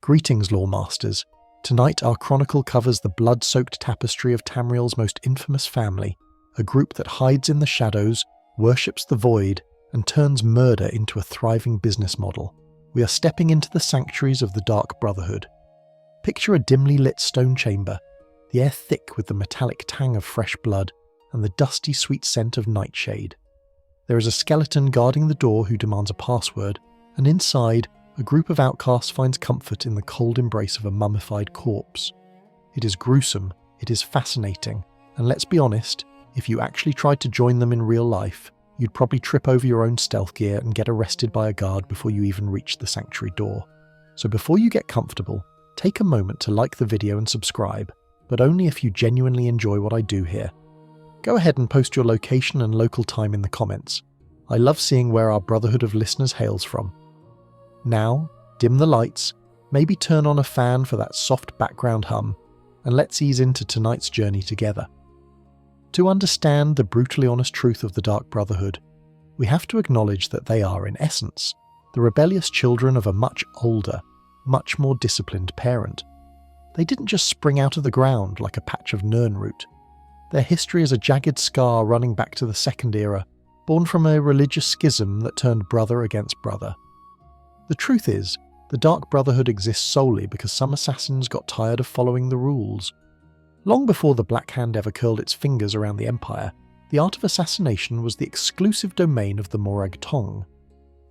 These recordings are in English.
Greetings, Lawmasters. Tonight our chronicle covers the blood-soaked tapestry of Tamriel's most infamous family, a group that hides in the shadows, worships the void, and turns murder into a thriving business model. We are stepping into the sanctuaries of the Dark Brotherhood. Picture a dimly lit stone chamber, the air thick with the metallic tang of fresh blood and the dusty sweet scent of nightshade. There is a skeleton guarding the door who demands a password, and inside, a group of outcasts finds comfort in the cold embrace of a mummified corpse. It is gruesome, it is fascinating, and let's be honest, if you actually tried to join them in real life, you'd probably trip over your own stealth gear and get arrested by a guard before you even reach the sanctuary door. So before you get comfortable, take a moment to like the video and subscribe, but only if you genuinely enjoy what I do here. Go ahead and post your location and local time in the comments. I love seeing where our brotherhood of listeners hails from. Now, dim the lights, maybe turn on a fan for that soft background hum, and let's ease into tonight's journey together. To understand the brutally honest truth of the Dark Brotherhood, we have to acknowledge that they are, in essence, the rebellious children of a much older, much more disciplined parent. They didn't just spring out of the ground like a patch of nirnroot. Their history is a jagged scar running back to the Second Era, born from a religious schism that turned brother against brother. The truth is, the Dark Brotherhood exists solely because some assassins got tired of following the rules. Long before the Black Hand ever curled its fingers around the Empire, the art of assassination was the exclusive domain of the Morag Tong.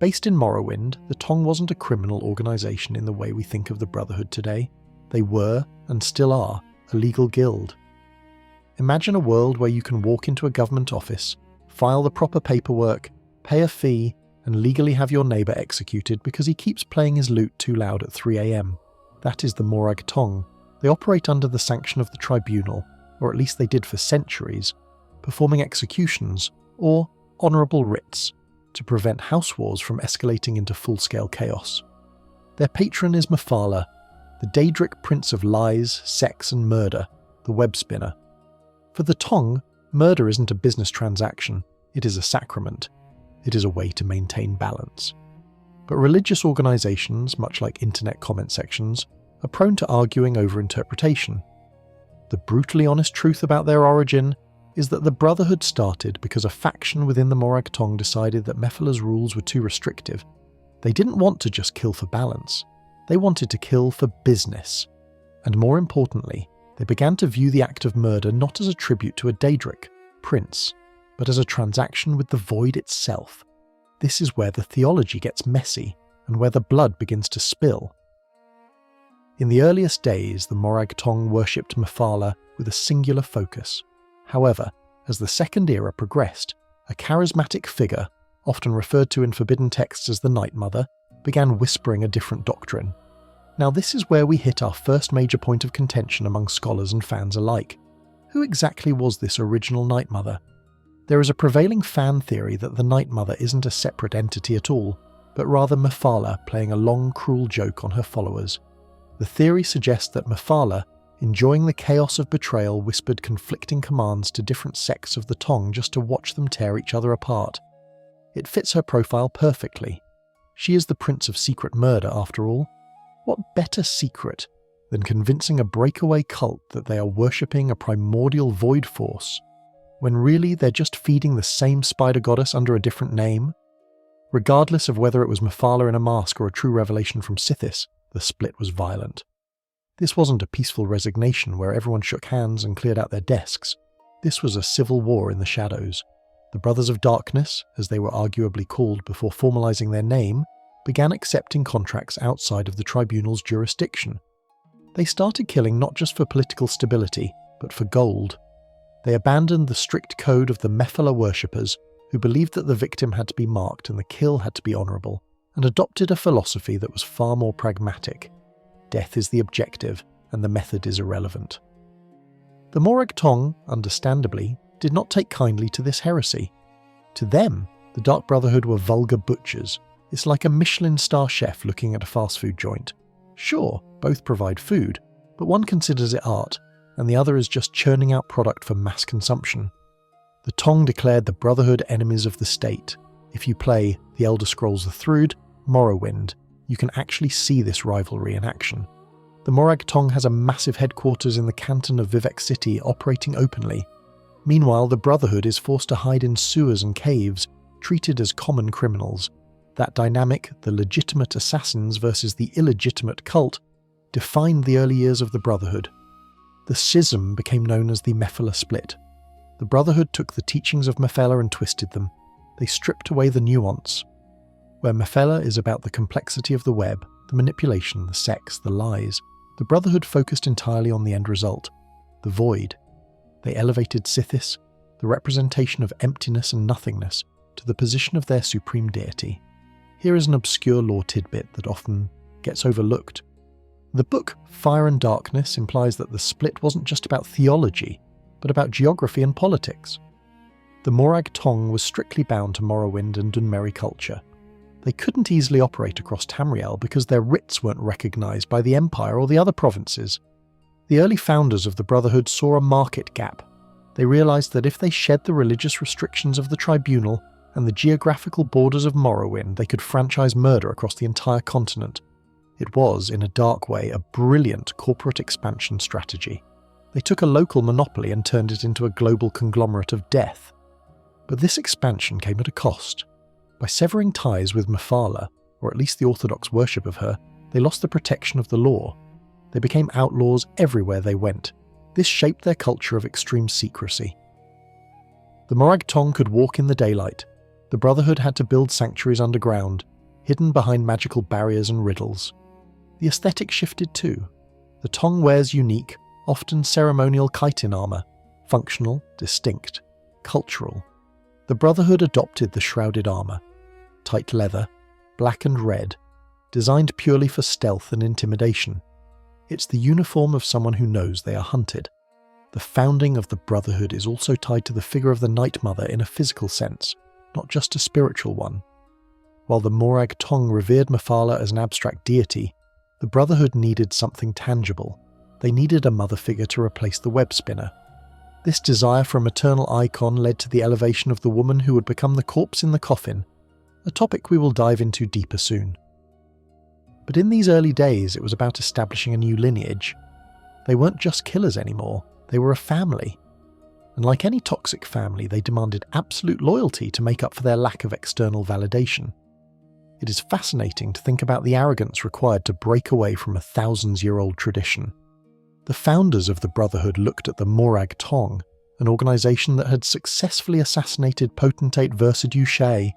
Based in Morrowind, the Tong wasn't a criminal organisation in the way we think of the Brotherhood today. They were, and still are, a legal guild. Imagine a world where you can walk into a government office, file the proper paperwork, pay a fee, and legally have your neighbour executed because he keeps playing his lute too loud at 3 AM. That is the Morag Tong. They operate under the sanction of the tribunal, or at least they did for centuries, performing executions, or honourable writs, to prevent house wars from escalating into full-scale chaos. Their patron is Mephala, the Daedric prince of lies, sex and murder, the web spinner. For the Tong, murder isn't a business transaction, it is a sacrament. It is a way to maintain balance. But religious organisations, much like internet comment sections, are prone to arguing over interpretation. The brutally honest truth about their origin is that the Brotherhood started because a faction within the Morag Tong decided that Mephala's rules were too restrictive. They didn't want to just kill for balance. They wanted to kill for business. And more importantly, they began to view the act of murder not as a tribute to a Daedric, prince, but as a transaction with the void itself. This is where the theology gets messy, and where the blood begins to spill. In the earliest days, the Morag Tong worshipped Mephala with a singular focus. However, as the Second Era progressed, a charismatic figure, often referred to in forbidden texts as the Night Mother, began whispering a different doctrine. Now this is where we hit our first major point of contention among scholars and fans alike. Who exactly was this original Night Mother? There is a prevailing fan theory that the Night Mother isn't a separate entity at all, but rather Mephala playing a long, cruel joke on her followers. The theory suggests that Mephala, enjoying the chaos of betrayal, whispered conflicting commands to different sects of the Tong just to watch them tear each other apart. It fits her profile perfectly. She is the Prince of Secret Murder, after all. What better secret than convincing a breakaway cult that they are worshipping a primordial void force, when really they're just feeding the same spider goddess under a different name? Regardless of whether it was Mephala in a mask or a true revelation from Sithis, the split was violent. This wasn't a peaceful resignation where everyone shook hands and cleared out their desks. This was a civil war in the shadows. The Brothers of Darkness, as they were arguably called before formalizing their name, began accepting contracts outside of the tribunal's jurisdiction. They started killing not just for political stability, but for gold. They abandoned the strict code of the Mephala worshippers, who believed that the victim had to be marked and the kill had to be honourable, and adopted a philosophy that was far more pragmatic. Death is the objective, and the method is irrelevant. The Morag Tong, understandably, did not take kindly to this heresy. To them, the Dark Brotherhood were vulgar butchers. It's like a Michelin star chef looking at a fast food joint. Sure, both provide food, but one considers it art, and the other is just churning out product for mass consumption. The Tong declared the Brotherhood enemies of the state. If you play The Elder Scrolls The Thrud, Morrowind, you can actually see this rivalry in action. The Morag Tong has a massive headquarters in the canton of Vivec City operating openly. Meanwhile, the Brotherhood is forced to hide in sewers and caves, treated as common criminals. That dynamic, the legitimate assassins versus the illegitimate cult, defined the early years of the Brotherhood. The schism became known as the Mephala split. The Brotherhood took the teachings of Mephala and twisted them. They stripped away the nuance. Where Mephala is about the complexity of the web, the manipulation, the sex, the lies, the Brotherhood focused entirely on the end result, the void. They elevated Sithis, the representation of emptiness and nothingness, to the position of their supreme deity. Here is an obscure lore tidbit that often gets overlooked. The book Fire and Darkness implies that the split wasn't just about theology, but about geography and politics. The Morag Tong was strictly bound to Morrowind and Dunmeri culture. They couldn't easily operate across Tamriel because their writs weren't recognised by the Empire or the other provinces. The early founders of the Brotherhood saw a market gap. They realised that if they shed the religious restrictions of the Tribunal and the geographical borders of Morrowind, they could franchise murder across the entire continent. It was, in a dark way, a brilliant corporate expansion strategy. They took a local monopoly and turned it into a global conglomerate of death. But this expansion came at a cost. By severing ties with Mephala, or at least the orthodox worship of her, they lost the protection of the law. They became outlaws everywhere they went. This shaped their culture of extreme secrecy. The Morag Tong could walk in the daylight. The Brotherhood had to build sanctuaries underground, hidden behind magical barriers and riddles. The aesthetic shifted too. The Tong wears unique, often ceremonial chitin armour, functional, distinct, cultural. The Brotherhood adopted the shrouded armour, tight leather, black and red, designed purely for stealth and intimidation. It's the uniform of someone who knows they are hunted. The founding of the Brotherhood is also tied to the figure of the Night Mother in a physical sense, not just a spiritual one. While the Morag Tong revered Mephala as an abstract deity, the Brotherhood needed something tangible. They needed a mother figure to replace the web spinner. This desire for a maternal icon led to the elevation of the woman who would become the corpse in the coffin, a topic we will dive into deeper soon. But in these early days, it was about establishing a new lineage. They weren't just killers anymore, they were a family. And like any toxic family, they demanded absolute loyalty to make up for their lack of external validation. It is fascinating to think about the arrogance required to break away from a thousands-year-old tradition. The founders of the Brotherhood looked at the Morag Tong, an organisation that had successfully assassinated potentate Versidue Shay,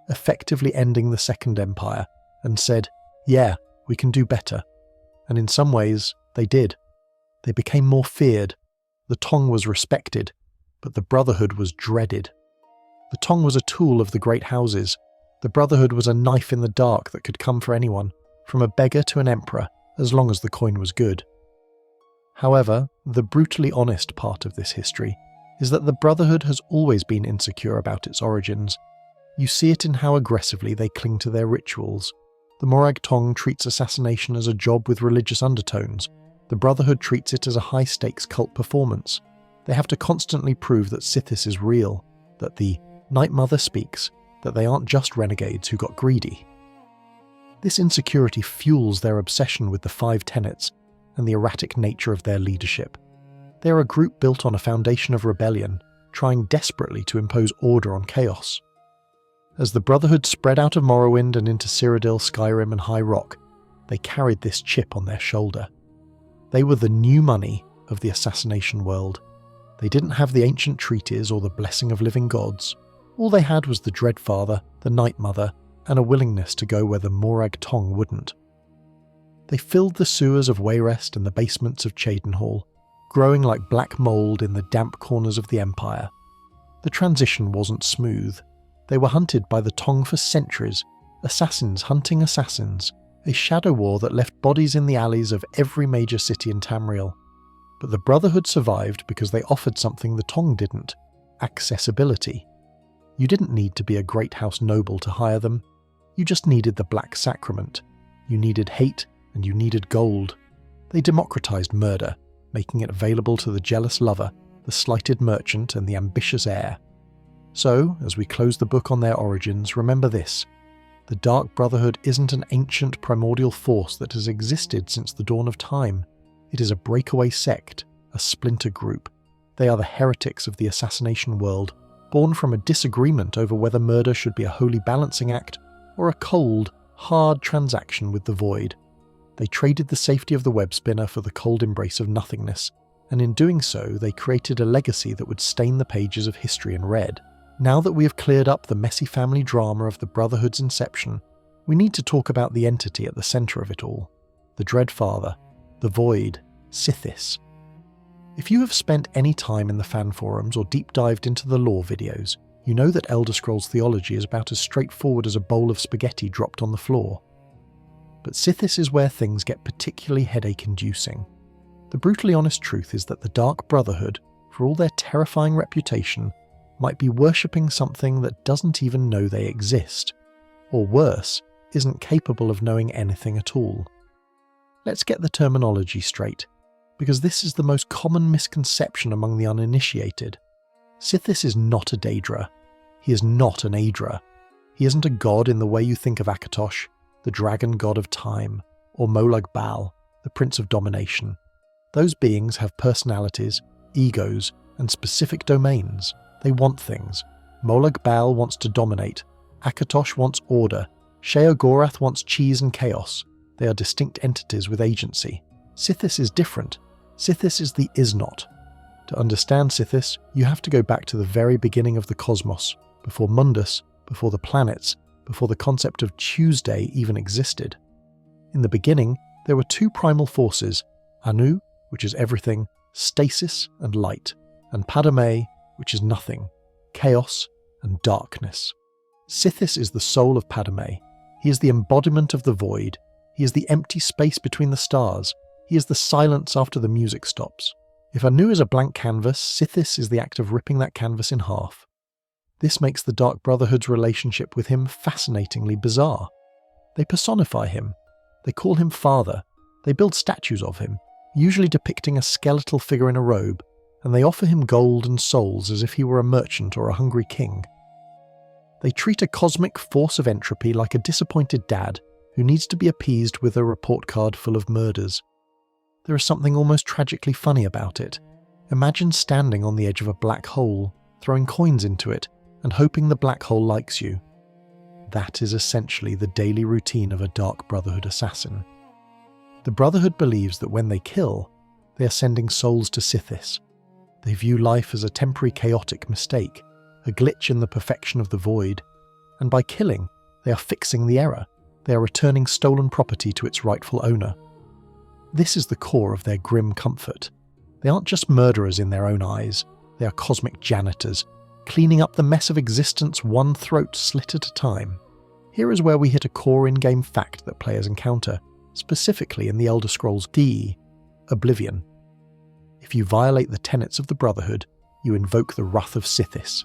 effectively ending the Second Empire, and said, yeah, we can do better. And in some ways, they did. They became more feared. The Tong was respected, but the Brotherhood was dreaded. The Tong was a tool of the great houses. The Brotherhood was a knife in the dark that could come for anyone, from a beggar to an emperor, as long as the coin was good. However, the brutally honest part of this history is that the Brotherhood has always been insecure about its origins. You see it in how aggressively they cling to their rituals. The Morag Tong treats assassination as a job with religious undertones. The Brotherhood treats it as a high-stakes cult performance. They have to constantly prove that Sithis is real, that the Night Mother speaks, that they aren't just renegades who got greedy. This insecurity fuels their obsession with the Five Tenets and the erratic nature of their leadership. They are a group built on a foundation of rebellion, trying desperately to impose order on chaos. As the Brotherhood spread out of Morrowind and into Cyrodiil, Skyrim and High Rock, they carried this chip on their shoulder. They were the new money of the assassination world. They didn't have the ancient treaties or the blessing of living gods. All they had was the Dreadfather, the Night Mother, and a willingness to go where the Morag Tong wouldn't. They filled the sewers of Wayrest and the basements of Cheydinhal, growing like black mould in the damp corners of the Empire. The transition wasn't smooth. They were hunted by the Tong for centuries, assassins hunting assassins, a shadow war that left bodies in the alleys of every major city in Tamriel. But the Brotherhood survived because they offered something the Tong didn't: accessibility. You didn't need to be a great house noble to hire them. You just needed the Black Sacrament. You needed hate, and you needed gold. They democratized murder, making it available to the jealous lover, the slighted merchant, and the ambitious heir. So, as we close the book on their origins, remember this: The Dark Brotherhood isn't an ancient primordial force that has existed since the dawn of time. It is a breakaway sect, a splinter group. They are the heretics of the assassination world, born from a disagreement over whether murder should be a holy balancing act or a cold, hard transaction with the void. They traded the safety of the web spinner for the cold embrace of nothingness, and in doing so they created a legacy that would stain the pages of history in red. Now that we have cleared up the messy family drama of the Brotherhood's inception, we need to talk about the entity at the centre of it all, the Dreadfather, the Void, Sithis. If you have spent any time in the fan forums or deep dived into the lore videos, you know that Elder Scrolls theology is about as straightforward as a bowl of spaghetti dropped on the floor. But Sithis is where things get particularly headache-inducing. The brutally honest truth is that the Dark Brotherhood, for all their terrifying reputation, might be worshipping something that doesn't even know they exist, or worse, isn't capable of knowing anything at all. Let's get the terminology straight, because this is the most common misconception among the uninitiated. Sithis is not a Daedra. He is not an Aedra. He isn't a god in the way you think of Akatosh, the dragon god of time, or Molag Bal, the prince of domination. Those beings have personalities, egos, and specific domains. They want things. Molag Bal wants to dominate. Akatosh wants order. Sheogorath wants cheese and chaos. They are distinct entities with agency. Sithis is different. Sithis is the is-not. To understand Sithis, you have to go back to the very beginning of the cosmos, before Mundus, before the planets, before the concept of Tuesday even existed. In the beginning, there were two primal forces, Anu, which is everything, stasis and light, and Padme, which is nothing, chaos and darkness. Sithis is the soul of Padme. He is the embodiment of the void. He is the empty space between the stars. He is the silence after the music stops. If Anu is a blank canvas, Sithis is the act of ripping that canvas in half. This makes the Dark Brotherhood's relationship with him fascinatingly bizarre. They personify him. They call him father. They build statues of him, usually depicting a skeletal figure in a robe, and they offer him gold and souls as if he were a merchant or a hungry king. They treat a cosmic force of entropy like a disappointed dad who needs to be appeased with a report card full of murders. There is something almost tragically funny about it. Imagine standing on the edge of a black hole, throwing coins into it, and hoping the black hole likes you. That is essentially the daily routine of a Dark Brotherhood assassin. The Brotherhood believes that when they kill, they are sending souls to Sithis. They view life as a temporary chaotic mistake, a glitch in the perfection of the void, and by killing, they are fixing the error. They are returning stolen property to its rightful owner. This is the core of their grim comfort. They aren't just murderers in their own eyes, they are cosmic janitors, cleaning up the mess of existence one throat slit at a time. Here is where we hit a core in-game fact that players encounter, specifically in the Elder Scrolls D, Oblivion. If you violate the tenets of the Brotherhood, you invoke the wrath of Sithis.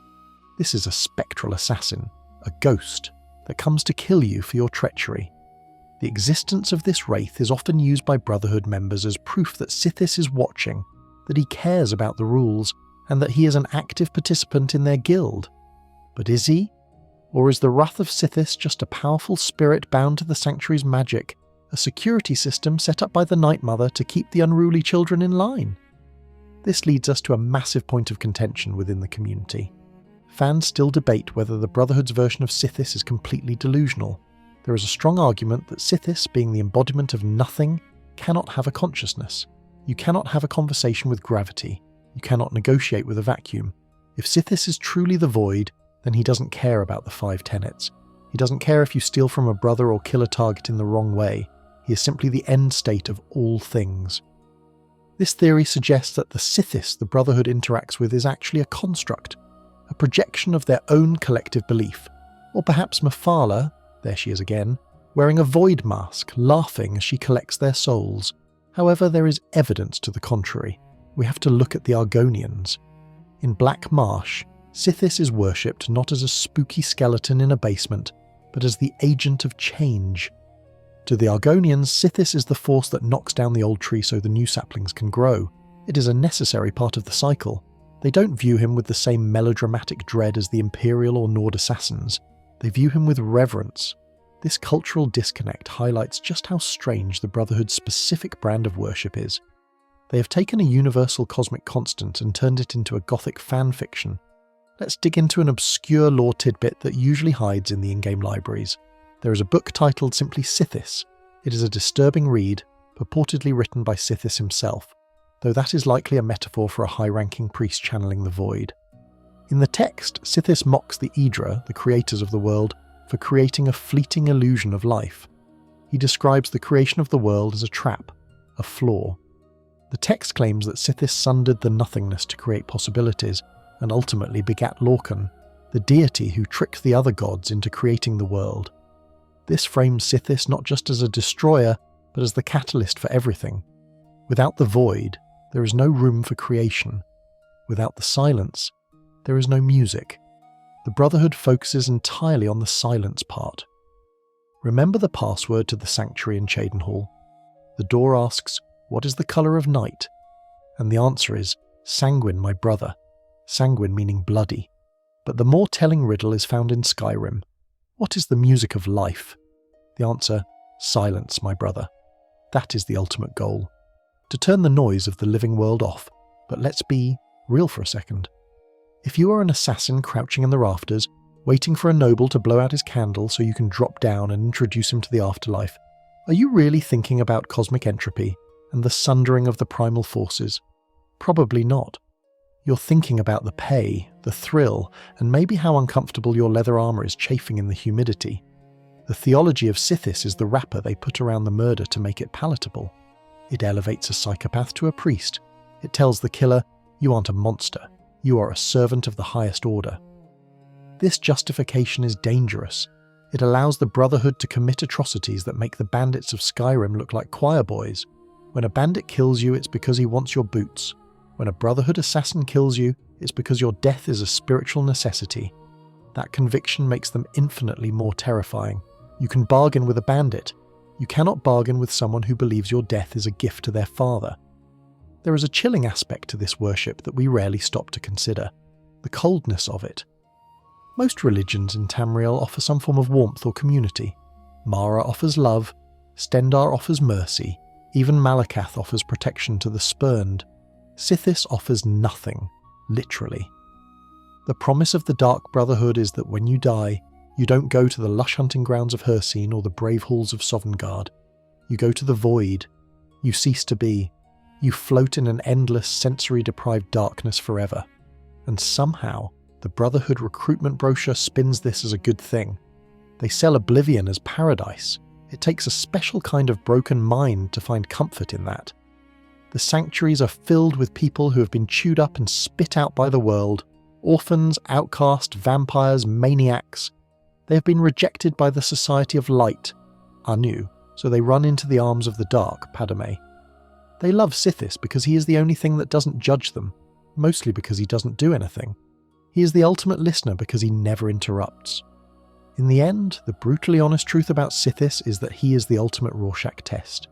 This is a spectral assassin, a ghost, that comes to kill you for your treachery. The existence of this wraith is often used by Brotherhood members as proof that Sithis is watching, that he cares about the rules, and that he is an active participant in their guild. But is he? Or is the wrath of Sithis just a powerful spirit bound to the Sanctuary's magic, a security system set up by the Night Mother to keep the unruly children in line? This leads us to a massive point of contention within the community. Fans still debate whether the Brotherhood's version of Sithis is completely delusional. There is a strong argument that Sithis, being the embodiment of nothing, cannot have a consciousness. You cannot have a conversation with gravity. You cannot negotiate with a vacuum. If Sithis is truly the void, then he doesn't care about the Five Tenets. He doesn't care if you steal from a brother or kill a target in the wrong way. He is simply the end state of all things. This theory suggests that the Sithis the Brotherhood interacts with is actually a construct, a projection of their own collective belief. Or perhaps Mephala, there she is again, wearing a void mask, laughing as she collects their souls. However, there is evidence to the contrary. We have to look at the Argonians. In Black Marsh, Sithis is worshipped not as a spooky skeleton in a basement, but as the agent of change. To the Argonians, Sithis is the force that knocks down the old tree so the new saplings can grow. It is a necessary part of the cycle. They don't view him with the same melodramatic dread as the Imperial or Nord assassins. They view him with reverence. This cultural disconnect highlights just how strange the Brotherhood's specific brand of worship is. They have taken a universal cosmic constant and turned it into a gothic fan fiction. Let's dig into an obscure lore tidbit that usually hides in the in-game libraries. There is a book titled simply Sithis. It is a disturbing read, purportedly written by Sithis himself, though that is likely a metaphor for a high-ranking priest channeling the void. In the text, Sithis mocks the Aedra, the creators of the world, for creating a fleeting illusion of life. He describes the creation of the world as a trap, a flaw. The text claims that Sithis sundered the nothingness to create possibilities, and ultimately begat Lorcan, the deity who tricked the other gods into creating the world. This frames Sithis not just as a destroyer, but as the catalyst for everything. Without the void, there is no room for creation. Without the silence, there is no music. The Brotherhood focuses entirely on the silence part. Remember the password to the sanctuary in Cheydinhal? The door asks, "What is the colour of night?" And the answer is, "Sanguine, my brother." Sanguine meaning bloody. But the more telling riddle is found in Skyrim. What is the music of life? The answer, silence, my brother. That is the ultimate goal. To turn the noise of the living world off. But let's be real for a second. If you are an assassin crouching in the rafters, waiting for a noble to blow out his candle so you can drop down and introduce him to the afterlife, are you really thinking about cosmic entropy and the sundering of the primal forces? Probably not. You're thinking about the pay, the thrill, and maybe how uncomfortable your leather armour is chafing in the humidity. The theology of Sithis is the wrapper they put around the murder to make it palatable. It elevates a psychopath to a priest. It tells the killer, you aren't a monster, you are a servant of the highest order. This justification is dangerous. It allows the Brotherhood to commit atrocities that make the bandits of Skyrim look like choir boys. When a bandit kills you, it's because he wants your boots. When a Brotherhood assassin kills you, it's because your death is a spiritual necessity. That conviction makes them infinitely more terrifying. You can bargain with a bandit. You cannot bargain with someone who believes your death is a gift to their father. There is a chilling aspect to this worship that we rarely stop to consider. The coldness of it. Most religions in Tamriel offer some form of warmth or community. Mara offers love, Stendarr offers mercy, even Malakath offers protection to the spurned. Sithis offers nothing, literally. The promise of the Dark Brotherhood is that when you die, you don't go to the lush hunting grounds of Heresy or the brave halls of Sovngarde. You go to the void. You cease to be. You float in an endless, sensory-deprived darkness forever. And somehow, the Brotherhood recruitment brochure spins this as a good thing. They sell Oblivion as paradise. It takes a special kind of broken mind to find comfort in that. The sanctuaries are filled with people who have been chewed up and spit out by the world. Orphans, outcasts, vampires, maniacs. They have been rejected by the Society of Light, Anu, so they run into the arms of the Dark, Padme. They love Sithis because he is the only thing that doesn't judge them, mostly because he doesn't do anything. He is the ultimate listener because he never interrupts. In the end, the brutally honest truth about Sithis is that he is the ultimate Rorschach test.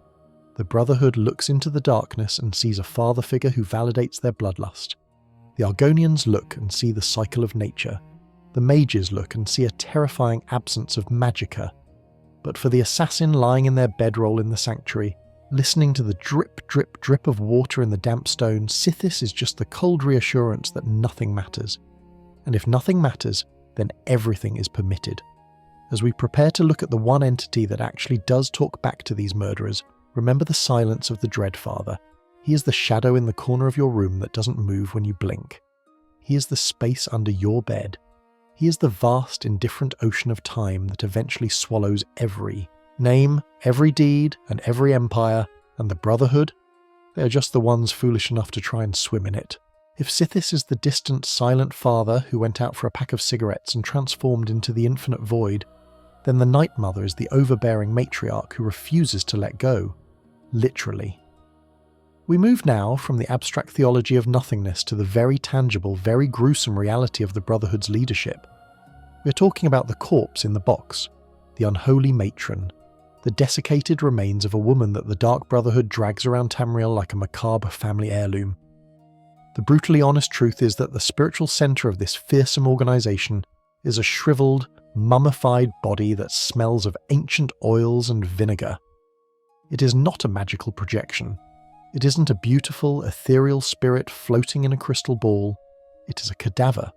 The Brotherhood looks into the darkness and sees a father figure who validates their bloodlust. The Argonians look and see the cycle of nature. The mages look and see a terrifying absence of magicka. But for the assassin lying in their bedroll in the sanctuary, listening to the drip, drip, drip of water in the damp stone, Sithis is just the cold reassurance that nothing matters. And if nothing matters, then everything is permitted. As we prepare to look at the one entity that actually does talk back to these murderers, remember the silence of the Dreadfather. He is the shadow in the corner of your room that doesn't move when you blink. He is the space under your bed. He is the vast, indifferent ocean of time that eventually swallows every name, every deed, and every empire, and the Brotherhood? They are just the ones foolish enough to try and swim in it. If Sithis is the distant, silent father who went out for a pack of cigarettes and transformed into the infinite void, then the Night Mother is the overbearing matriarch who refuses to let go. Literally. We move now from the abstract theology of nothingness to the very tangible, very gruesome reality of the Brotherhood's leadership. We're talking about the corpse in the box, the unholy matron, the desiccated remains of a woman that the Dark Brotherhood drags around Tamriel like a macabre family heirloom. The brutally honest truth is that the spiritual centre of this fearsome organisation is a shriveled, mummified body that smells of ancient oils and vinegar. It is not a magical projection. It isn't a beautiful, ethereal spirit floating in a crystal ball. It is a cadaver.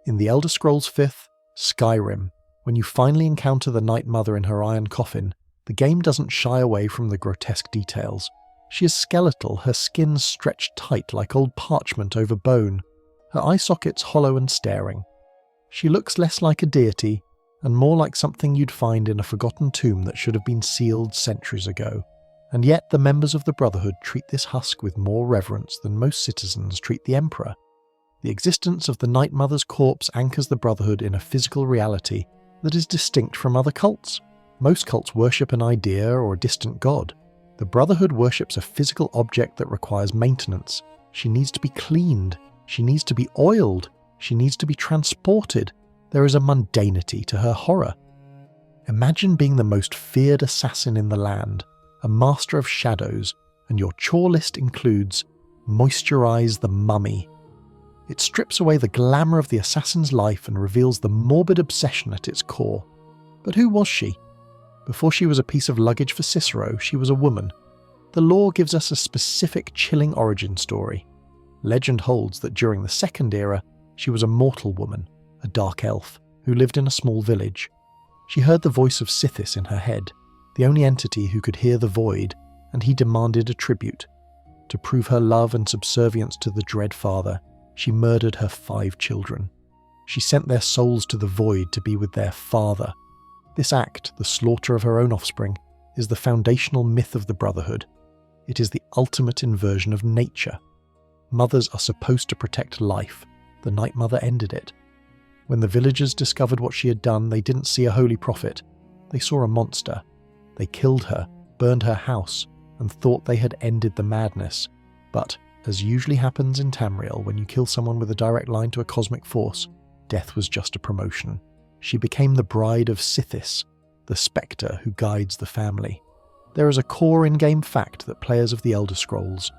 In the Elder Scrolls V, Skyrim, when you finally encounter the Night Mother in her iron coffin, the game doesn't shy away from the grotesque details. She is skeletal, her skin stretched tight like old parchment over bone, her eye sockets hollow and staring. She looks less like a deity and more like something you'd find in a forgotten tomb that should have been sealed centuries ago. And yet the members of the Brotherhood treat this husk with more reverence than most citizens treat the Emperor. The existence of the Night Mother's corpse anchors the Brotherhood in a physical reality that is distinct from other cults. Most cults worship an idea or a distant god. The Brotherhood worships a physical object that requires maintenance. She needs to be cleaned. She needs to be oiled. She needs to be transported. There is a mundanity to her horror. Imagine being the most feared assassin in the land, a master of shadows, and your chore list includes moisturize the mummy. It strips away the glamour of the assassin's life and reveals the morbid obsession at its core. But who was she? Before she was a piece of luggage for Cicero, she was a woman. The lore gives us a specific chilling origin story. Legend holds that during the Second Era, she was a mortal woman, a dark elf, who lived in a small village. She heard the voice of Sithis in her head, the only entity who could hear the void, and he demanded a tribute. To prove her love and subservience to the Dread Father, she murdered her 5 children. She sent their souls to the void to be with their father. This act, the slaughter of her own offspring, is the foundational myth of the Brotherhood. It is the ultimate inversion of nature. Mothers are supposed to protect life. The Night Mother ended it. When the villagers discovered what she had done, they didn't see a holy prophet. They saw a monster. They killed her, burned her house, and thought they had ended the madness. But, as usually happens in Tamriel when you kill someone with a direct line to a cosmic force, death was just a promotion. She became the bride of Sithis, the spectre who guides the family. There is a core in-game fact that players of the Elder Scrolls,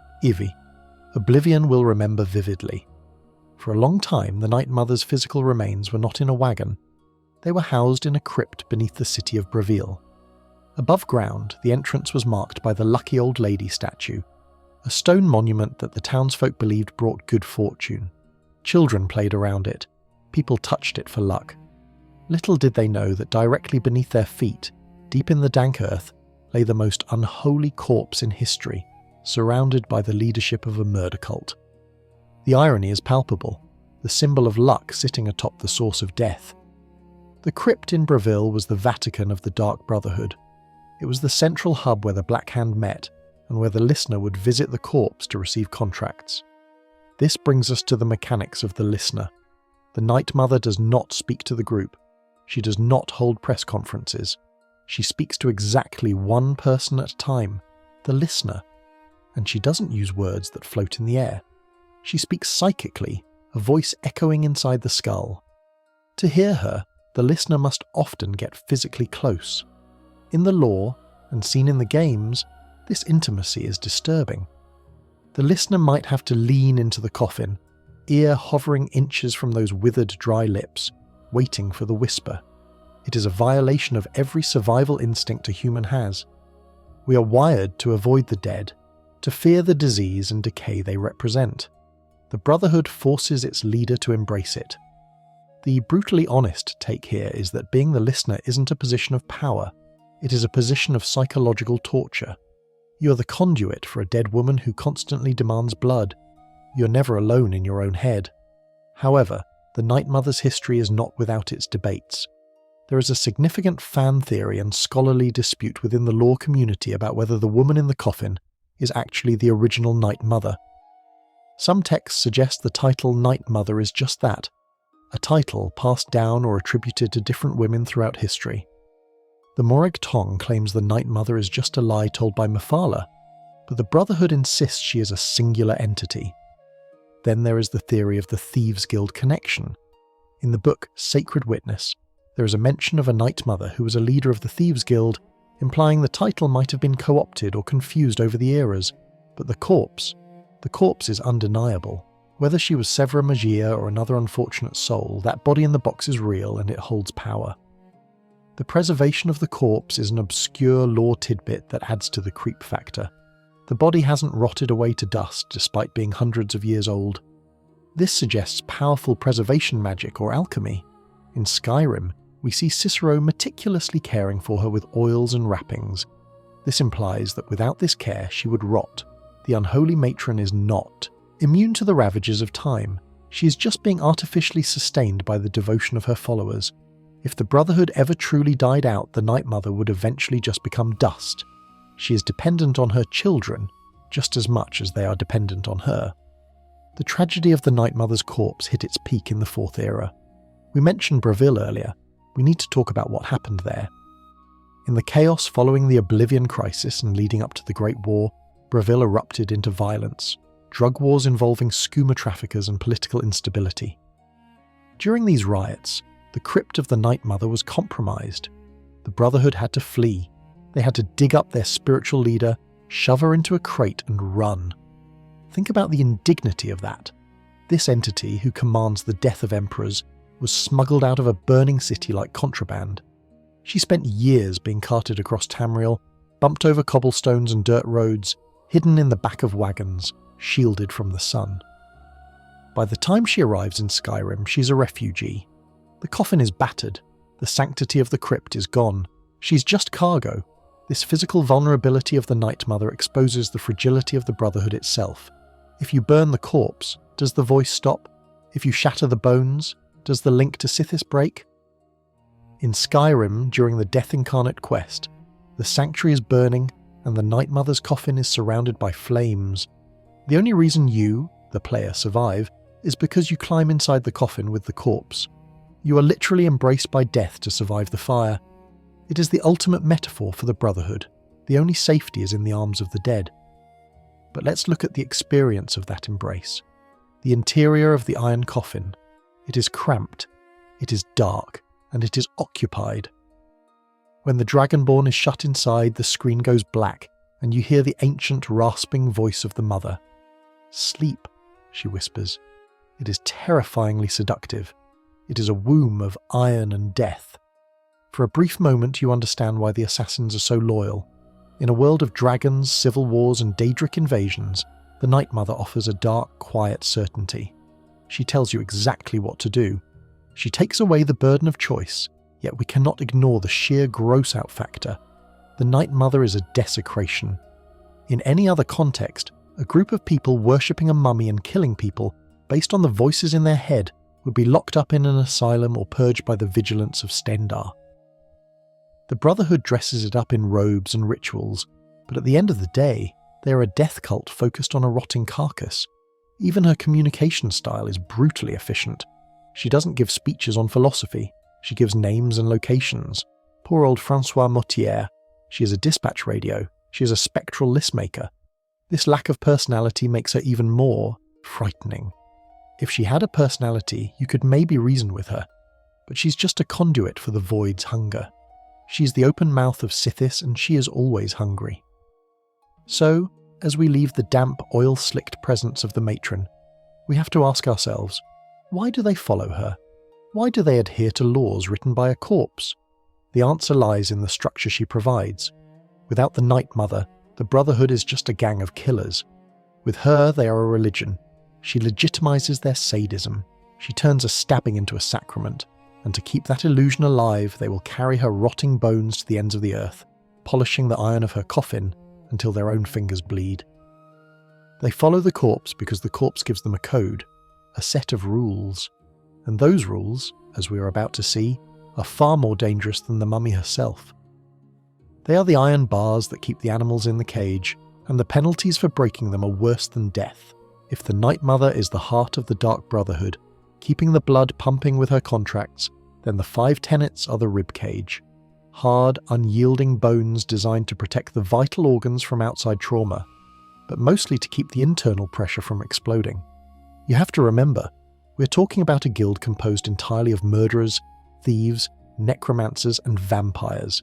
Oblivion will remember vividly. For a long time, the Night Mother's physical remains were not in a wagon. They were housed in a crypt beneath the city of Breville. Above ground, the entrance was marked by the Lucky Old Lady statue, a stone monument that the townsfolk believed brought good fortune. Children played around it. People touched it for luck. Little did they know that directly beneath their feet, deep in the dank earth, lay the most unholy corpse in history, surrounded by the leadership of a murder cult. The irony is palpable, the symbol of luck sitting atop the source of death. The crypt in Breville was the Vatican of the Dark Brotherhood. It was the central hub where the Black Hand met, and where the listener would visit the corpse to receive contracts. This brings us to the mechanics of the listener. The Night Mother does not speak to the group. She does not hold press conferences. She speaks to exactly one person at a time, the listener. And she doesn't use words that float in the air. She speaks psychically, a voice echoing inside the skull. To hear her, the listener must often get physically close. In the lore, and seen in the games, this intimacy is disturbing. The listener might have to lean into the coffin, ear hovering inches from those withered dry lips, waiting for the whisper. It is a violation of every survival instinct a human has. We are wired to avoid the dead, to fear the disease and decay they represent. The Brotherhood forces its leader to embrace it. The brutally honest take here is that being the listener isn't a position of power, it is a position of psychological torture. You are the conduit for a dead woman who constantly demands blood. You're never alone in your own head. However, the Night Mother's history is not without its debates. There is a significant fan theory and scholarly dispute within the lore community about whether the woman in the coffin is actually the original Night Mother. Some texts suggest the title Night Mother is just that, a title passed down or attributed to different women throughout history. The Morag Tong claims the Night Mother is just a lie told by Mephala, but the Brotherhood insists she is a singular entity. Then there is the theory of the Thieves' Guild connection. In the book Sacred Witness, there is a mention of a Night Mother who was a leader of the Thieves' Guild, implying the title might have been co-opted or confused over the eras, but the corpse is undeniable. Whether she was Severa Magia or another unfortunate soul, that body in the box is real and it holds power. The preservation of the corpse is an obscure lore tidbit that adds to the creep factor. The body hasn't rotted away to dust despite being hundreds of years old. This suggests powerful preservation magic or alchemy. In Skyrim, we see Cicero meticulously caring for her with oils and wrappings. This implies that without this care she would rot. The unholy matron is not immune to the ravages of time. She is just being artificially sustained by the devotion of her followers. If the Brotherhood ever truly died out, the Night Mother would eventually just become dust. She is dependent on her children just as much as they are dependent on her. The tragedy of the Night Mother's corpse hit its peak in the Fourth Era. We mentioned Bravil earlier. We need to talk about what happened there. In the chaos following the Oblivion crisis and leading up to the Great War, Bravil erupted into violence. Drug wars involving skooma traffickers and political instability. During these riots, the crypt of the Night Mother was compromised. The Brotherhood had to flee. They had to dig up their spiritual leader, shove her into a crate and run. Think about the indignity of that. This entity, who commands the death of emperors, was smuggled out of a burning city like contraband. She spent years being carted across Tamriel, bumped over cobblestones and dirt roads, hidden in the back of wagons, shielded from the sun. By the time she arrives in Skyrim, she's a refugee. The coffin is battered. The sanctity of the crypt is gone. She's just cargo. This physical vulnerability of the Night Mother exposes the fragility of the Brotherhood itself. If you burn the corpse, does the voice stop? If you shatter the bones, does the link to Sithis break? In Skyrim, during the Death Incarnate quest, the sanctuary is burning and the Night Mother's coffin is surrounded by flames. The only reason you, the player, survive is because you climb inside the coffin with the corpse. You are literally embraced by death to survive the fire. It is the ultimate metaphor for the Brotherhood. The only safety is in the arms of the dead. But let's look at the experience of that embrace. The interior of the iron coffin. It is cramped, it is dark, and it is occupied. When the Dragonborn is shut inside, the screen goes black, and you hear the ancient rasping voice of the mother. "Sleep," she whispers. It is terrifyingly seductive. It is a womb of iron and death. For a brief moment you understand why the assassins are so loyal. In a world of dragons, civil wars and Daedric invasions, the Night Mother offers a dark, quiet certainty. She tells you exactly what to do. She takes away the burden of choice, yet we cannot ignore the sheer gross-out factor. The Night Mother is a desecration. In any other context, a group of people worshipping a mummy and killing people based on the voices in their head would be locked up in an asylum or purged by the vigilance of Stendarr. The Brotherhood dresses it up in robes and rituals, but at the end of the day, they are a death cult focused on a rotting carcass. Even her communication style is brutally efficient. She doesn't give speeches on philosophy, she gives names and locations. Poor old Francois Motier. She is a dispatch radio, she is a spectral list maker. This lack of personality makes her even more frightening. If she had a personality, you could maybe reason with her, but she's just a conduit for the Void's hunger. She's the open mouth of Sithis, and she is always hungry. So, as we leave the damp, oil-slicked presence of the matron, we have to ask ourselves, why do they follow her? Why do they adhere to laws written by a corpse? The answer lies in the structure she provides. Without the Night Mother, the Brotherhood is just a gang of killers. With her, they are a religion. She legitimizes their sadism. She turns a stabbing into a sacrament, and to keep that illusion alive, they will carry her rotting bones to the ends of the earth, polishing the iron of her coffin until their own fingers bleed. They follow the corpse because the corpse gives them a code, a set of rules. And those rules, as we are about to see, are far more dangerous than the mummy herself. They are the iron bars that keep the animals in the cage, and the penalties for breaking them are worse than death. If the Night Mother is the heart of the Dark Brotherhood, keeping the blood pumping with her contracts, then the Five Tenets are the ribcage. Hard, unyielding bones designed to protect the vital organs from outside trauma, but mostly to keep the internal pressure from exploding. You have to remember, we're talking about a guild composed entirely of murderers, thieves, necromancers, and vampires.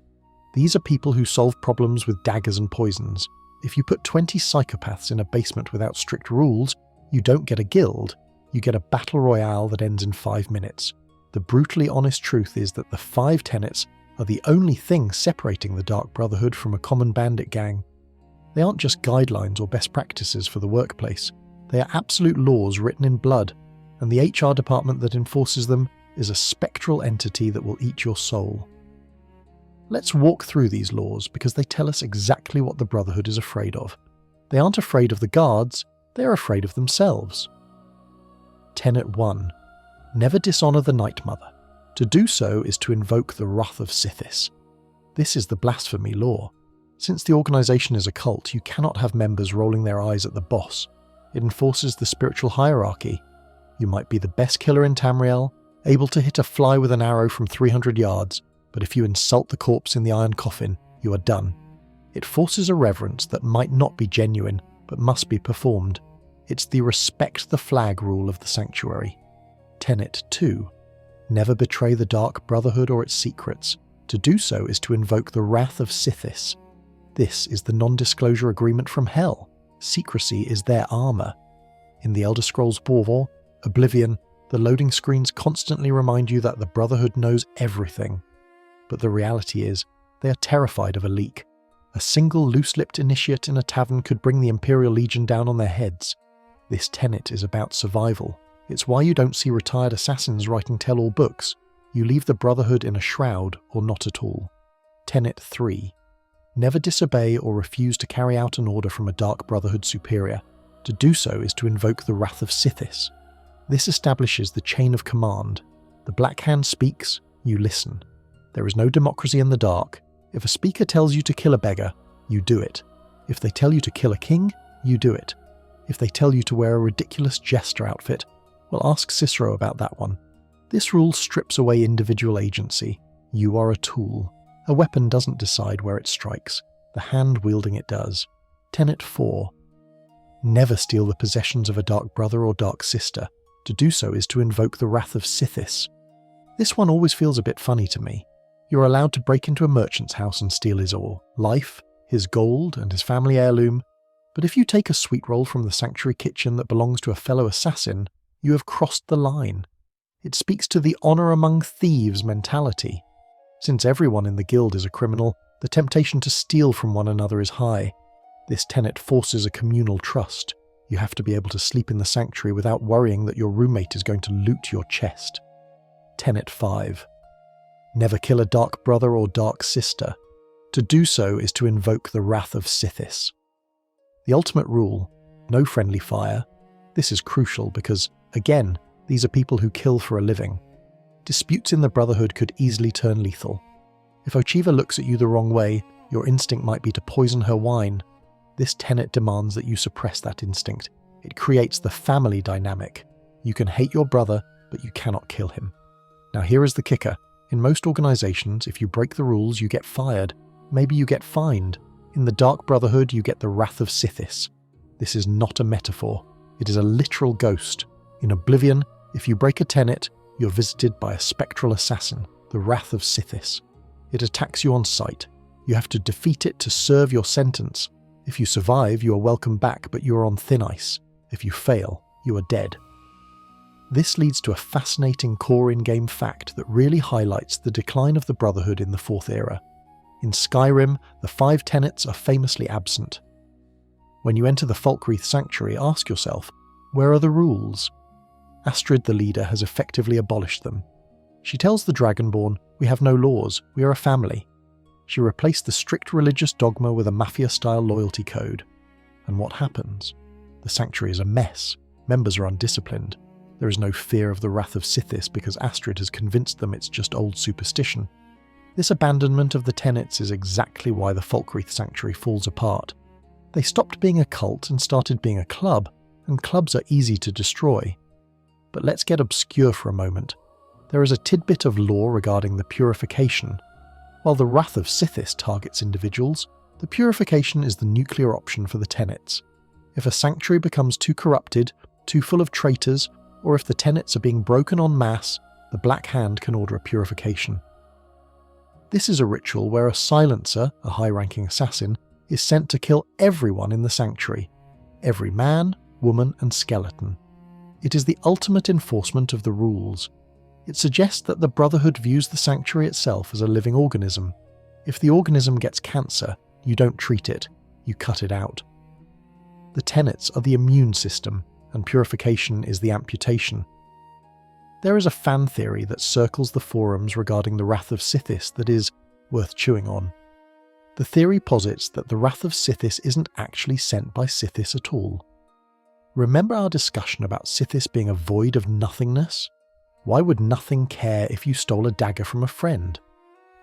These are people who solve problems with daggers and poisons. If you put 20 psychopaths in a basement without strict rules, you don't get a guild, you get a battle royale that ends in 5 minutes. The brutally honest truth is that the 5 Tenets are the only thing separating the Dark Brotherhood from a common bandit gang. They aren't just guidelines or best practices for the workplace. They are absolute laws written in blood, and the HR department that enforces them is a spectral entity that will eat your soul. Let's walk through these laws because they tell us exactly what the Brotherhood is afraid of. They aren't afraid of the guards, they're afraid of themselves. Tenet 1. Never dishonour the Night Mother. To do so is to invoke the wrath of Sithis. This is the blasphemy law. Since the organisation is a cult, you cannot have members rolling their eyes at the boss. It enforces the spiritual hierarchy. You might be the best killer in Tamriel, able to hit a fly with an arrow from 300 yards, but if you insult the corpse in the iron coffin, you are done. It forces a reverence that might not be genuine, but must be performed. It's the respect the flag rule of the sanctuary. Tenet 2. Never betray the Dark Brotherhood or its secrets. To do so is to invoke the wrath of Sithis. This is the non-disclosure agreement from hell. Secrecy is their armour. In the Elder Scrolls War, Oblivion, the loading screens constantly remind you that the Brotherhood knows everything. But the reality is, they are terrified of a leak. A single loose-lipped initiate in a tavern could bring the Imperial Legion down on their heads. This tenet is about survival. It's why you don't see retired assassins writing tell-all books. You leave the Brotherhood in a shroud or not at all. Tenet 3. Never disobey or refuse to carry out an order from a Dark Brotherhood superior. To do so is to invoke the wrath of Sithis. This establishes the chain of command. The Black Hand speaks, you listen. There is no democracy in the dark. If a speaker tells you to kill a beggar, you do it. If they tell you to kill a king, you do it. If they tell you to wear a ridiculous jester outfit, well, ask Cicero about that one. This rule strips away individual agency. You are a tool. A weapon doesn't decide where it strikes. The hand wielding it does. Tenet 4. Never steal the possessions of a dark brother or dark sister. To do so is to invoke the wrath of Sithis. This one always feels a bit funny to me. You're allowed to break into a merchant's house and steal his ore, life, his gold, and his family heirloom. But if you take a sweet roll from the sanctuary kitchen that belongs to a fellow assassin, you have crossed the line. It speaks to the honour among thieves mentality. Since everyone in the guild is a criminal, the temptation to steal from one another is high. This tenet forces a communal trust. You have to be able to sleep in the sanctuary without worrying that your roommate is going to loot your chest. Tenet 5. Never kill a dark brother or dark sister. To do so is to invoke the wrath of Sithis. The ultimate rule, no friendly fire. This is crucial because, again, these are people who kill for a living. Disputes in the Brotherhood could easily turn lethal. If Ochiva looks at you the wrong way, your instinct might be to poison her wine. This tenet demands that you suppress that instinct. It creates the family dynamic. You can hate your brother, but you cannot kill him. Now here is the kicker. In most organizations, if you break the rules, you get fired. Maybe you get fined. In the Dark Brotherhood, you get the wrath of Sithis. This is not a metaphor. It is a literal ghost. In Oblivion, if you break a tenet, you're visited by a spectral assassin, the wrath of Sithis. It attacks you on sight. You have to defeat it to serve your sentence. If you survive, you are welcome back, but you are on thin ice. If you fail, you are dead. This leads to a fascinating core in-game fact that really highlights the decline of the Brotherhood in the Fourth Era. In Skyrim, the 5 Tenets are famously absent. When you enter the Falkreath Sanctuary, ask yourself, where are the rules? Astrid, the leader, has effectively abolished them. She tells the Dragonborn, we have no laws, we are a family. She replaced the strict religious dogma with a mafia-style loyalty code. And what happens? The sanctuary is a mess. Members are undisciplined. There is no fear of the wrath of Sithis because Astrid has convinced them it's just old superstition. This abandonment of the tenets is exactly why the Falkreath Sanctuary falls apart. They stopped being a cult and started being a club, and clubs are easy to destroy. But let's get obscure for a moment. There is a tidbit of lore regarding the purification. While the wrath of Sithis targets individuals, the purification is the nuclear option for the tenets. If a sanctuary becomes too corrupted, too full of traitors, or if the tenets are being broken en masse, the Black Hand can order a purification. This is a ritual where a silencer, a high-ranking assassin, is sent to kill everyone in the sanctuary. Every man, woman, and skeleton. It is the ultimate enforcement of the rules. It suggests that the Brotherhood views the sanctuary itself as a living organism. If the organism gets cancer, you don't treat it, you cut it out. The tenets are the immune system, and purification is the amputation. There is a fan theory that circles the forums regarding the Wrath of Sithis that is worth chewing on. The theory posits that the Wrath of Sithis isn't actually sent by Sithis at all. Remember our discussion about Sithis being a void of nothingness? Why would nothing care if you stole a dagger from a friend?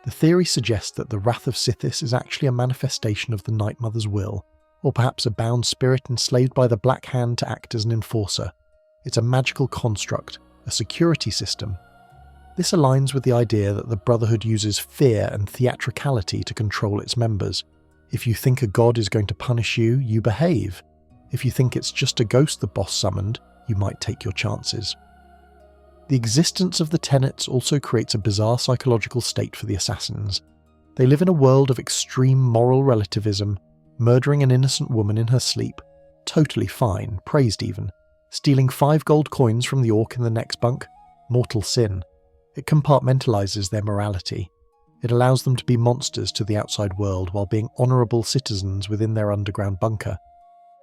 The theory suggests that the Wrath of Sithis is actually a manifestation of the Night Mother's will, or perhaps a bound spirit enslaved by the Black Hand to act as an enforcer. It's a magical construct, a security system. This aligns with the idea that the Brotherhood uses fear and theatricality to control its members. If you think a god is going to punish you, you behave. If you think it's just a ghost the boss summoned, you might take your chances. The existence of the tenets also creates a bizarre psychological state for the assassins. They live in a world of extreme moral relativism, murdering an innocent woman in her sleep, totally fine, praised even. Stealing 5 gold coins from the orc in the next bunk, mortal sin. It compartmentalizes their morality. It allows them to be monsters to the outside world while being honourable citizens within their underground bunker.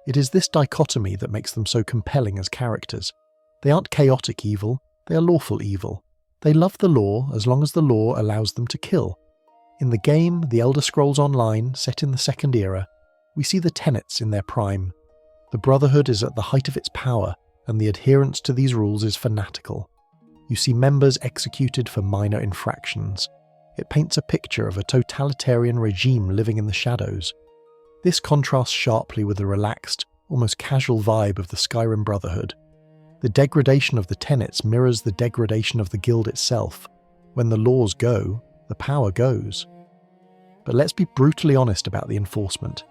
It is this dichotomy that makes them so compelling as characters. They aren't chaotic evil, they are lawful evil. They love the law as long as the law allows them to kill. In the game, The Elder Scrolls Online, set in the Second Era, we see the tenets in their prime. The Brotherhood is at the height of its power, and the adherence to these rules is fanatical. You see members executed for minor infractions. It paints a picture of a totalitarian regime living in the shadows. This contrasts sharply with the relaxed, almost casual vibe of the Skyrim Brotherhood. The degradation of the tenets mirrors the degradation of the guild itself. When the laws go, the power goes. But let's be brutally honest about the enforcement.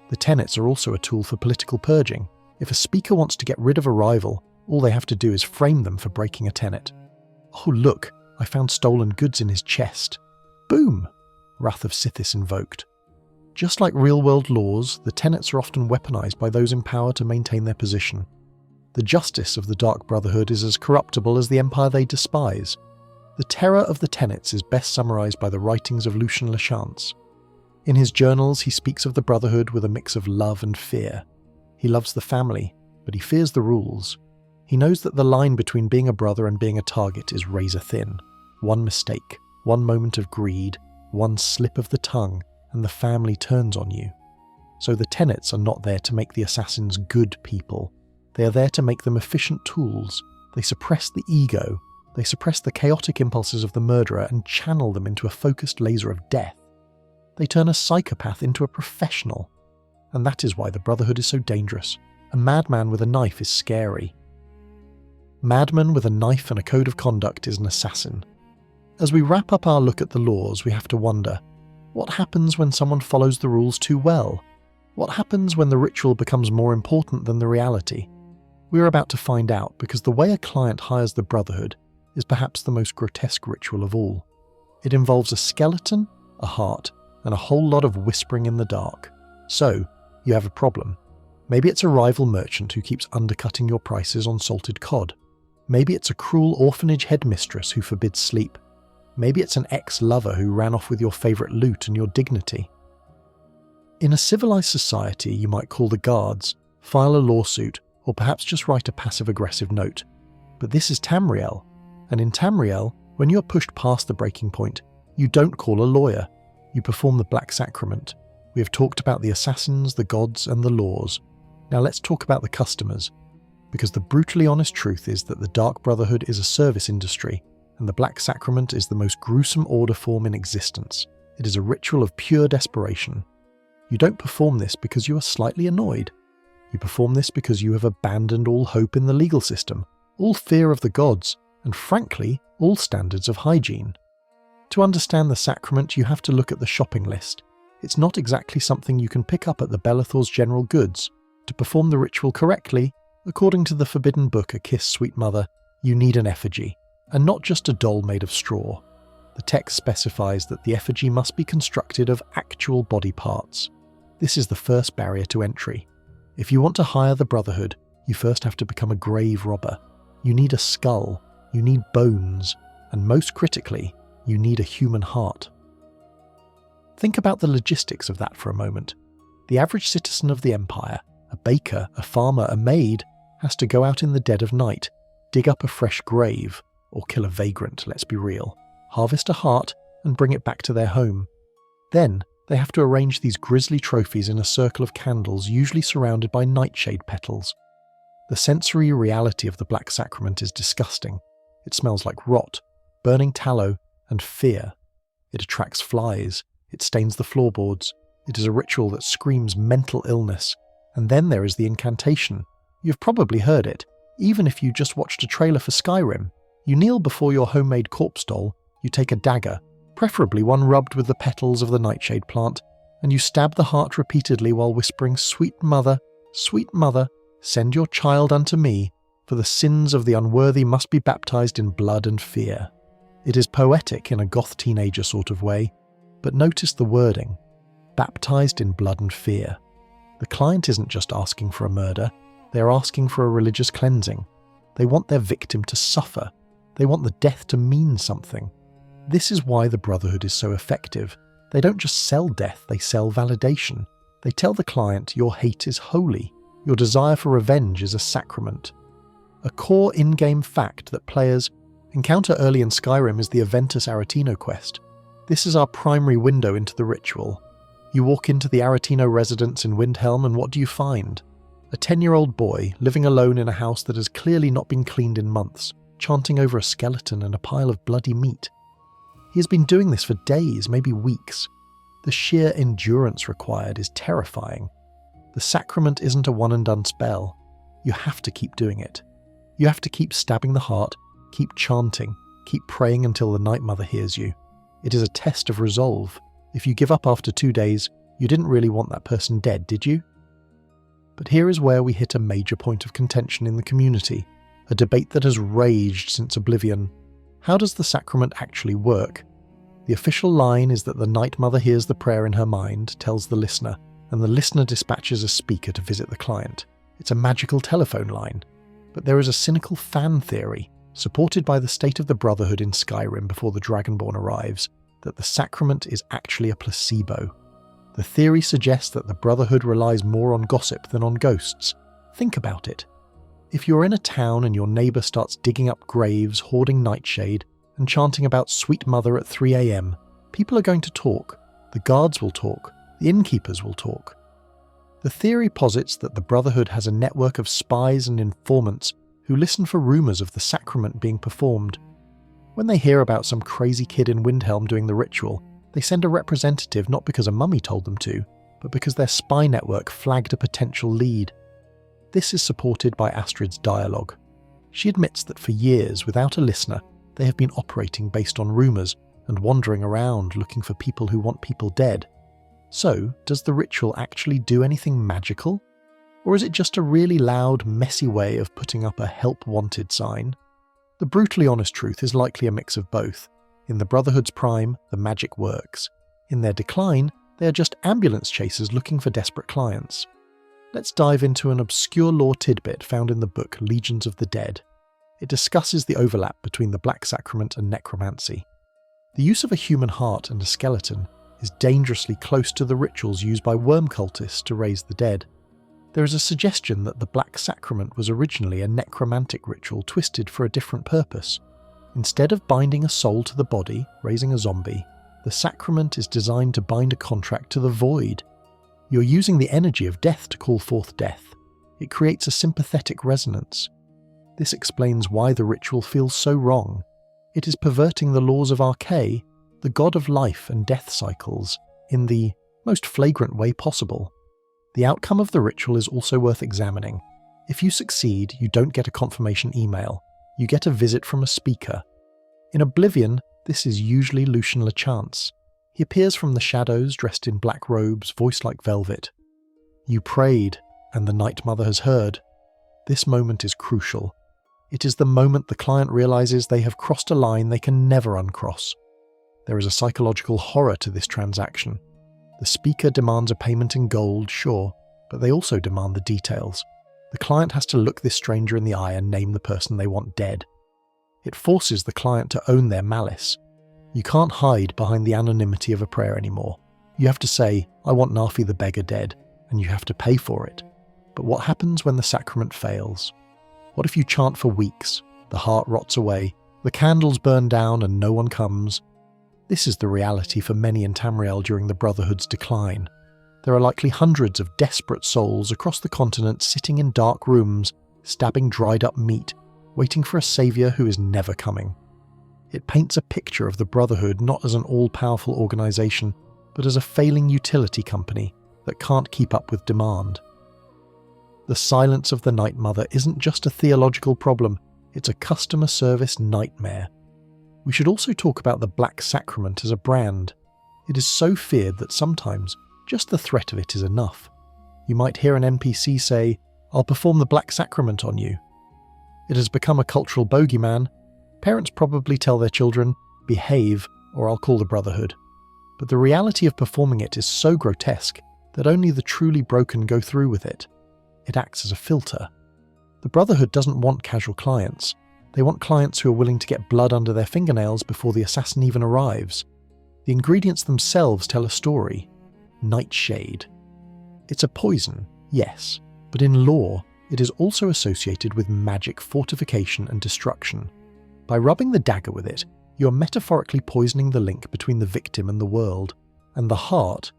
The tenets are also a tool for political purging. If a speaker wants to get rid of a rival, all they have to do is frame them for breaking a tenet. Oh look, I found stolen goods in his chest. Boom! Wrath of Sithis invoked. Just like real-world laws, the tenets are often weaponized by those in power to maintain their position. The justice of the Dark Brotherhood is as corruptible as the empire they despise. The terror of the tenets is best summarized by the writings of Lucien Lachance. In his journals, he speaks of the Brotherhood with a mix of love and fear. He loves the family, but he fears the rules. He knows that the line between being a brother and being a target is razor thin. One mistake, one moment of greed, one slip of the tongue, and the family turns on you. So the tenets are not there to make the assassins good people. They are there to make them efficient tools. They suppress the ego. They suppress the chaotic impulses of the murderer and channel them into a focused laser of death. They turn a psychopath into a professional. And that is why the Brotherhood is so dangerous. A madman with a knife is scary. Madman with a knife and a code of conduct is an assassin. As we wrap up our look at the laws, we have to wonder, what happens when someone follows the rules too well? What happens when the ritual becomes more important than the reality? We're about to find out, because the way a client hires the Brotherhood is perhaps the most grotesque ritual of all. It involves a skeleton, a heart, and a whole lot of whispering in the dark. So, you have a problem. Maybe it's a rival merchant who keeps undercutting your prices on salted cod. Maybe it's a cruel orphanage headmistress who forbids sleep. Maybe it's an ex-lover who ran off with your favourite loot and your dignity. In a civilized society, you might call the guards, file a lawsuit, or perhaps just write a passive-aggressive note. But this is Tamriel, and in Tamriel, when you're pushed past the breaking point, you don't call a lawyer. You perform the Black Sacrament. We have talked about the assassins, the gods, and the laws. Now let's talk about the customers, because the brutally honest truth is that the Dark Brotherhood is a service industry, and the Black Sacrament is the most gruesome order form in existence. It is a ritual of pure desperation. You don't perform this because you are slightly annoyed. You perform this because you have abandoned all hope in the legal system, all fear of the gods, and frankly, all standards of hygiene. To understand the sacrament, you have to look at the shopping list. It's not exactly something you can pick up at the Belethor's General Goods. To perform the ritual correctly, according to the forbidden book A Kiss, Sweet Mother, you need an effigy, and not just a doll made of straw. The text specifies that the effigy must be constructed of actual body parts. This is the first barrier to entry. If you want to hire the Brotherhood, you first have to become a grave robber. You need a skull, you need bones, and most critically, you need a human heart. Think about the logistics of that for a moment. The average citizen of the Empire, a baker, a farmer, a maid, has to go out in the dead of night, dig up a fresh grave, or kill a vagrant, let's be real, harvest a heart, and bring it back to their home. Then, they have to arrange these grisly trophies in a circle of candles, usually surrounded by nightshade petals. The sensory reality of the Black Sacrament is disgusting. It smells like rot, burning tallow, and fear. It attracts flies. It stains the floorboards. It is a ritual that screams mental illness. And then there is the incantation. You've probably heard it, even if you just watched a trailer for Skyrim. You kneel before your homemade corpse doll, you take a dagger, preferably one rubbed with the petals of the nightshade plant, and you stab the heart repeatedly while whispering, sweet mother, send your child unto me, for the sins of the unworthy must be baptized in blood and fear." It is poetic in a goth teenager sort of way, but notice the wording, baptized in blood and fear. The client isn't just asking for a murder, they're asking for a religious cleansing. They want their victim to suffer. They want the death to mean something. This is why the Brotherhood is so effective. They don't just sell death, they sell validation. They tell the client your hate is holy, your desire for revenge is a sacrament. A core in-game fact that players encounter early in Skyrim is the Aventus Aretino quest. This is our primary window into the ritual. You walk into the Aretino residence in Windhelm and what do you find? A 10-year-old boy living alone in a house that has clearly not been cleaned in months, chanting over a skeleton and a pile of bloody meat. He has been doing this for days, maybe weeks. The sheer endurance required is terrifying. The sacrament isn't a one-and-done spell. You have to keep doing it. You have to keep stabbing the heart, keep chanting, keep praying until the Night Mother hears you. It is a test of resolve. If you give up after 2 days, you didn't really want that person dead, did you? But here is where we hit a major point of contention in the community, a debate that has raged since Oblivion. How does the sacrament actually work? The official line is that the Night Mother hears the prayer in her mind, tells the listener, and the listener dispatches a speaker to visit the client. It's a magical telephone line. But there is a cynical fan theory, supported by the state of the Brotherhood in Skyrim before the Dragonborn arrives, that the sacrament is actually a placebo. The theory suggests that the Brotherhood relies more on gossip than on ghosts. Think about it. If you're in a town and your neighbour starts digging up graves, hoarding nightshade, and chanting about Sweet Mother at 3 a.m, people are going to talk. The guards will talk. The innkeepers will talk. The theory posits that the Brotherhood has a network of spies and informants who listen for rumours of the sacrament being performed. When they hear about some crazy kid in Windhelm doing the ritual, they send a representative not because a mummy told them to, but because their spy network flagged a potential lead. This is supported by Astrid's dialogue. She admits that for years, without a listener, they have been operating based on rumours and wandering around looking for people who want people dead. So, does the ritual actually do anything magical? Or is it just a really loud, messy way of putting up a help wanted sign? The brutally honest truth is likely a mix of both. In the Brotherhood's prime, the magic works. In their decline, they are just ambulance chasers looking for desperate clients. Let's dive into an obscure lore tidbit found in the book Legions of the Dead. It discusses the overlap between the Black Sacrament and necromancy. The use of a human heart and a skeleton is dangerously close to the rituals used by worm cultists to raise the dead. There is a suggestion that the Black Sacrament was originally a necromantic ritual twisted for a different purpose. Instead of binding a soul to the body, raising a zombie, the sacrament is designed to bind a contract to the void. You're using the energy of death to call forth death. It creates a sympathetic resonance. This explains why the ritual feels so wrong. It is perverting the laws of Arche, the god of life and death cycles, in the most flagrant way possible. The outcome of the ritual is also worth examining. If you succeed, you don't get a confirmation email. You get a visit from a speaker. In Oblivion, this is usually Lucien Lachance. He appears from the shadows dressed in black robes, voiced like velvet. You prayed, and the Night Mother has heard. This moment is crucial. It is the moment the client realizes they have crossed a line they can never uncross. There is a psychological horror to this transaction. The speaker demands a payment in gold, sure, but they also demand the details. The client has to look this stranger in the eye and name the person they want dead. It forces the client to own their malice. You can't hide behind the anonymity of a prayer anymore. You have to say, I want Nafi the beggar dead, and you have to pay for it. But what happens when the sacrament fails? What if you chant for weeks, the heart rots away, the candles burn down and no one comes? This is the reality for many in Tamriel during the Brotherhood's decline. There are likely hundreds of desperate souls across the continent sitting in dark rooms, stabbing dried up meat, waiting for a saviour who is never coming. It paints a picture of the Brotherhood not as an all-powerful organisation, but as a failing utility company that can't keep up with demand. The silence of the Night Mother isn't just a theological problem, it's a customer service nightmare. We should also talk about the Black Sacrament as a brand. It is so feared that sometimes just the threat of it is enough. You might hear an NPC say, I'll perform the Black Sacrament on you. It has become a cultural bogeyman. Parents probably tell their children, behave, or I'll call the Brotherhood. But the reality of performing it is so grotesque that only the truly broken go through with it. It acts as a filter. The Brotherhood doesn't want casual clients. They want clients who are willing to get blood under their fingernails before the assassin even arrives. The ingredients themselves tell a story. Nightshade. It's a poison, yes, but in lore, it is also associated with magic fortification and destruction. By rubbing the dagger with it, you are metaphorically poisoning the link between the victim and the world. And the heart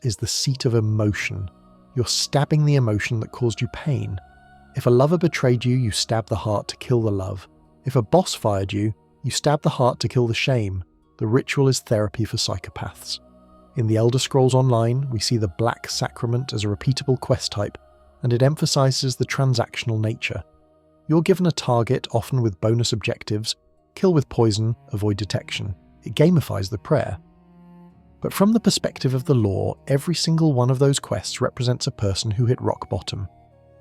is the seat of emotion. You're stabbing the emotion that caused you pain. If a lover betrayed you, you stab the heart to kill the love. If a boss fired you, you stab the heart to kill the shame. The ritual is therapy for psychopaths. In the Elder Scrolls Online, we see the Black Sacrament as a repeatable quest type, and it emphasises the transactional nature. You're given a target, often with bonus objectives: kill with poison, avoid detection. It gamifies the prayer. But from the perspective of the lore, every single one of those quests represents a person who hit rock bottom.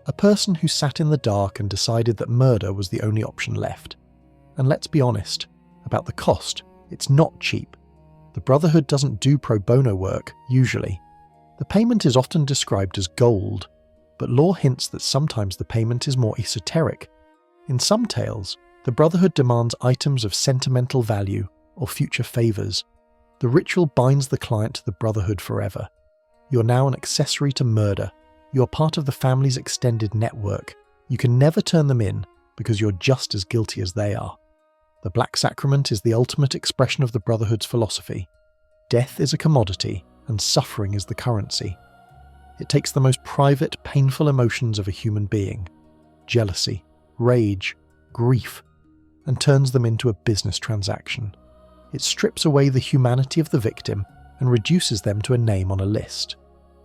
A person who sat in the dark and decided that murder was the only option left. And let's be honest, about the cost, it's not cheap. The Brotherhood doesn't do pro bono work, usually. The payment is often described as gold, but lore hints that sometimes the payment is more esoteric. In some tales, the Brotherhood demands items of sentimental value or future favours. The ritual binds the client to the Brotherhood forever. You're now an accessory to murder. You're part of the family's extended network. You can never turn them in because you're just as guilty as they are. The Black Sacrament is the ultimate expression of the Brotherhood's philosophy. Death is a commodity, and suffering is the currency. It takes the most private, painful emotions of a human being, jealousy, rage, grief, and turns them into a business transaction. It strips away the humanity of the victim and reduces them to a name on a list.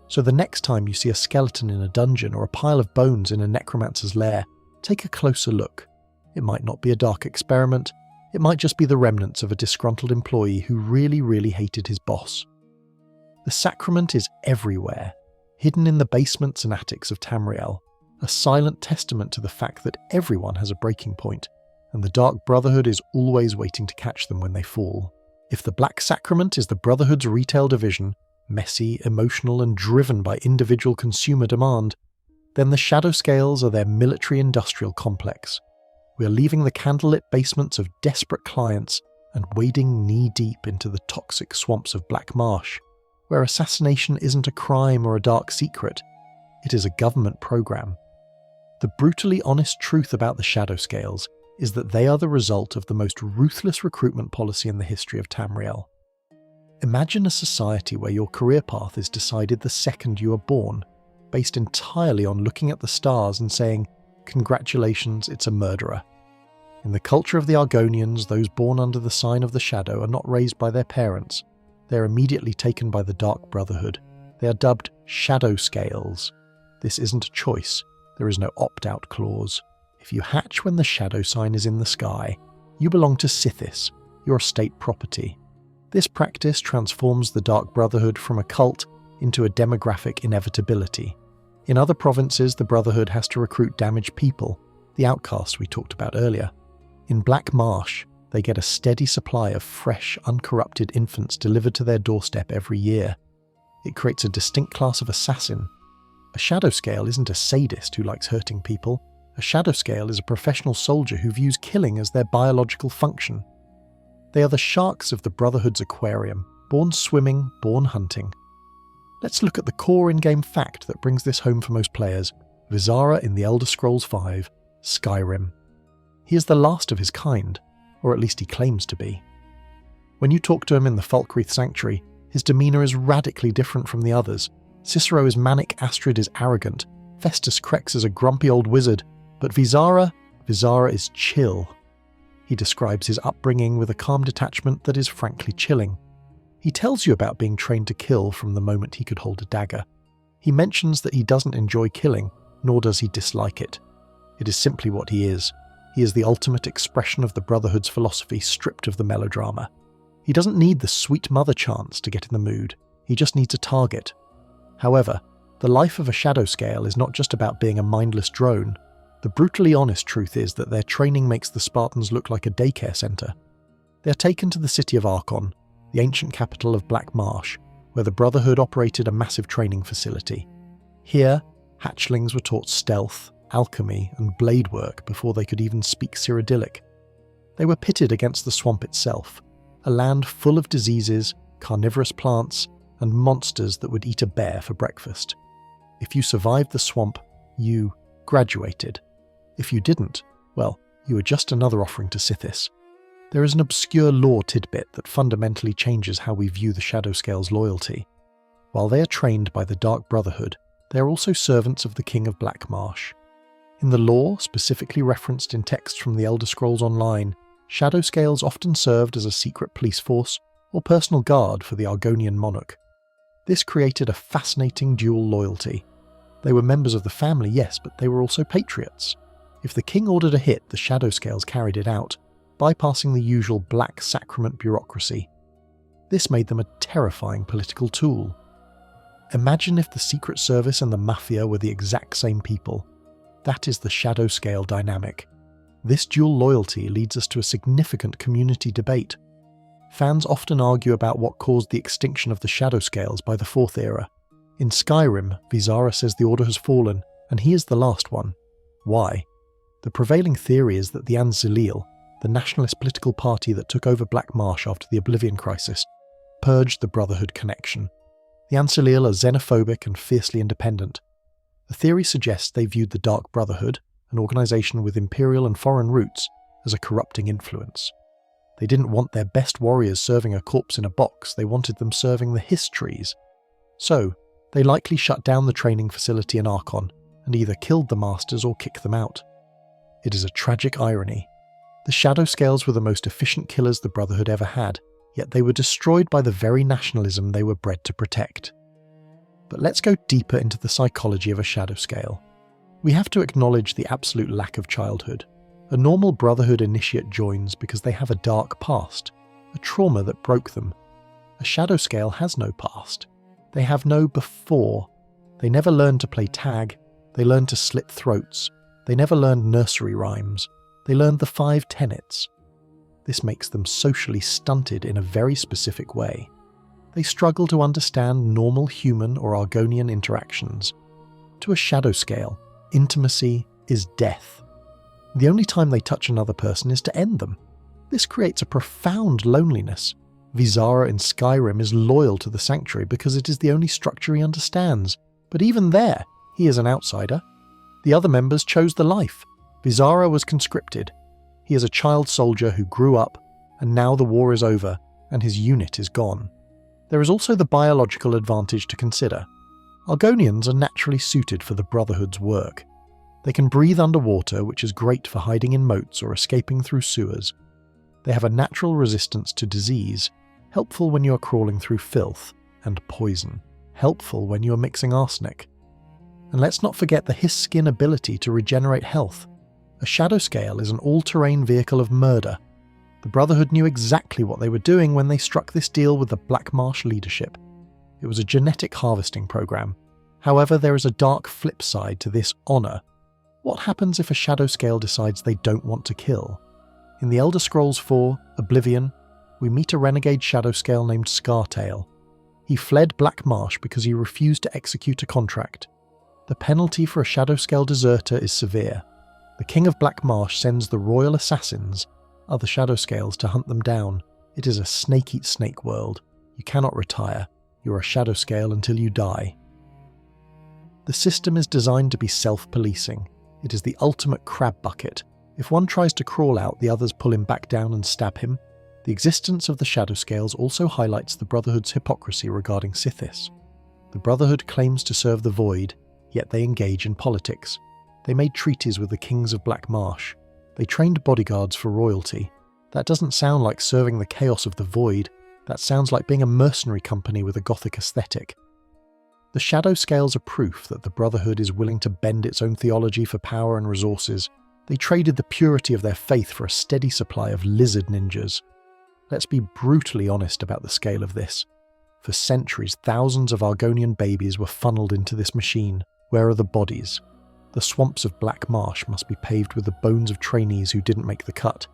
So the next time you see a skeleton in a dungeon or a pile of bones in a necromancer's lair, take a closer look. It might not be a dark experiment. It might just be the remnants of a disgruntled employee who really hated his boss. The sacrament is everywhere, hidden in the basements and attics of Tamriel, a silent testament to the fact that everyone has a breaking point, and the Dark Brotherhood is always waiting to catch them when they fall. If the Black Sacrament is the Brotherhood's retail division, messy, emotional, and driven by individual consumer demand, then the Shadowscales are their military-industrial complex. We are leaving the candlelit basements of desperate clients and wading knee-deep into the toxic swamps of Black Marsh, where assassination isn't a crime or a dark secret, it is a government program. The brutally honest truth about the Shadowscales is that they are the result of the most ruthless recruitment policy in the history of Tamriel. Imagine a society where your career path is decided the second you are born, based entirely on looking at the stars and saying, "Congratulations, it's a murderer." In the culture of the Argonians, those born under the sign of the Shadow are not raised by their parents. They are immediately taken by the Dark Brotherhood. They are dubbed Shadowscales. This isn't a choice. There is no opt-out clause. If you hatch when the shadow sign is in the sky, you belong to Sithis, your state property. This practice transforms the Dark Brotherhood from a cult into a demographic inevitability. In other provinces, the Brotherhood has to recruit damaged people, the outcasts we talked about earlier. In Black Marsh, they get a steady supply of fresh, uncorrupted infants delivered to their doorstep every year. It creates a distinct class of assassin, A Shadowscale isn't a sadist who likes hurting people. A Shadowscale is a professional soldier who views killing as their biological function. They are the sharks of the Brotherhood's aquarium, born swimming, born hunting. Let's look at the core in-game fact that brings this home for most players: Visara in the Elder Scrolls V, Skyrim. He is the last of his kind, or at least he claims to be. When you talk to him in the Falkreath Sanctuary, his demeanour is radically different from the others. Cicero is manic, Astrid is arrogant, Festus Crex is a grumpy old wizard, but Visara is chill. He describes his upbringing with a calm detachment that is frankly chilling. He tells you about being trained to kill from the moment he could hold a dagger. He mentions that he doesn't enjoy killing, nor does he dislike it. It is simply what he is. He is the ultimate expression of the Brotherhood's philosophy, stripped of the melodrama. He doesn't need the sweet mother chants to get in the mood, he just needs a target. However, the life of a Shadowscale is not just about being a mindless drone. The brutally honest truth is that their training makes the Spartans look like a daycare centre. They are taken to the city of Archon, the ancient capital of Black Marsh, where the Brotherhood operated a massive training facility. Here, hatchlings were taught stealth, alchemy, and blade work before they could even speak Cyrodiilic. They were pitted against the swamp itself, a land full of diseases, carnivorous plants, and monsters that would eat a bear for breakfast. If you survived the swamp, you graduated. If you didn't, well, you were just another offering to Sithis. There is an obscure lore tidbit that fundamentally changes how we view the Shadowscales' loyalty. While they are trained by the Dark Brotherhood, they are also servants of the King of Black Marsh. In the lore, specifically referenced in texts from the Elder Scrolls Online, Shadowscales often served as a secret police force or personal guard for the Argonian monarch. This created a fascinating dual loyalty. They were members of the family, yes, but they were also patriots. If the king ordered a hit, the Shadowscales carried it out, bypassing the usual Black Sacrament bureaucracy. This made them a terrifying political tool. Imagine if the Secret Service and the Mafia were the exact same people. That is the Shadowscale dynamic. This dual loyalty leads us to a significant community debate. Fans often argue about what caused the extinction of the Shadowscales by the Fourth Era. In Skyrim, Visara says the Order has fallen, and he is the last one. Why? The prevailing theory is that the Anzalil, the nationalist political party that took over Black Marsh after the Oblivion crisis, purged the Brotherhood connection. The Anzalil are xenophobic and fiercely independent. The theory suggests they viewed the Dark Brotherhood, an organisation with imperial and foreign roots, as a corrupting influence. They didn't want their best warriors serving a corpse in a box, they wanted them serving the histories. So, they likely shut down the training facility in Archon, and either killed the masters or kicked them out. It is a tragic irony. The Shadowscales were the most efficient killers the Brotherhood ever had, yet they were destroyed by the very nationalism they were bred to protect. But let's go deeper into the psychology of a Shadowscale. We have to acknowledge the absolute lack of childhood. A normal Brotherhood initiate joins because they have a dark past, a trauma that broke them. A Shadowscale has no past. They have no before. They never learned to play tag. They learned to slit throats. They never learned nursery rhymes. They learned the Five Tenets. This makes them socially stunted in a very specific way. They struggle to understand normal human or Argonian interactions. To a Shadowscale, intimacy is death. The only time they touch another person is to end them. This creates a profound loneliness. Visara in Skyrim is loyal to the Sanctuary because it is the only structure he understands, but even there, he is an outsider. The other members chose the life. Visara was conscripted. He is a child soldier who grew up, and now the war is over, and his unit is gone. There is also the biological advantage to consider. Argonians are naturally suited for the Brotherhood's work. They can breathe underwater, which is great for hiding in moats or escaping through sewers. They have a natural resistance to disease, helpful when you are crawling through filth, and poison, helpful when you are mixing arsenic. And let's not forget the Hiss skin ability to regenerate health. A Shadowscale is an all-terrain vehicle of murder. The Brotherhood knew exactly what they were doing when they struck this deal with the Black Marsh leadership. It was a genetic harvesting program. However, there is a dark flip side to this honour. What happens if a Shadowscale decides they don't want to kill? In the Elder Scrolls IV, Oblivion, we meet a renegade Shadowscale named Scartail. He fled Black Marsh because he refused to execute a contract. The penalty for a Shadowscale deserter is severe. The King of Black Marsh sends the royal assassins, other Shadowscales, to hunt them down. It is a snake-eat-snake world. You cannot retire. You're a Shadowscale until you die. The system is designed to be self-policing. It is the ultimate crab bucket. If one tries to crawl out, the others pull him back down and stab him. The existence of the Shadowscales also highlights the Brotherhood's hypocrisy regarding Sithis. The Brotherhood claims to serve the Void, yet they engage in politics. They made treaties with the kings of Black Marsh. They trained bodyguards for royalty. That doesn't sound like serving the chaos of the Void. That sounds like being a mercenary company with a gothic aesthetic. The Shadowscales are proof that the Brotherhood is willing to bend its own theology for power and resources. They traded the purity of their faith for a steady supply of lizard ninjas. Let's be brutally honest about the scale of this. For centuries, thousands of Argonian babies were funneled into this machine. Where are the bodies? The swamps of Black Marsh must be paved with the bones of trainees who didn't make the cut.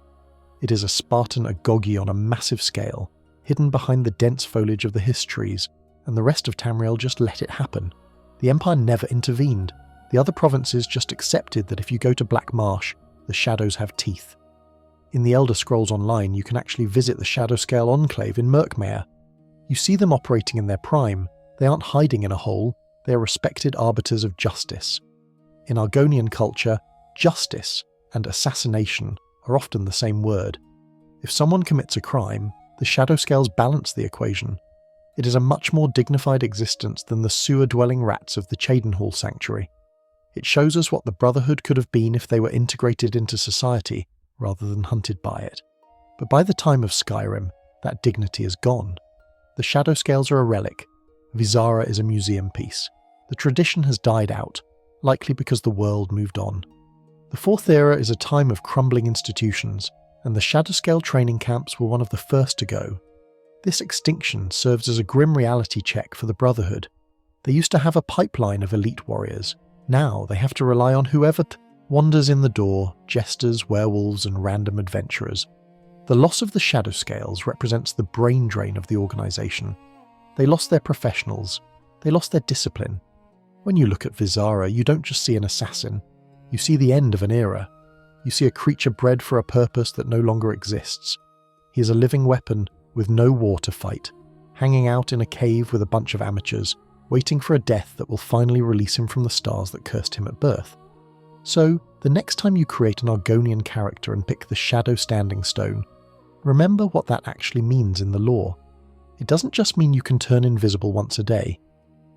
It is a Spartan agoge on a massive scale, hidden behind the dense foliage of the hiss trees, and the rest of Tamriel just let it happen. The Empire never intervened. The other provinces just accepted that if you go to Black Marsh, the shadows have teeth. In the Elder Scrolls Online, you can actually visit the Shadowscale Enclave in Murkmire. You see them operating in their prime. They aren't hiding in a hole. They are respected arbiters of justice. In Argonian culture, justice and assassination are often the same word. If someone commits a crime, the Shadowscales balance the equation. It is a much more dignified existence than the sewer-dwelling rats of the Cheydinhal Sanctuary. It shows us what the Brotherhood could have been if they were integrated into society rather than hunted by it. But by the time of Skyrim, that dignity is gone. The Shadowscales are a relic. Vizara is a museum piece. The tradition has died out, likely because the world moved on. The Fourth Era is a time of crumbling institutions, and the Shadowscale training camps were one of the first to go. This extinction serves as a grim reality check for the Brotherhood. They used to have a pipeline of elite warriors. Now they have to rely on whoever wanders in the door, jesters, werewolves, and random adventurers. The loss of the Shadowscales represents the brain drain of the organisation. They lost their professionals. They lost their discipline. When you look at Vizara, you don't just see an assassin. You see the end of an era. You see a creature bred for a purpose that no longer exists. He is a living weapon with no war to fight, hanging out in a cave with a bunch of amateurs, waiting for a death that will finally release him from the stars that cursed him at birth. So, the next time you create an Argonian character and pick the Shadow Standing Stone, remember what that actually means in the lore. It doesn't just mean you can turn invisible once a day.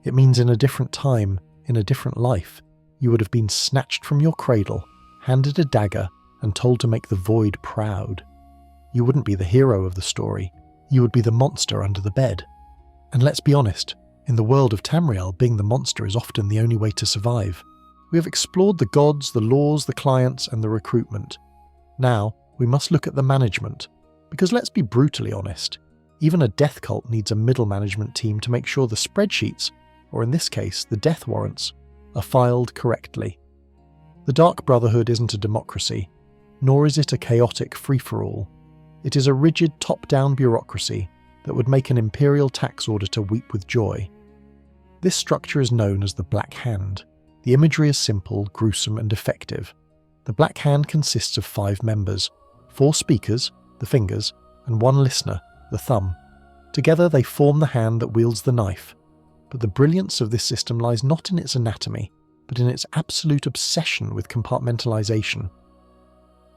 It means in a different time, in a different life, you would have been snatched from your cradle, handed a dagger, and told to make the Void proud. You wouldn't be the hero of the story. You would be the monster under the bed. And let's be honest, in the world of Tamriel, being the monster is often the only way to survive. We have explored the gods, the laws, the clients, and the recruitment. Now, we must look at the management. Because let's be brutally honest, even a death cult needs a middle management team to make sure the spreadsheets, or in this case, the death warrants, are filed correctly. The Dark Brotherhood isn't a democracy, nor is it a chaotic free-for-all. It is a rigid top-down bureaucracy that would make an imperial tax auditor weep with joy. This structure is known as the Black Hand. The imagery is simple, gruesome, and effective. The Black Hand consists of 5 members, 4 speakers, the fingers, and 1 listener, the thumb. Together they form the hand that wields the knife. But the brilliance of this system lies not in its anatomy, but in its absolute obsession with compartmentalization.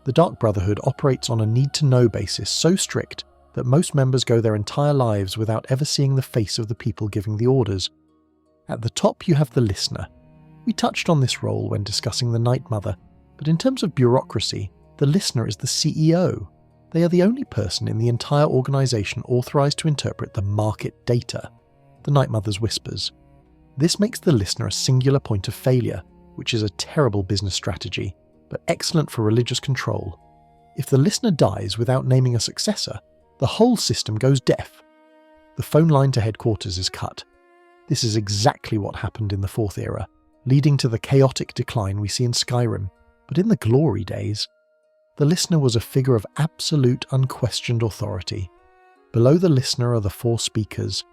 The Dark Brotherhood operates on a need-to-know basis so strict that most members go their entire lives without ever seeing the face of the people giving the orders. At the top you have the listener. We touched on this role when discussing the Night Mother, but in terms of bureaucracy, the listener is the CEO. They are the only person in the entire organisation authorised to interpret the market data, the Night Mother's whispers. This makes the listener a singular point of failure, which is a terrible business strategy, but excellent for religious control. If the listener dies without naming a successor, the whole system goes deaf. The phone line to headquarters is cut. This is exactly what happened in the Fourth Era, leading to the chaotic decline we see in Skyrim. But in the glory days, the listener was a figure of absolute unquestioned authority. Below the listener are the 4 speakers.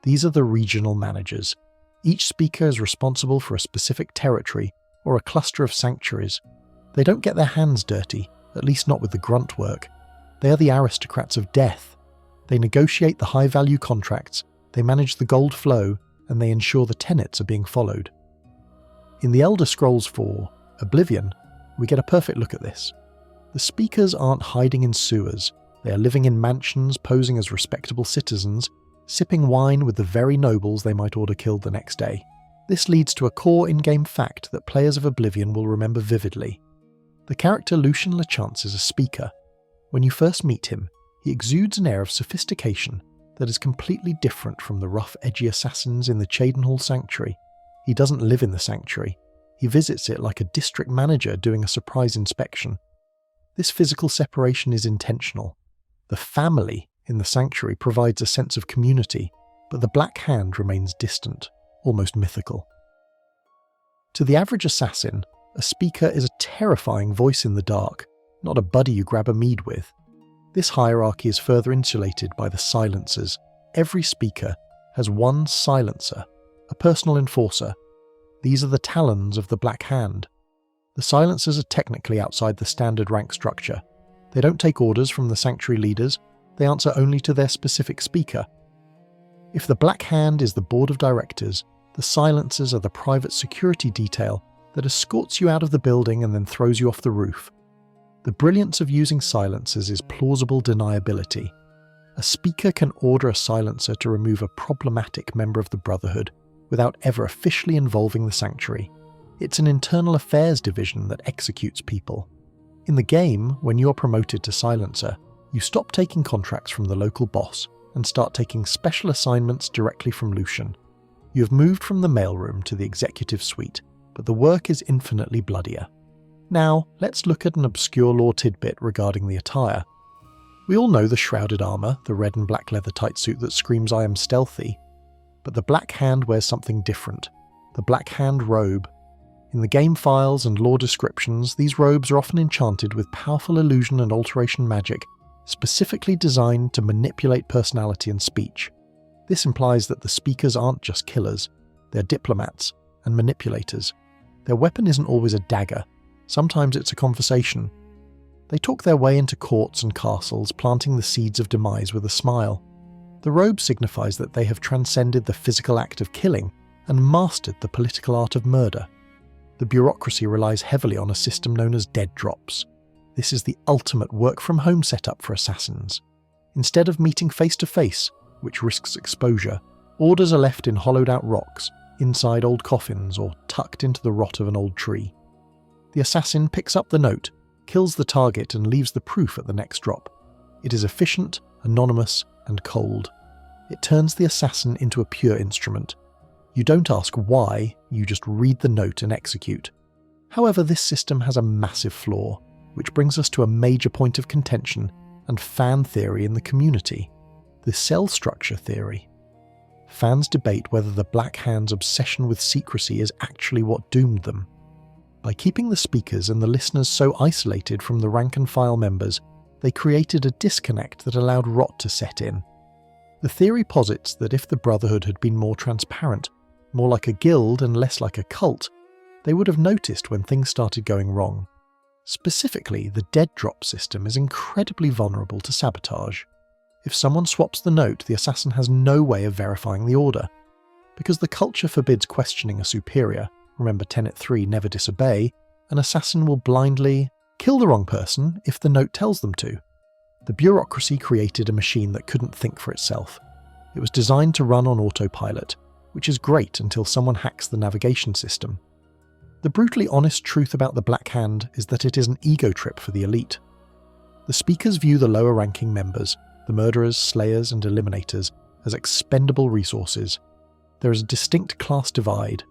These are the regional managers. Each speaker is responsible for a specific territory or a cluster of sanctuaries. They don't get their hands dirty, at least not with the grunt work. They are the aristocrats of death. They negotiate the high-value contracts, they manage the gold flow, and they ensure the tenets are being followed. In The Elder Scrolls 4, Oblivion, we get a perfect look at this. The speakers aren't hiding in sewers, they are living in mansions posing as respectable citizens, sipping wine with the very nobles they might order killed the next day. This leads to a core in-game fact that players of Oblivion will remember vividly. The character Lucien Lachance is a speaker. When you first meet him, he exudes an air of sophistication that is completely different from the rough, edgy assassins in the Cheydinhal Sanctuary. He doesn't live in the sanctuary. He visits it like a district manager doing a surprise inspection. This physical separation is intentional. The family in the sanctuary provides a sense of community, but the Black Hand remains distant, almost mythical. To the average assassin, a speaker is a terrifying voice in the dark, not a buddy you grab a mead with. This hierarchy is further insulated by the silencers. Every speaker has one silencer, a personal enforcer. These are the talons of the Black Hand. The silencers are technically outside the standard rank structure. They don't take orders from the sanctuary leaders, they answer only to their specific speaker. If the Black Hand is the board of directors, the silencers are the private security detail that escorts you out of the building and then throws you off the roof. The brilliance of using silencers is plausible deniability. A speaker can order a silencer to remove a problematic member of the Brotherhood without ever officially involving the sanctuary. It's an internal affairs division that executes people. In the game, when you're promoted to silencer, you stop taking contracts from the local boss and start taking special assignments directly from Lucien. You have moved from the mailroom to the executive suite, but the work is infinitely bloodier. Now, let's look at an obscure lore tidbit regarding the attire. We all know the shrouded armour, the red and black leather tight suit that screams "I am stealthy," but the Black Hand wears something different, the Black Hand robe. In the game files and lore descriptions, these robes are often enchanted with powerful illusion and alteration magic, specifically designed to manipulate personality and speech. This implies that the speakers aren't just killers, they're diplomats and manipulators. Their weapon isn't always a dagger, sometimes it's a conversation. They talk their way into courts and castles, planting the seeds of demise with a smile. The robe signifies that they have transcended the physical act of killing and mastered the political art of murder. The bureaucracy relies heavily on a system known as dead drops. This is the ultimate work-from-home setup for assassins. Instead of meeting face-to-face, which risks exposure, orders are left in hollowed-out rocks, inside old coffins, or tucked into the rot of an old tree. The assassin picks up the note, kills the target, and leaves the proof at the next drop. It is efficient, anonymous, and cold. It turns the assassin into a pure instrument. You don't ask why, you just read the note and execute. However, this system has a massive flaw, which brings us to a major point of contention and fan theory in the community: the cell structure theory. Fans debate whether the Black Hand's obsession with secrecy is actually what doomed them. By keeping the speakers and the listeners so isolated from the rank-and-file members, they created a disconnect that allowed rot to set in. The theory posits that if the Brotherhood had been more transparent, more like a guild and less like a cult, they would have noticed when things started going wrong. Specifically, the dead drop system is incredibly vulnerable to sabotage. If someone swaps the note, the assassin has no way of verifying the order. Because the culture forbids questioning a superior, remember Tenet 3, never disobey, an assassin will blindly kill the wrong person if the note tells them to. The bureaucracy created a machine that couldn't think for itself. It was designed to run on autopilot, which is great until someone hacks the navigation system. The brutally honest truth about the Black Hand is that it is an ego trip for the elite. The speakers view the lower-ranking members, the murderers, slayers, and eliminators, as expendable resources. There is a distinct class divide.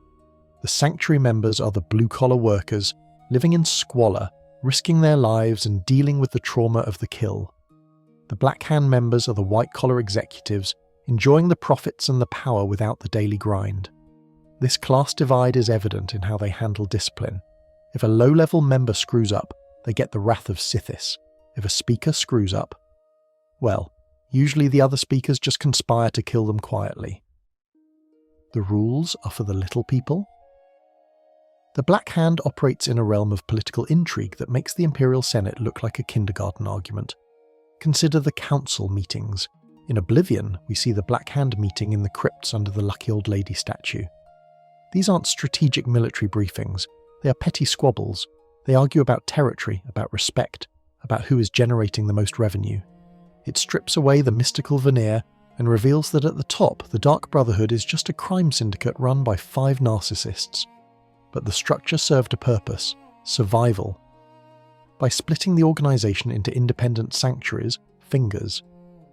The sanctuary members are the blue-collar workers, living in squalor, risking their lives and dealing with the trauma of the kill. The Black Hand members are the white-collar executives, enjoying the profits and the power without the daily grind. This class divide is evident in how they handle discipline. If a low-level member screws up, they get the wrath of Sithis. If a speaker screws up, well, usually the other speakers just conspire to kill them quietly. The rules are for the little people? The Black Hand operates in a realm of political intrigue that makes the Imperial Senate look like a kindergarten argument. Consider the council meetings. In Oblivion, we see the Black Hand meeting in the crypts under the Lucky Old Lady statue. These aren't strategic military briefings. They are petty squabbles. They argue about territory, about respect, about who is generating the most revenue. It strips away the mystical veneer and reveals that at the top, the Dark Brotherhood is just a crime syndicate run by 5 narcissists. But the structure served a purpose: survival. By splitting the organisation into independent sanctuaries, fingers,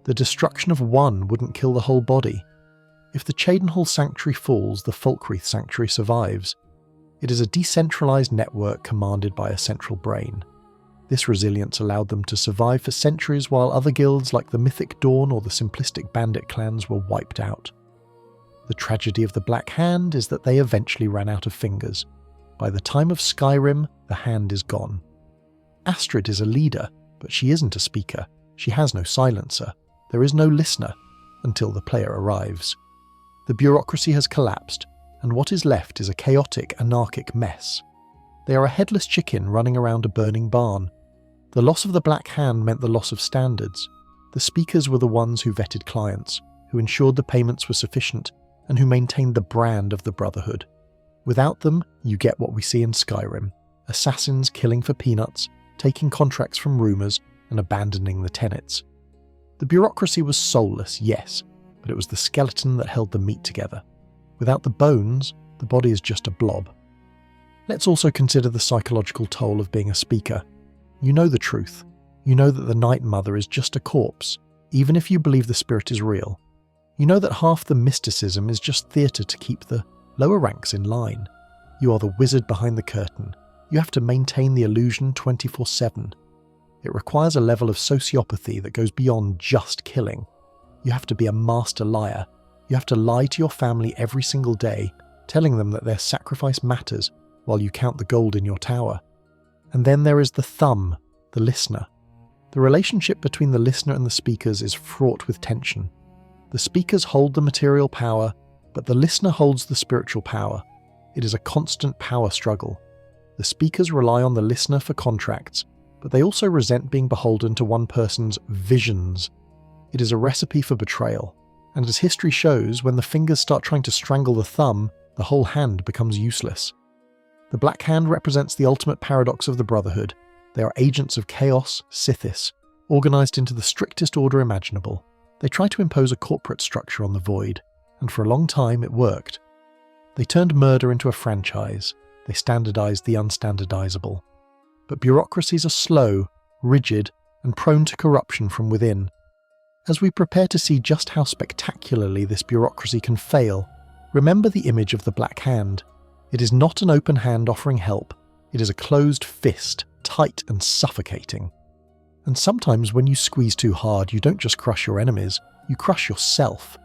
the destruction of one wouldn't kill the whole body. If the Cheydinhal Sanctuary falls, the Falkreath Sanctuary survives. It is a decentralised network commanded by a central brain. This resilience allowed them to survive for centuries while other guilds like the Mythic Dawn or the simplistic bandit clans were wiped out. The tragedy of the Black Hand is that they eventually ran out of fingers. By the time of Skyrim, the hand is gone. Astrid is a leader, but she isn't a speaker. She has no silencer. There is no listener, until the player arrives. The bureaucracy has collapsed, and what is left is a chaotic, anarchic mess. They are a headless chicken running around a burning barn. The loss of the Black Hand meant the loss of standards. The speakers were the ones who vetted clients, who ensured the payments were sufficient, and who maintained the brand of the Brotherhood. Without them, you get what we see in Skyrim: assassins killing for peanuts, taking contracts from rumours, and abandoning the tenets. The bureaucracy was soulless, yes, but it was the skeleton that held the meat together. Without the bones, the body is just a blob. Let's also consider the psychological toll of being a speaker. You know the truth. You know that the Night Mother is just a corpse, even if you believe the spirit is real. You know that half the mysticism is just theatre to keep the lower ranks in line. You are the wizard behind the curtain. You have to maintain the illusion 24/7. It requires a level of sociopathy that goes beyond just killing. You have to be a master liar. You have to lie to your family every single day, telling them that their sacrifice matters while you count the gold in your tower. And then there is the thumb, the listener. The relationship between the listener and the speakers is fraught with tension. The speakers hold the material power, but the listener holds the spiritual power. It is a constant power struggle. The speakers rely on the listener for contracts, but they also resent being beholden to one person's visions. It is a recipe for betrayal. And as history shows, when the fingers start trying to strangle the thumb, the whole hand becomes useless. The Black Hand represents the ultimate paradox of the Brotherhood. They are agents of chaos, Sithis, organised into the strictest order imaginable. They try to impose a corporate structure on the Void, and for a long time it worked. They turned murder into a franchise. They standardised the unstandardisable. But bureaucracies are slow, rigid, and prone to corruption from within. As we prepare to see just how spectacularly this bureaucracy can fail, remember the image of the Black Hand. It is not an open hand offering help. It is a closed fist, tight and suffocating. And sometimes when you squeeze too hard, you don't just crush your enemies, you crush yourself.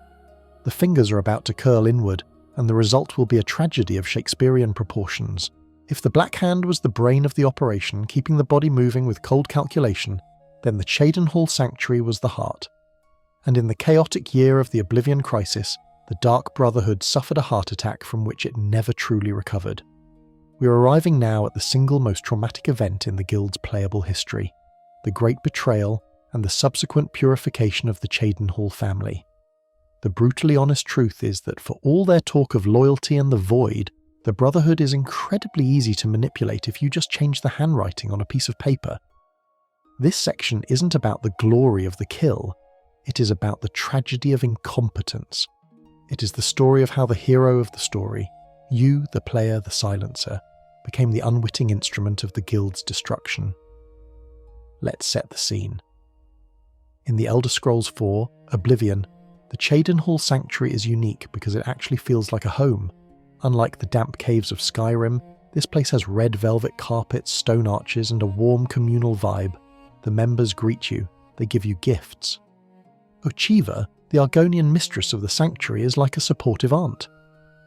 The fingers are about to curl inward, and the result will be a tragedy of Shakespearean proportions. If the Black Hand was the brain of the operation, keeping the body moving with cold calculation, then the Cheydinhal Sanctuary was the heart. And in the chaotic year of the Oblivion crisis, the Dark Brotherhood suffered a heart attack from which it never truly recovered. We are arriving now at the single most traumatic event in the Guild's playable history: the Great Betrayal and the subsequent purification of the Cheydinhal family. The brutally honest truth is that for all their talk of loyalty and the Void, the Brotherhood is incredibly easy to manipulate if you just change the handwriting on a piece of paper. This section isn't about the glory of the kill, it is about the tragedy of incompetence. It is the story of how the hero of the story, you, the player, the silencer, became the unwitting instrument of the Guild's destruction. Let's set the scene. In the Elder Scrolls IV, Oblivion, the Cheydinhal Sanctuary is unique because it actually feels like a home. Unlike the damp caves of Skyrim, this place has red velvet carpets, stone arches, and a warm communal vibe. The members greet you, they give you gifts. Ochiva, the Argonian mistress of the sanctuary, is like a supportive aunt.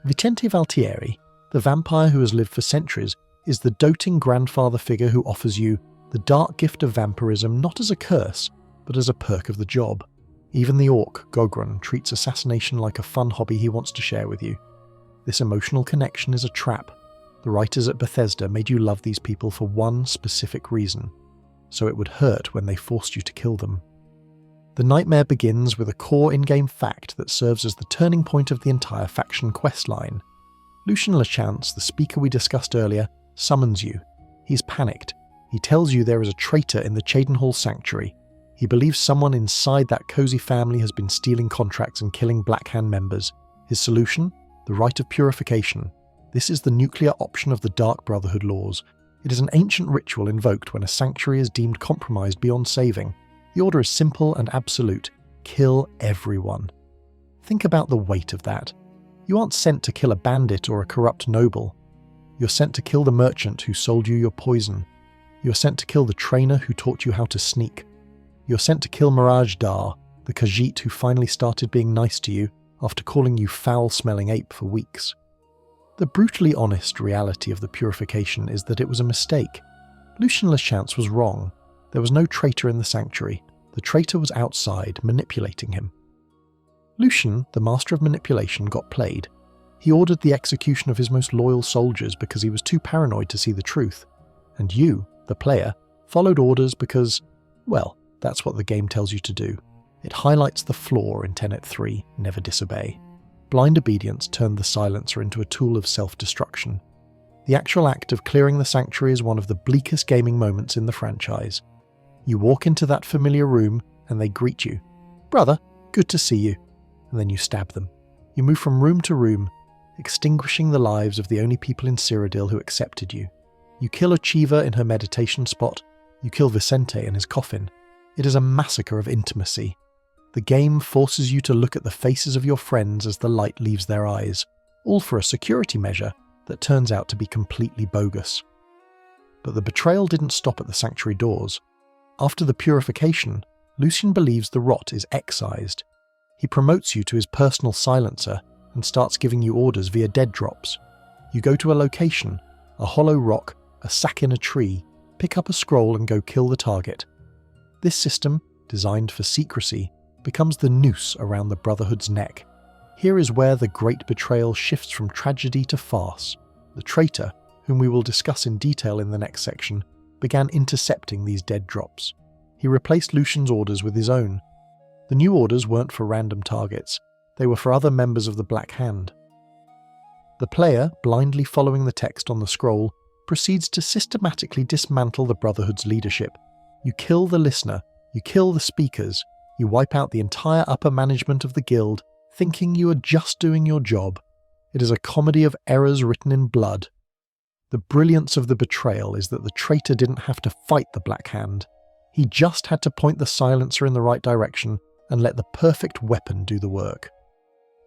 Vicente Valtieri, the vampire who has lived for centuries, is the doting grandfather figure who offers you the dark gift of vampirism not as a curse, but as a perk of the job. Even the orc, Gogrun, treats assassination like a fun hobby he wants to share with you. This emotional connection is a trap. The writers at Bethesda made you love these people for one specific reason, so it would hurt when they forced you to kill them. The nightmare begins with a core in-game fact that serves as the turning point of the entire faction questline. Lucien Lachance, the speaker we discussed earlier, summons you. He's panicked. He tells you there is a traitor in the Cheydinhal Sanctuary. He believes someone inside that cozy family has been stealing contracts and killing Black Hand members. His solution? The rite of purification. This is the nuclear option of the Dark Brotherhood laws. It is an ancient ritual invoked when a sanctuary is deemed compromised beyond saving. The order is simple and absolute. Kill everyone. Think about the weight of that. You aren't sent to kill a bandit or a corrupt noble. You're sent to kill the merchant who sold you your poison. You're sent to kill the trainer who taught you how to sneak. You're sent to kill Mirage Dar, the Khajiit who finally started being nice to you after calling you foul-smelling ape for weeks. The brutally honest reality of the purification is that it was a mistake. Lucien Lachance was wrong. There was no traitor in the sanctuary. The traitor was outside, manipulating him. Lucien, the master of manipulation, got played. He ordered the execution of his most loyal soldiers because he was too paranoid to see the truth. And you, the player, followed orders because, well, that's what the game tells you to do. It highlights the flaw in Tenet 3, Never Disobey. Blind obedience turned the silencer into a tool of self-destruction. The actual act of clearing the sanctuary is one of the bleakest gaming moments in the franchise. You walk into that familiar room and they greet you. "Brother, good to see you." And then you stab them. You move from room to room, extinguishing the lives of the only people in Cyrodiil who accepted you. You kill Achieva in her meditation spot. You kill Vicente in his coffin. It is a massacre of intimacy. The game forces you to look at the faces of your friends as the light leaves their eyes, all for a security measure that turns out to be completely bogus. But the betrayal didn't stop at the sanctuary doors. After the purification, Lucien believes the rot is excised. He promotes you to his personal silencer and starts giving you orders via dead drops. You go to a location, a hollow rock, a sack in a tree, pick up a scroll and go kill the target. This system, designed for secrecy, becomes the noose around the Brotherhood's neck. Here is where the great betrayal shifts from tragedy to farce. The traitor, whom we will discuss in detail in the next section, began intercepting these dead drops. He replaced Lucien's orders with his own. The new orders weren't for random targets, they were for other members of the Black Hand. The player, blindly following the text on the scroll, proceeds to systematically dismantle the Brotherhood's leadership. You kill the listener, you kill the speakers, you wipe out the entire upper management of the guild, thinking you are just doing your job. It is a comedy of errors written in blood. The brilliance of the betrayal is that the traitor didn't have to fight the Black Hand. He just had to point the silencer in the right direction and let the perfect weapon do the work.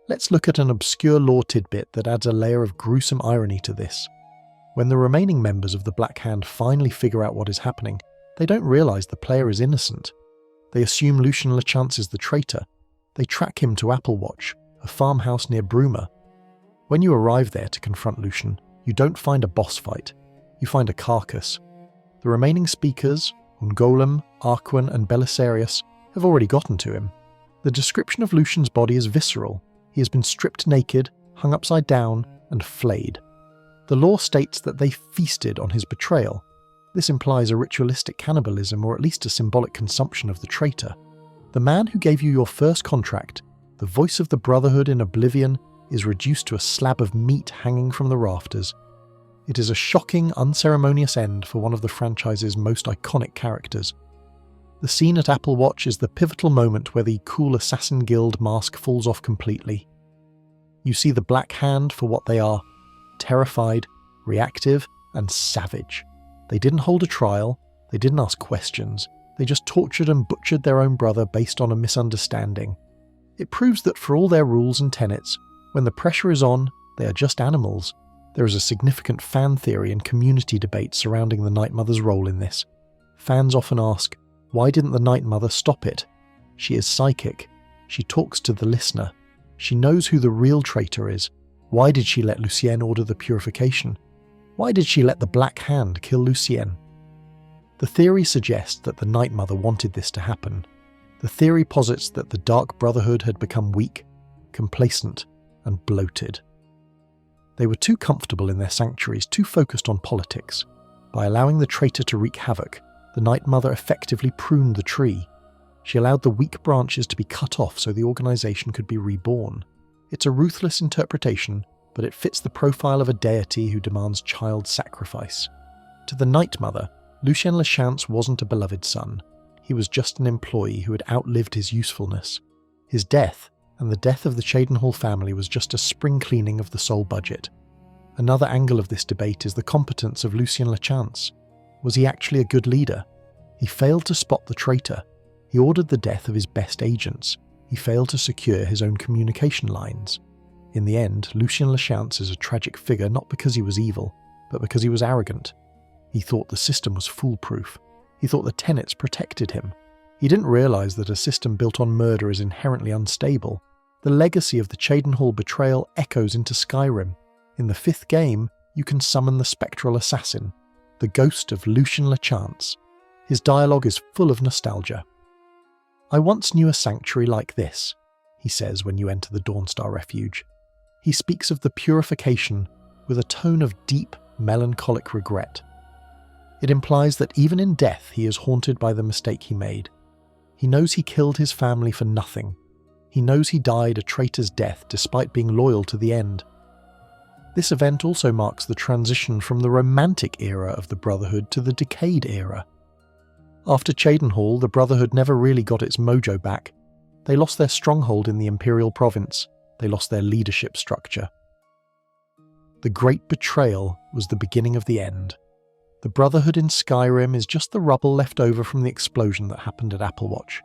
Let's look at an obscure lore tidbit that adds a layer of gruesome irony to this. When the remaining members of the Black Hand finally figure out what is happening, they don't realise the player is innocent. They assume Lucien Lachance is the traitor. They track him to Applewatch, a farmhouse near Bruma. When you arrive there to confront Lucien, you don't find a boss fight. You find a carcass. The remaining speakers, Ungolem, Arquin and Belisarius, have already gotten to him. The description of Lucien's body is visceral. He has been stripped naked, hung upside down, and flayed. The lore states that they feasted on his betrayal. This implies a ritualistic cannibalism or at least a symbolic consumption of the traitor. The man who gave you your first contract, the voice of the Brotherhood in Oblivion, is reduced to a slab of meat hanging from the rafters. It is a shocking, unceremonious end for one of the franchise's most iconic characters. The scene at Applewatch is the pivotal moment where the cool assassin guild mask falls off completely. You see the Black Hand for what they are: terrified, reactive, and savage. They didn't hold a trial, they didn't ask questions, they just tortured and butchered their own brother based on a misunderstanding. It proves that for all their rules and tenets, when the pressure is on, they are just animals. There is a significant fan theory and community debate surrounding the Night Mother's role in this. Fans often ask, why didn't the Night Mother stop it? She is psychic. She talks to the listener. She knows who the real traitor is. Why did she let Lucien order the purification? Why did she let the Black Hand kill Lucien? The theory suggests that the Night Mother wanted this to happen. The theory posits that the Dark Brotherhood had become weak, complacent, and bloated. They were too comfortable in their sanctuaries, too focused on politics. By allowing the traitor to wreak havoc, the Night Mother effectively pruned the tree. She allowed the weak branches to be cut off so the organisation could be reborn. It's a ruthless interpretation, but it fits the profile of a deity who demands child sacrifice. To the Night Mother, Lucien Lachance wasn't a beloved son. He was just an employee who had outlived his usefulness. His death, and the death of the Cheydinhal family, was just a spring cleaning of the soul budget. Another angle of this debate is the competence of Lucien Lachance. Was he actually a good leader? He failed to spot the traitor. He ordered the death of his best agents. He failed to secure his own communication lines. In the end, Lucien Lachance is a tragic figure not because he was evil, but because he was arrogant. He thought the system was foolproof. He thought the tenets protected him. He didn't realise that a system built on murder is inherently unstable. The legacy of the Cheydinhal Betrayal echoes into Skyrim. In the 5th game, you can summon the spectral assassin, the ghost of Lucien Lachance. His dialogue is full of nostalgia. "I once knew a sanctuary like this," he says when you enter the Dawnstar Refuge. He speaks of the purification with a tone of deep, melancholic regret. It implies that even in death he is haunted by the mistake he made. He knows he killed his family for nothing. He knows he died a traitor's death despite being loyal to the end. This event also marks the transition from the romantic era of the Brotherhood to the decayed era. After Cheydinhal, the Brotherhood never really got its mojo back. They lost their stronghold in the Imperial province. They lost their leadership structure. The Great Betrayal was the beginning of the end. The Brotherhood in Skyrim is just the rubble left over from the explosion that happened at Applewatch.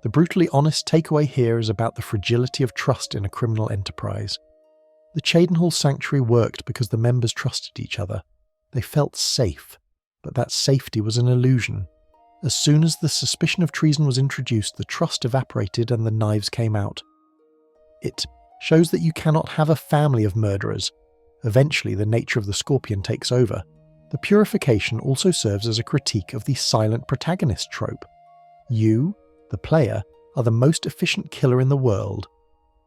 The brutally honest takeaway here is about the fragility of trust in a criminal enterprise. The Cheydinhal Sanctuary worked because the members trusted each other. They felt safe, but that safety was an illusion. As soon as the suspicion of treason was introduced, the trust evaporated and the knives came out. It shows that you cannot have a family of murderers. Eventually, the nature of the Scorpion takes over. The purification also serves as a critique of the silent protagonist trope. You, the player, are the most efficient killer in the world.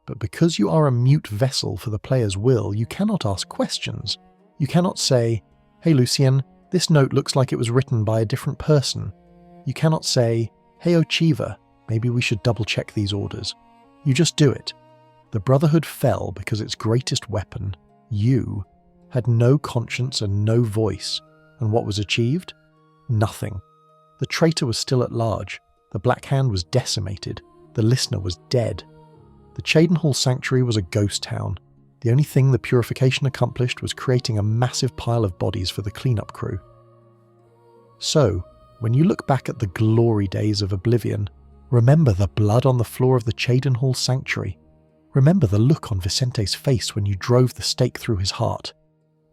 But because you are a mute vessel for the player's will, you cannot ask questions. You cannot say, "Hey Lucien, this note looks like it was written by a different person." You cannot say, "Hey Ochiva, maybe we should double check these orders." You just do it. The Brotherhood fell because its greatest weapon, you, had no conscience and no voice, and what was achieved? Nothing. The traitor was still at large, the Black Hand was decimated, the listener was dead. The Cheydinhal Sanctuary was a ghost town. The only thing the purification accomplished was creating a massive pile of bodies for the cleanup crew. So, when you look back at the glory days of Oblivion, remember the blood on the floor of the Cheydinhal Sanctuary. Remember the look on Vicente's face when you drove the stake through his heart.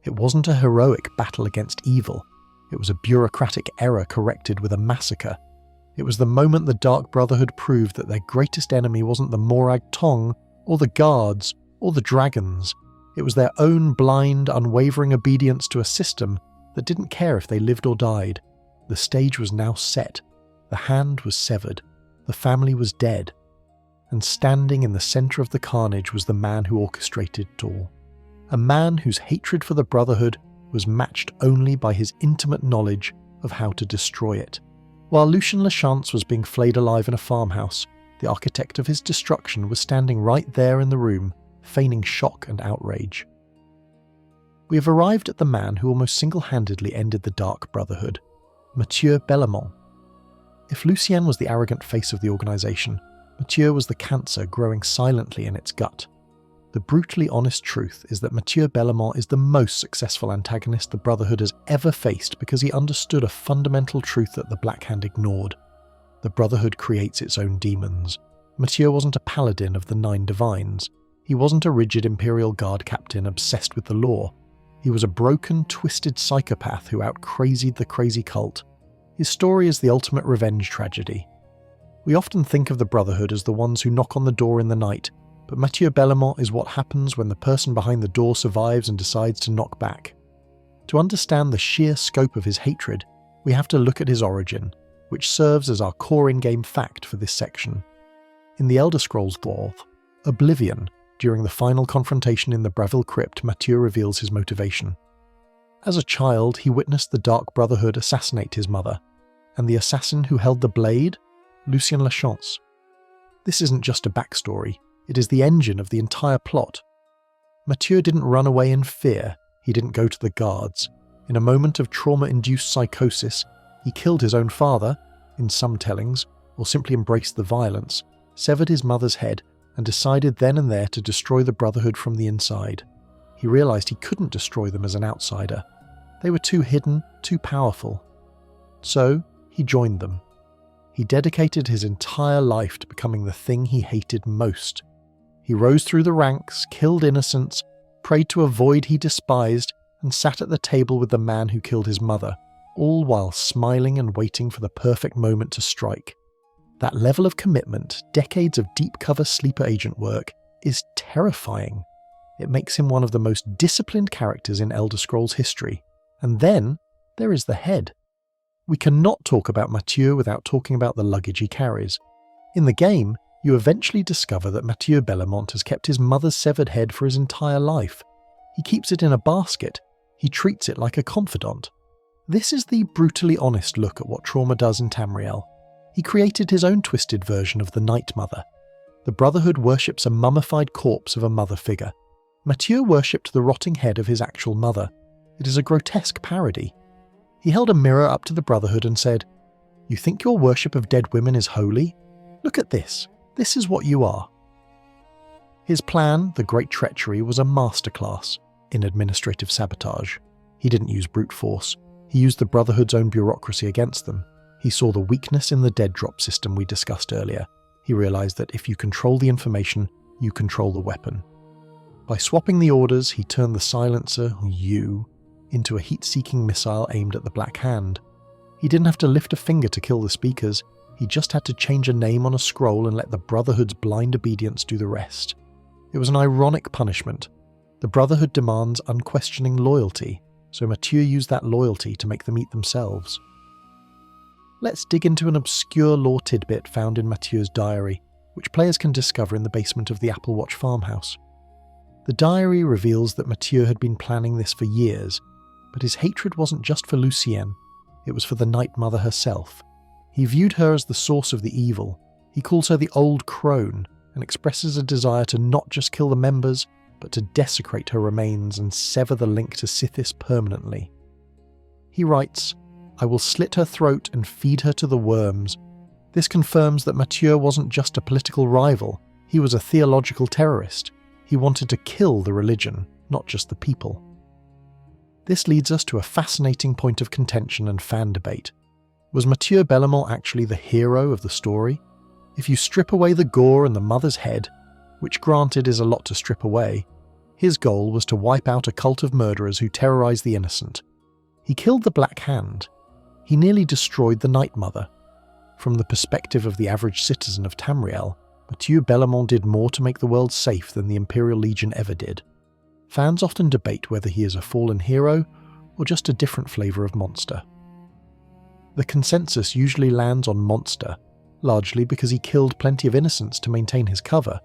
It wasn't a heroic battle against evil. It was a bureaucratic error corrected with a massacre. It was the moment the Dark Brotherhood proved that their greatest enemy wasn't the Morag Tong, or the guards, or the dragons. It was their own blind, unwavering obedience to a system that didn't care if they lived or died. The stage was now set. The hand was severed. The family was dead. And standing in the centre of the carnage was the man who orchestrated it all. A man whose hatred for the Brotherhood was matched only by his intimate knowledge of how to destroy it. While Lucien Lachance was being flayed alive in a farmhouse, the architect of his destruction was standing right there in the room, feigning shock and outrage. We have arrived at the man who almost single-handedly ended the Dark Brotherhood, Mathieu Bellamont. If Lucien was the arrogant face of the organisation, Mathieu was the cancer growing silently in its gut. The brutally honest truth is that Mathieu Bellamont is the most successful antagonist the Brotherhood has ever faced because he understood a fundamental truth that the Black Hand ignored. The Brotherhood creates its own demons. Mathieu wasn't a paladin of the 9 divines. He wasn't a rigid Imperial Guard captain obsessed with the law. He was a broken, twisted psychopath who out-crazied the crazy cult. His story is the ultimate revenge tragedy. We often think of the Brotherhood as the ones who knock on the door in the night, but Mathieu Bellamont is what happens when the person behind the door survives and decides to knock back. To understand the sheer scope of his hatred, we have to look at his origin, which serves as our core in-game fact for this section. In the Elder Scrolls Dwarf, Oblivion, during the final confrontation in the Bravil Crypt, Mathieu reveals his motivation. As a child, he witnessed the Dark Brotherhood assassinate his mother, and the assassin who held the blade? Lucien Lachance. This isn't just a backstory, it is the engine of the entire plot. Mathieu didn't run away in fear, he didn't go to the guards. In a moment of trauma-induced psychosis, he killed his own father, in some tellings, or simply embraced the violence, severed his mother's head, and decided then and there to destroy the Brotherhood from the inside. He realised he couldn't destroy them as an outsider. They were too hidden, too powerful. So, he joined them. He dedicated his entire life to becoming the thing he hated most. He rose through the ranks, killed innocents, prayed to a void he despised, and sat at the table with the man who killed his mother, all while smiling and waiting for the perfect moment to strike. That level of commitment, decades of deep-cover sleeper agent work, is terrifying. It makes him one of the most disciplined characters in Elder Scrolls history. And then, there is the head. We cannot talk about Mathieu without talking about the luggage he carries. In the game, you eventually discover that Mathieu Bellamont has kept his mother's severed head for his entire life. He keeps it in a basket. He treats it like a confidant. This is the brutally honest look at what trauma does in Tamriel. He created his own twisted version of the Night Mother. The Brotherhood worships a mummified corpse of a mother figure. Mathieu worshipped the rotting head of his actual mother. It is a grotesque parody. He held a mirror up to the Brotherhood and said, "You think your worship of dead women is holy? Look at this. This is what you are." His plan, the Great Treachery, was a masterclass in administrative sabotage. He didn't use brute force. He used the Brotherhood's own bureaucracy against them. He saw the weakness in the dead drop system we discussed earlier. He realised that if you control the information, you control the weapon. By swapping the orders, he turned the silencer, you, into a heat-seeking missile aimed at the Black Hand. He didn't have to lift a finger to kill the speakers, he just had to change a name on a scroll and let the Brotherhood's blind obedience do the rest. It was an ironic punishment. The Brotherhood demands unquestioning loyalty, so Mathieu used that loyalty to make them eat themselves. Let's dig into an obscure lore tidbit found in Mathieu's diary, which players can discover in the basement of the Apple Watch farmhouse. The diary reveals that Mathieu had been planning this for years, but his hatred wasn't just for Lucien, it was for the Night Mother herself. He viewed her as the source of the evil. He calls her the Old Crone, and expresses a desire to not just kill the members, but to desecrate her remains and sever the link to Sithis permanently. He writes, "I will slit her throat and feed her to the worms." This confirms that Mathieu wasn't just a political rival, he was a theological terrorist. He wanted to kill the religion, not just the people. This leads us to a fascinating point of contention and fan debate. Was Mathieu Bellamont actually the hero of the story? If you strip away the gore and the mother's head, which granted is a lot to strip away, his goal was to wipe out a cult of murderers who terrorized the innocent. He killed the Black Hand. He nearly destroyed the Night Mother. From the perspective of the average citizen of Tamriel, Mathieu Bellamont did more to make the world safe than the Imperial Legion ever did. Fans often debate whether he is a fallen hero or just a different flavour of monster. The consensus usually lands on monster, largely because he killed plenty of innocents to maintain his cover,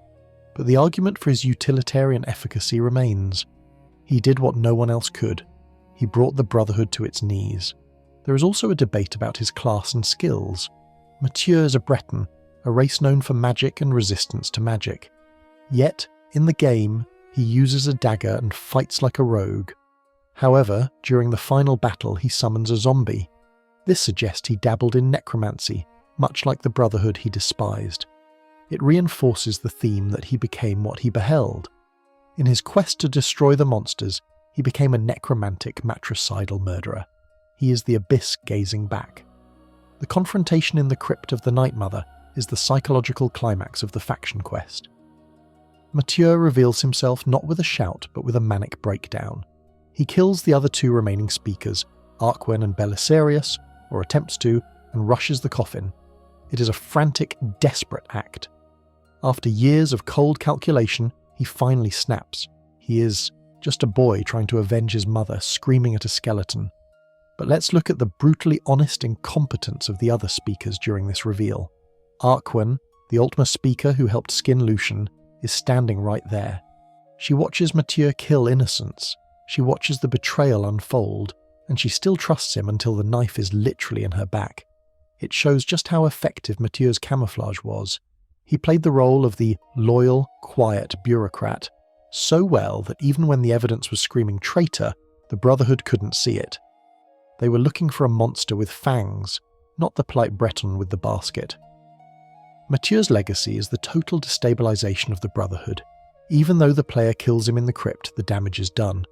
but the argument for his utilitarian efficacy remains. He did what no one else could. He brought the Brotherhood to its knees. There is also a debate about his class and skills. Mathieu is a Breton, a race known for magic and resistance to magic. Yet, in the game, he uses a dagger and fights like a rogue. However, during the final battle he summons a zombie. This suggests he dabbled in necromancy, much like the Brotherhood he despised. It reinforces the theme that he became what he beheld. In his quest to destroy the monsters, he became a necromantic matricidal murderer. He is the abyss gazing back. The confrontation in the crypt of the Night Mother is the psychological climax of the faction quest. Mathieu reveals himself not with a shout but with a manic breakdown. He kills the other two remaining speakers, Arquen and Belisarius, or attempts to, and rushes the coffin. It is a frantic, desperate act. After years of cold calculation, he finally snaps. He is just a boy trying to avenge his mother, screaming at a skeleton. But let's look at the brutally honest incompetence of the other speakers during this reveal. Arquen, the Ultima speaker who helped skin Lucien, is standing right there. She watches Mathieu kill innocents, she watches the betrayal unfold, and she still trusts him until the knife is literally in her back. It shows just how effective Mathieu's camouflage was. He played the role of the loyal, quiet bureaucrat so well that even when the evidence was screaming traitor, the Brotherhood couldn't see it. They were looking for a monster with fangs, not the polite Breton with the basket. Mathieu's legacy is the total destabilization of the Brotherhood. Even though the player kills him in the crypt, the damage is done.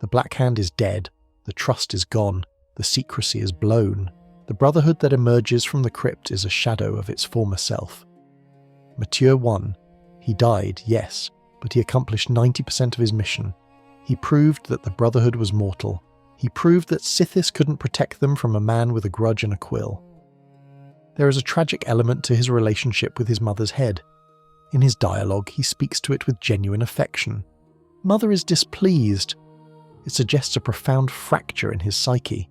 The Black Hand is dead, the trust is gone, the secrecy is blown. The Brotherhood that emerges from the crypt is a shadow of its former self. Mathieu won. He died, yes, but he accomplished 90% of his mission. He proved that the Brotherhood was mortal. He proved that Sithis couldn't protect them from a man with a grudge and a quill. There is a tragic element to his relationship with his mother's head. In his dialogue, he speaks to it with genuine affection. Mother is displeased. It suggests a profound fracture in his psyche.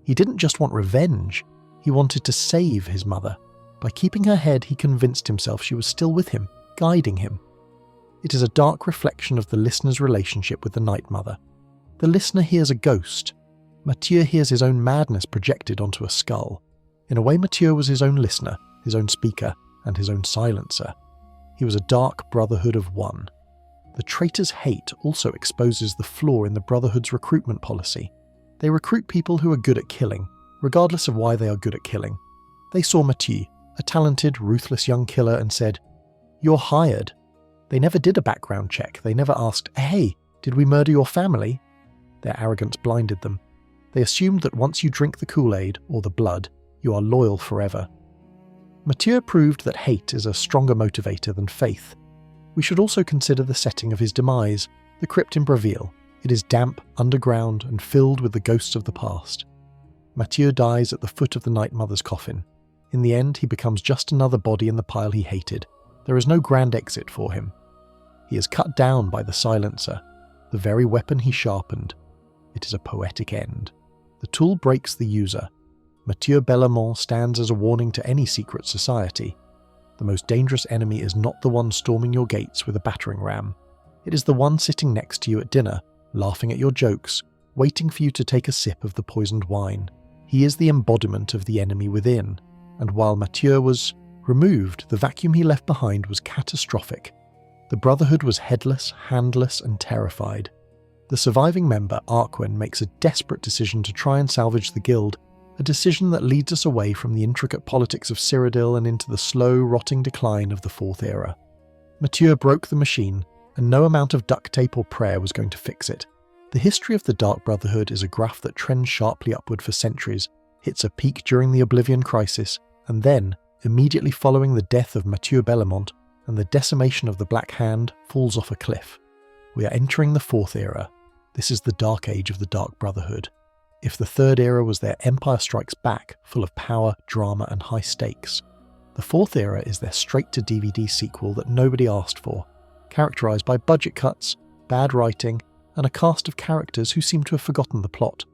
He didn't just want revenge, he wanted to save his mother. By keeping her head, he convinced himself she was still with him, guiding him. It is a dark reflection of the listener's relationship with the Night Mother. The listener hears a ghost. Mathieu hears his own madness projected onto a skull. In a way, Mathieu was his own listener, his own speaker, and his own silencer. He was a dark brotherhood of one. The traitor's hate also exposes the flaw in the Brotherhood's recruitment policy. They recruit people who are good at killing, regardless of why they are good at killing. They saw Mathieu, a talented, ruthless young killer, and said, "You're hired." They never did a background check. They never asked, "Hey, did we murder your family?" Their arrogance blinded them. They assumed that once you drink the Kool-Aid, or the blood, you are loyal forever. Mathieu proved that hate is a stronger motivator than faith. We should also consider the setting of his demise, the crypt in Breville. It is damp, underground, and filled with the ghosts of the past. Mathieu dies at the foot of the Night Mother's coffin. In the end, he becomes just another body in the pile he hated. There is no grand exit for him. He is cut down by the silencer, the very weapon he sharpened. It is a poetic end. The tool breaks the user. Mathieu Bellamont stands as a warning to any secret society. The most dangerous enemy is not the one storming your gates with a battering ram. It is the one sitting next to you at dinner, laughing at your jokes, waiting for you to take a sip of the poisoned wine. He is the embodiment of the enemy within, and while Mathieu was removed, the vacuum he left behind was catastrophic. The Brotherhood was headless, handless, and terrified. The surviving member, Arquin, makes a desperate decision to try and salvage the guild, a decision that leads us away from the intricate politics of Cyrodiil and into the slow, rotting decline of the Fourth Era. Mathieu broke the machine, and no amount of duct tape or prayer was going to fix it. The history of the Dark Brotherhood is a graph that trends sharply upward for centuries, hits a peak during the Oblivion crisis, and then, immediately following the death of Mathieu Bellamont and the decimation of the Black Hand, falls off a cliff. We are entering the Fourth Era. This is the Dark Age of the Dark Brotherhood. If the Third Era was their Empire Strikes Back, full of power, drama, and high stakes, the Fourth Era is their straight-to-DVD sequel that nobody asked for, characterised by budget cuts, bad writing, and a cast of characters who seem to have forgotten the plot.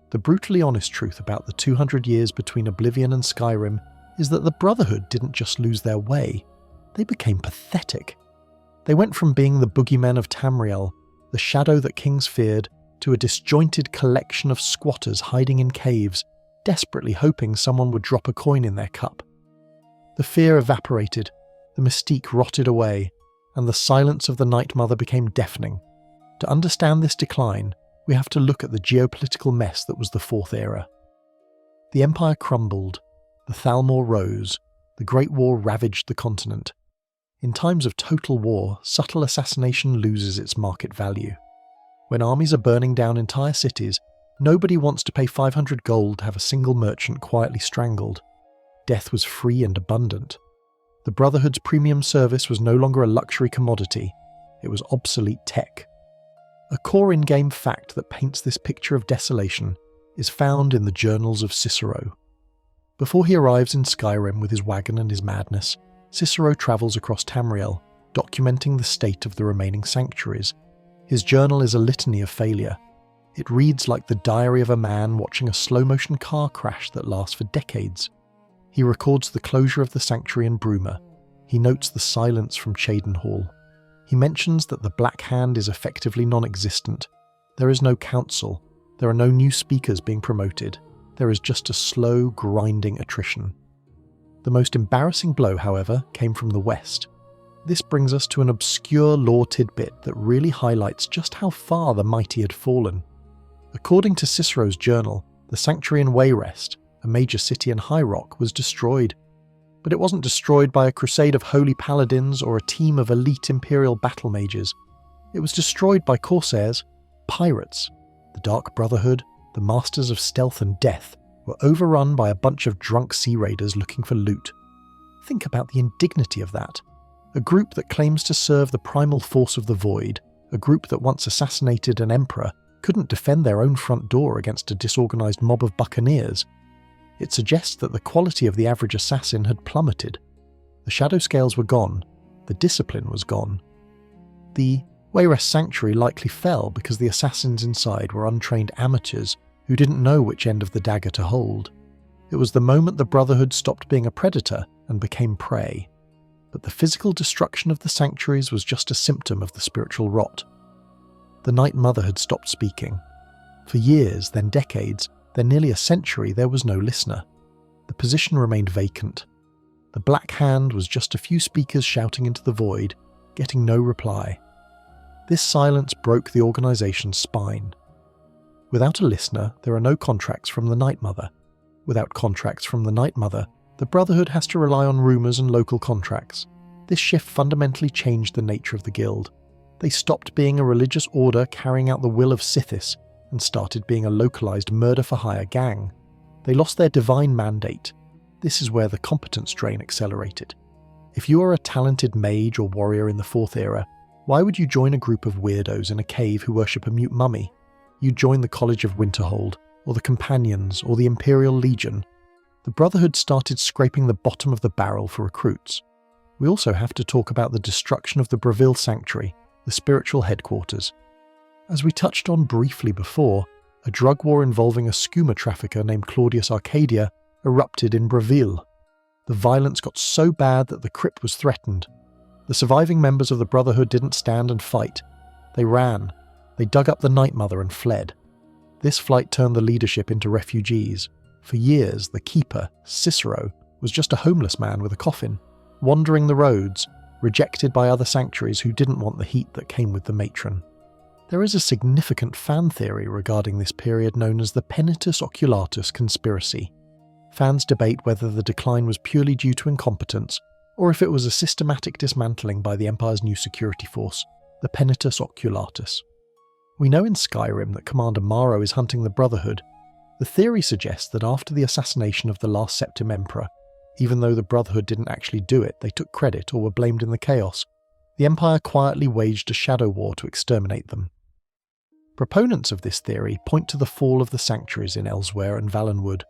The brutally honest truth about the 200 years between Oblivion and Skyrim is that the Brotherhood didn't just lose their way, they became pathetic. They went from being the boogeymen of Tamriel, the shadow that kings feared, to a disjointed collection of squatters hiding in caves, desperately hoping someone would drop a coin in their cup. The fear evaporated, the mystique rotted away, and the silence of the Night Mother became deafening. To understand this decline, we have to look at the geopolitical mess that was the Fourth Era. The Empire crumbled, the Thalmor rose, the Great War ravaged the continent. In times of total war, subtle assassination loses its market value. When armies are burning down entire cities, nobody wants to pay 500 gold to have a single merchant quietly strangled. Death was free and abundant. The Brotherhood's premium service was no longer a luxury commodity, it was obsolete tech. A core in-game fact that paints this picture of desolation is found in the journals of Cicero. Before he arrives in Skyrim with his wagon and his madness, Cicero travels across Tamriel, documenting the state of the remaining sanctuaries. His journal is a litany of failure. It reads like the diary of a man watching a slow-motion car crash that lasts for decades. He records the closure of the sanctuary in Bruma. He notes the silence from Cheydinhal. He mentions that the Black Hand is effectively non-existent. There is no council. There are no new speakers being promoted. There is just a slow, grinding attrition. The most embarrassing blow, however, came from the west. This brings us to an obscure lore tidbit that really highlights just how far the mighty had fallen. According to Cicero's journal, the sanctuary in Wayrest, a major city in High Rock, was destroyed. But it wasn't destroyed by a crusade of holy paladins or a team of elite imperial battle mages. It was destroyed by corsairs, pirates. The Dark Brotherhood, the masters of stealth and death, were overrun by a bunch of drunk sea raiders looking for loot. Think about the indignity of that. A group that claims to serve the primal force of the void, a group that once assassinated an emperor, couldn't defend their own front door against a disorganized mob of buccaneers. It suggests that the quality of the average assassin had plummeted. The Shadowscales were gone. The discipline was gone. The Wayrest Sanctuary likely fell because the assassins inside were untrained amateurs who didn't know which end of the dagger to hold. It was the moment the Brotherhood stopped being a predator and became prey. But the physical destruction of the sanctuaries was just a symptom of the spiritual rot. The Night Mother had stopped speaking. For years, then decades, then nearly a century, there was no listener. The position remained vacant. The Black Hand was just a few speakers shouting into the void, getting no reply. This silence broke the organization's spine. Without a listener, there are no contracts from the Night Mother. Without contracts from the Night Mother, the Brotherhood has to rely on rumours and local contracts. This shift fundamentally changed the nature of the guild. They stopped being a religious order carrying out the will of Sithis and started being a localised murder-for-hire gang. They lost their divine mandate. This is where the competence drain accelerated. If you are a talented mage or warrior in the Fourth Era, why would you join a group of weirdos in a cave who worship a mute mummy? You'd join the College of Winterhold, or the Companions, or the Imperial Legion. The Brotherhood started scraping the bottom of the barrel for recruits. We also have to talk about the destruction of the Breville Sanctuary, the spiritual headquarters. As we touched on briefly before, a drug war involving a skooma trafficker named Claudius Arcadia erupted in Breville. The violence got so bad that the crypt was threatened. The surviving members of the Brotherhood didn't stand and fight. They ran. They dug up the Night Mother and fled. This flight turned the leadership into refugees. For years, the Keeper, Cicero, was just a homeless man with a coffin, wandering the roads, rejected by other sanctuaries who didn't want the heat that came with the matron. There is a significant fan theory regarding this period known as the Penitus Oculatus conspiracy. Fans debate whether the decline was purely due to incompetence, or if it was a systematic dismantling by the Empire's new security force, the Penitus Oculatus. We know in Skyrim that Commander Maro is hunting the Brotherhood. The theory suggests that after the assassination of the last Septim Emperor, even though the Brotherhood didn't actually do it, they took credit or were blamed in the chaos. The Empire quietly waged a shadow war to exterminate them. Proponents of this theory point to the fall of the sanctuaries in Elsewhere and Valenwood.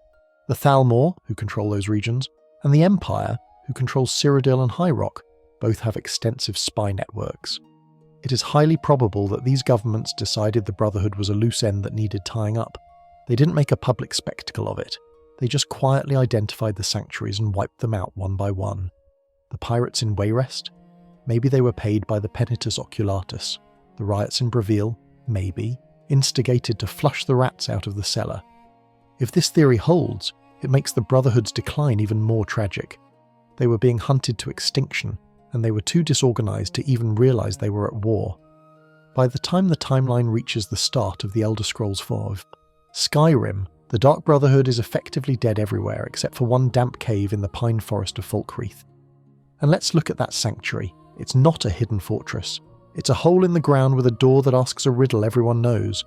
The Thalmor, who control those regions, and the Empire, who controls Cyrodiil and High Rock, both have extensive spy networks. It is highly probable that these governments decided the Brotherhood was a loose end that needed tying up. They didn't make a public spectacle of it. They just quietly identified the sanctuaries and wiped them out one by one. The pirates in Wayrest? Maybe they were paid by the Penitus Oculatus. The riots in Breville? Maybe. Instigated to flush the rats out of the cellar. If this theory holds, it makes the Brotherhood's decline even more tragic. They were being hunted to extinction, and they were too disorganized to even realize they were at war. By the time the timeline reaches the start of the Elder Scrolls IV, Skyrim, the Dark Brotherhood is effectively dead everywhere except for one damp cave in the pine forest of Falkreath. And let's look at that sanctuary. It's not a hidden fortress. It's a hole in the ground with a door that asks a riddle everyone knows.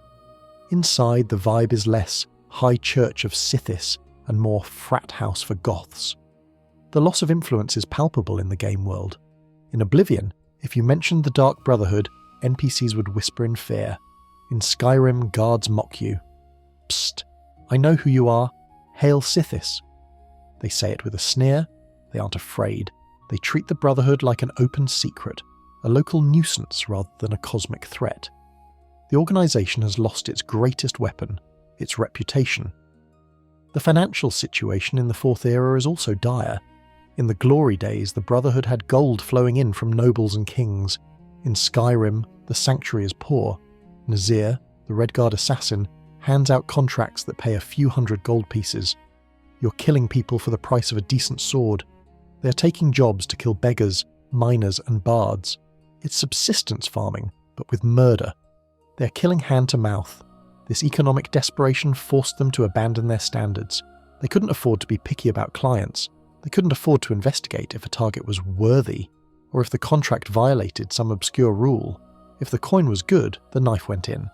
Inside, the vibe is less High Church of Sithis and more frat house for goths. The loss of influence is palpable in the game world. In Oblivion, if you mentioned the Dark Brotherhood, NPCs would whisper in fear. In Skyrim, guards mock you. Psst, I know who you are. Hail Sithis. They say it with a sneer. They aren't afraid. They treat the Brotherhood like an open secret, a local nuisance rather than a cosmic threat. The organisation has lost its greatest weapon, its reputation. The financial situation in the Fourth Era is also dire. In the glory days, the Brotherhood had gold flowing in from nobles and kings. In Skyrim, the Sanctuary is poor. Nazir, the Redguard assassin, hands out contracts that pay a few hundred gold pieces. You're killing people for the price of a decent sword. They are taking jobs to kill beggars, miners and bards. It's subsistence farming, but with murder. They are killing hand to mouth. This economic desperation forced them to abandon their standards. They couldn't afford to be picky about clients. They couldn't afford to investigate if a target was worthy, or if the contract violated some obscure rule. If the coin was good, the knife went in.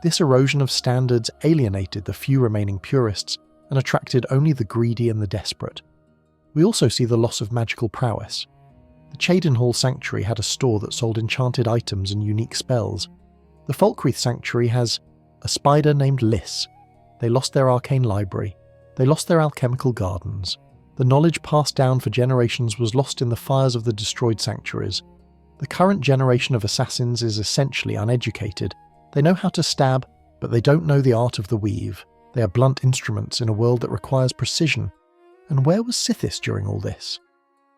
This erosion of standards alienated the few remaining purists and attracted only the greedy and the desperate. We also see the loss of magical prowess. The Cheydinhal Sanctuary had a store that sold enchanted items and unique spells. The Falkreath Sanctuary has a spider named Liss. They lost their arcane library. They lost their alchemical gardens. The knowledge passed down for generations was lost in the fires of the destroyed sanctuaries. The current generation of assassins is essentially uneducated. They know how to stab, but they don't know the art of the weave. They are blunt instruments in a world that requires precision. And where was Sithis during all this?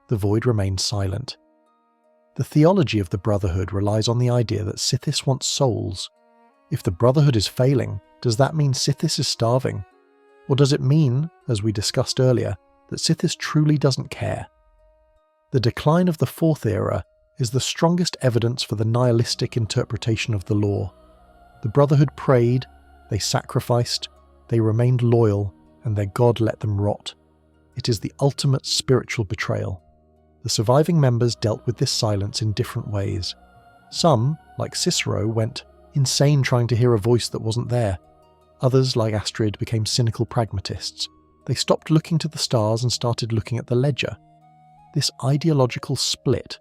The void remained silent. The theology of the Brotherhood relies on the idea that Sithis wants souls. If the Brotherhood is failing, does that mean Sithis is starving? Or does it mean, as we discussed earlier, that Sithis truly doesn't care? The decline of the Fourth Era is the strongest evidence for the nihilistic interpretation of the law. The Brotherhood prayed, they sacrificed, they remained loyal, and their god let them rot. It is the ultimate spiritual betrayal. The surviving members dealt with this silence in different ways. Some, like Cicero, went insane trying to hear a voice that wasn't there. Others, like Astrid, became cynical pragmatists. They stopped looking to the stars and started looking at the ledger. This ideological split,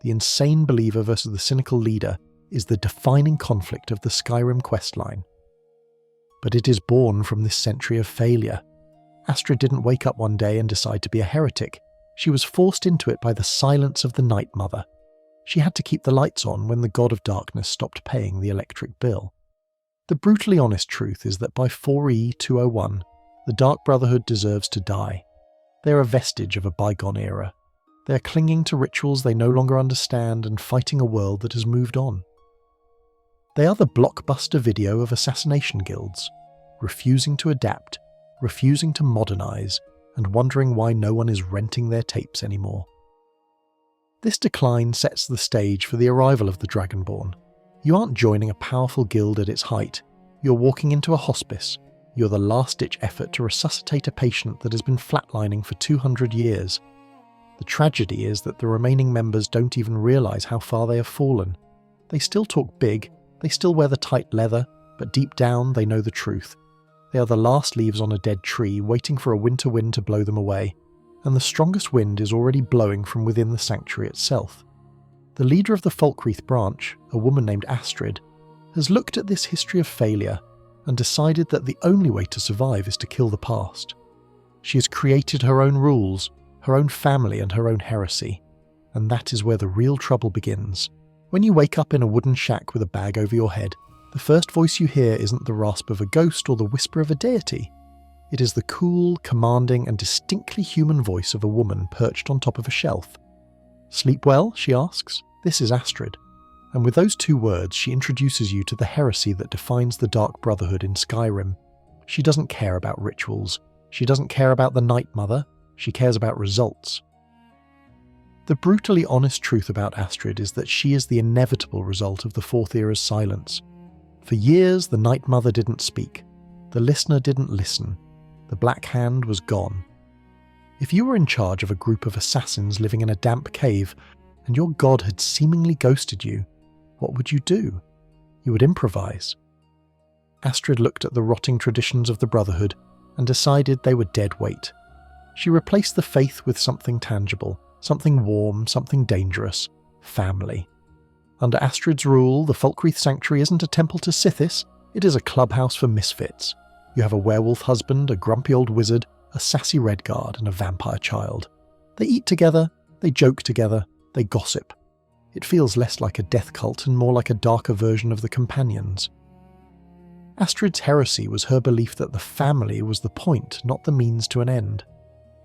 the insane believer versus the cynical leader, is the defining conflict of the Skyrim questline. But it is born from this century of failure. Astrid didn't wake up one day and decide to be a heretic. She was forced into it by the silence of the Night Mother. She had to keep the lights on when the god of darkness stopped paying the electric bill. The brutally honest truth is that by 4E201, the Dark Brotherhood deserves to die. They are a vestige of a bygone era. They are clinging to rituals they no longer understand and fighting a world that has moved on. They are the blockbuster video of assassination guilds, refusing to adapt, refusing to modernize, and wondering why no one is renting their tapes anymore. This decline sets the stage for the arrival of the Dragonborn. You aren't joining a powerful guild at its height. You're walking into a hospice. You're the last-ditch effort to resuscitate a patient that has been flatlining for 200 years. The tragedy is that the remaining members don't even realize how far they have fallen. They still talk big, they still wear the tight leather, but deep down they know the truth. They are the last leaves on a dead tree waiting for a winter wind to blow them away, and the strongest wind is already blowing from within the sanctuary itself. The leader of the Falkreath branch, a woman named Astrid, has looked at this history of failure and decided that the only way to survive is to kill the past. She has created her own rules, her own family and her own heresy, and that is where the real trouble begins. When you wake up in a wooden shack with a bag over your head, the first voice you hear isn't the rasp of a ghost or the whisper of a deity. It is the cool, commanding and distinctly human voice of a woman perched on top of a shelf. "Sleep well?" she asks. This is Astrid. And with those two words, she introduces you to the heresy that defines the Dark Brotherhood in Skyrim. She doesn't care about rituals. She doesn't care about the Night Mother. She cares about results. The brutally honest truth about Astrid is that she is the inevitable result of the Fourth Era's silence. For years, the Night Mother didn't speak. The listener didn't listen. The Black Hand was gone. If you were in charge of a group of assassins living in a damp cave, and your god had seemingly ghosted you, what would you do? You would improvise. Astrid looked at the rotting traditions of the Brotherhood and decided they were dead weight. She replaced the faith with something tangible, something warm, something dangerous: family. Under Astrid's rule, the Falkreath Sanctuary isn't a temple to Sithis, it is a clubhouse for misfits. You have a werewolf husband, a grumpy old wizard, a sassy redguard, and a vampire child. They eat together, they joke together, they gossip. It feels less like a death cult and more like a darker version of the Companions. Astrid's heresy was her belief that the family was the point, not the means to an end.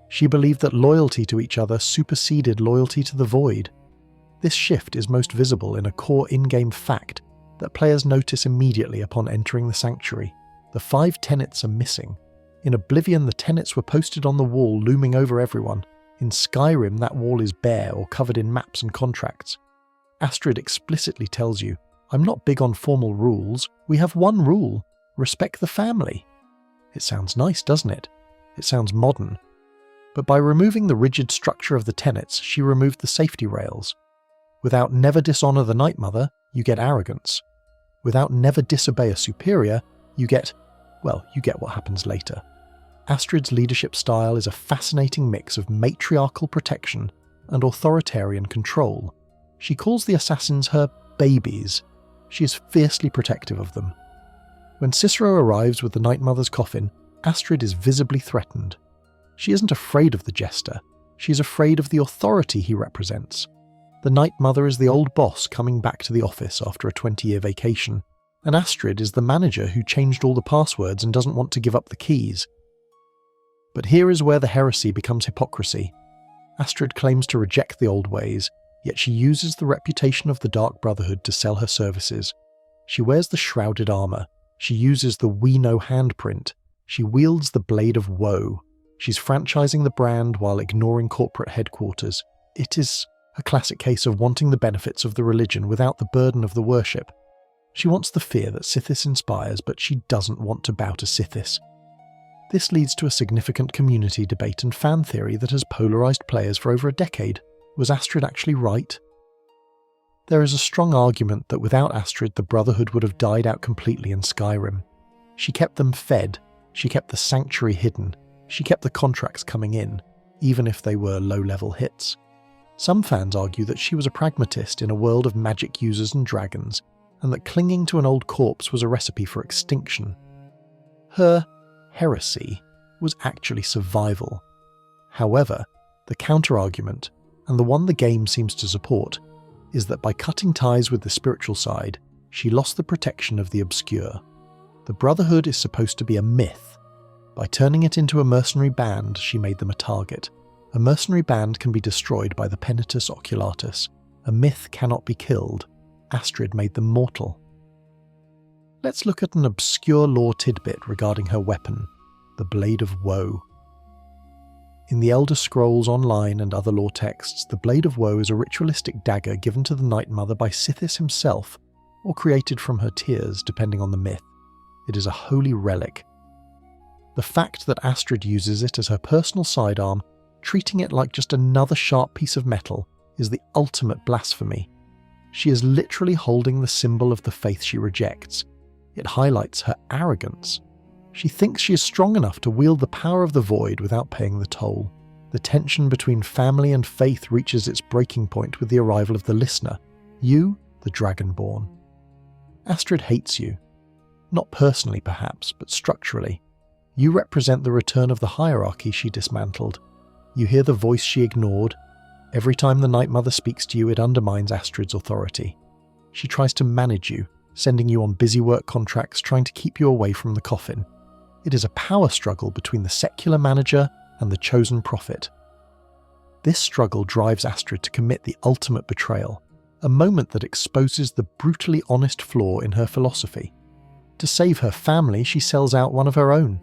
She believed that loyalty to each other superseded loyalty to the void. This shift is most visible in a core in-game fact that players notice immediately upon entering the sanctuary. The 5 tenets are missing. In Oblivion, the tenets were posted on the wall looming over everyone. In Skyrim, that wall is bare or covered in maps and contracts. Astrid explicitly tells you, "I'm not big on formal rules. We have one rule. Respect the family." It sounds nice, doesn't it? It sounds modern. But by removing the rigid structure of the tenets, she removed the safety rails. Without never dishonour the Night Mother, you get arrogance. Without never disobey a superior, you get what happens later. Astrid's leadership style is a fascinating mix of matriarchal protection and authoritarian control. She calls the assassins her babies. She is fiercely protective of them. When Cicero arrives with the Night Mother's coffin, Astrid is visibly threatened. She isn't afraid of the jester, she is afraid of the authority he represents. The Night Mother is the old boss coming back to the office after a 20-year vacation, and Astrid is the manager who changed all the passwords and doesn't want to give up the keys. But here is where the heresy becomes hypocrisy. Astrid claims to reject the old ways, yet she uses the reputation of the Dark Brotherhood to sell her services. She wears the shrouded armour. She uses the We Know handprint. She wields the Blade of Woe. She's franchising the brand while ignoring corporate headquarters. It is a classic case of wanting the benefits of the religion without the burden of the worship. She wants the fear that Sithis inspires, but she doesn't want to bow to Sithis. This leads to a significant community debate and fan theory that has polarised players for over a decade. Was Astrid actually right? There is a strong argument that without Astrid, the Brotherhood would have died out completely in Skyrim. She kept them fed, she kept the sanctuary hidden, she kept the contracts coming in, even if they were low-level hits. Some fans argue that she was a pragmatist in a world of magic users and dragons, and that clinging to an old corpse was a recipe for extinction. Her heresy was actually survival. However, the counter-argument, and the one the game seems to support, is that by cutting ties with the spiritual side, she lost the protection of the obscure. The Brotherhood is supposed to be a myth. By turning it into a mercenary band, she made them a target. A mercenary band can be destroyed by the Penitus Oculatus. A myth cannot be killed. Astrid made them mortal. Let's look at an obscure lore tidbit regarding her weapon, the Blade of Woe. In the Elder Scrolls Online and other lore texts, the Blade of Woe is a ritualistic dagger given to the Night Mother by Sithis himself, or created from her tears, depending on the myth. It is a holy relic. The fact that Astrid uses it as her personal sidearm, treating it like just another sharp piece of metal, is the ultimate blasphemy. She is literally holding the symbol of the faith she rejects. It highlights her arrogance. She thinks she is strong enough to wield the power of the void without paying the toll. The tension between family and faith reaches its breaking point with the arrival of the listener, you, the Dragonborn. Astrid hates you. Not personally, perhaps, but structurally. You represent the return of the hierarchy she dismantled. You hear the voice she ignored. Every time the Night Mother speaks to you, it undermines Astrid's authority. She tries to manage you, sending you on busy work contracts, trying to keep you away from the coffin. It is a power struggle between the secular manager and the chosen prophet. This struggle drives Astrid to commit the ultimate betrayal, a moment that exposes the brutally honest flaw in her philosophy. To save her family, she sells out one of her own.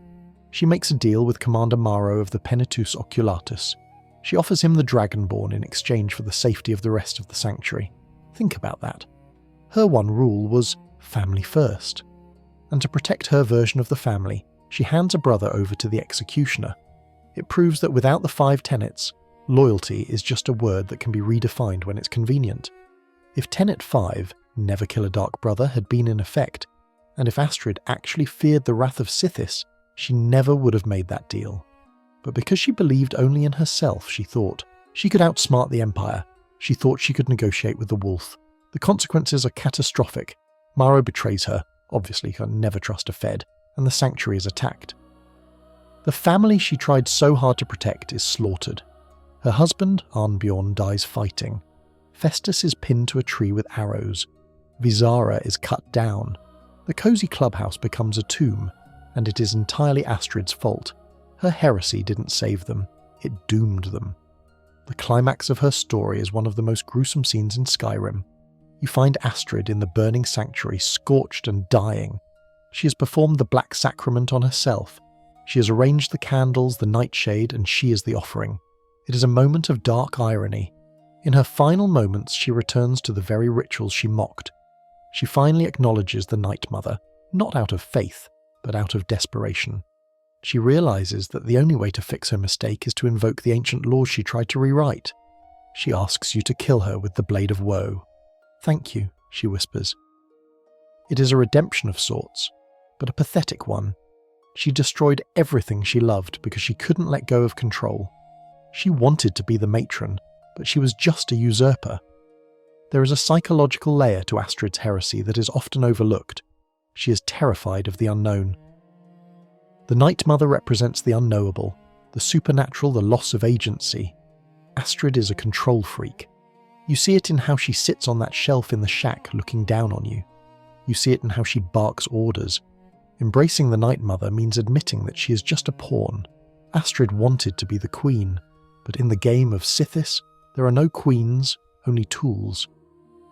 She makes a deal with Commander Maro of the Penitus Oculatus. She offers him the Dragonborn in exchange for the safety of the rest of the sanctuary. Think about that. Her one rule was family first. And to protect her version of the family, she hands a brother over to the executioner. It proves that without the 5 tenets, loyalty is just a word that can be redefined when it's convenient. If Tenet 5, never kill a dark brother, had been in effect, and if Astrid actually feared the wrath of Sithis, she never would have made that deal. But because she believed only in herself, she thought she could outsmart the Empire. She thought she could negotiate with the Wolf. The consequences are catastrophic. Maro betrays her, obviously can never trust a Fed, and the sanctuary is attacked. The family she tried so hard to protect is slaughtered. Her husband, Arnbjorn, dies fighting. Festus is pinned to a tree with arrows. Visara is cut down. The cozy clubhouse becomes a tomb, and it is entirely Astrid's fault. Her heresy didn't save them, it doomed them. The climax of her story is one of the most gruesome scenes in Skyrim. You find Astrid in the burning sanctuary, scorched and dying. She has performed the Black Sacrament on herself. She has arranged the candles, the nightshade, and she is the offering. It is a moment of dark irony. In her final moments, she returns to the very rituals she mocked. She finally acknowledges the Night Mother, not out of faith, but out of desperation. She realizes that the only way to fix her mistake is to invoke the ancient laws she tried to rewrite. She asks you to kill her with the Blade of Woe. "Thank you," she whispers. It is a redemption of sorts, but a pathetic one. She destroyed everything she loved because she couldn't let go of control. She wanted to be the matron, but she was just a usurper. There is a psychological layer to Astrid's heresy that is often overlooked. She is terrified of the unknown. The Night Mother represents the unknowable, the supernatural, the loss of agency. Astrid is a control freak. You see it in how she sits on that shelf in the shack looking down on you. You see it in how she barks orders. Embracing the Night Mother means admitting that she is just a pawn. Astrid wanted to be the queen, but in the game of Sithis, there are no queens, only tools.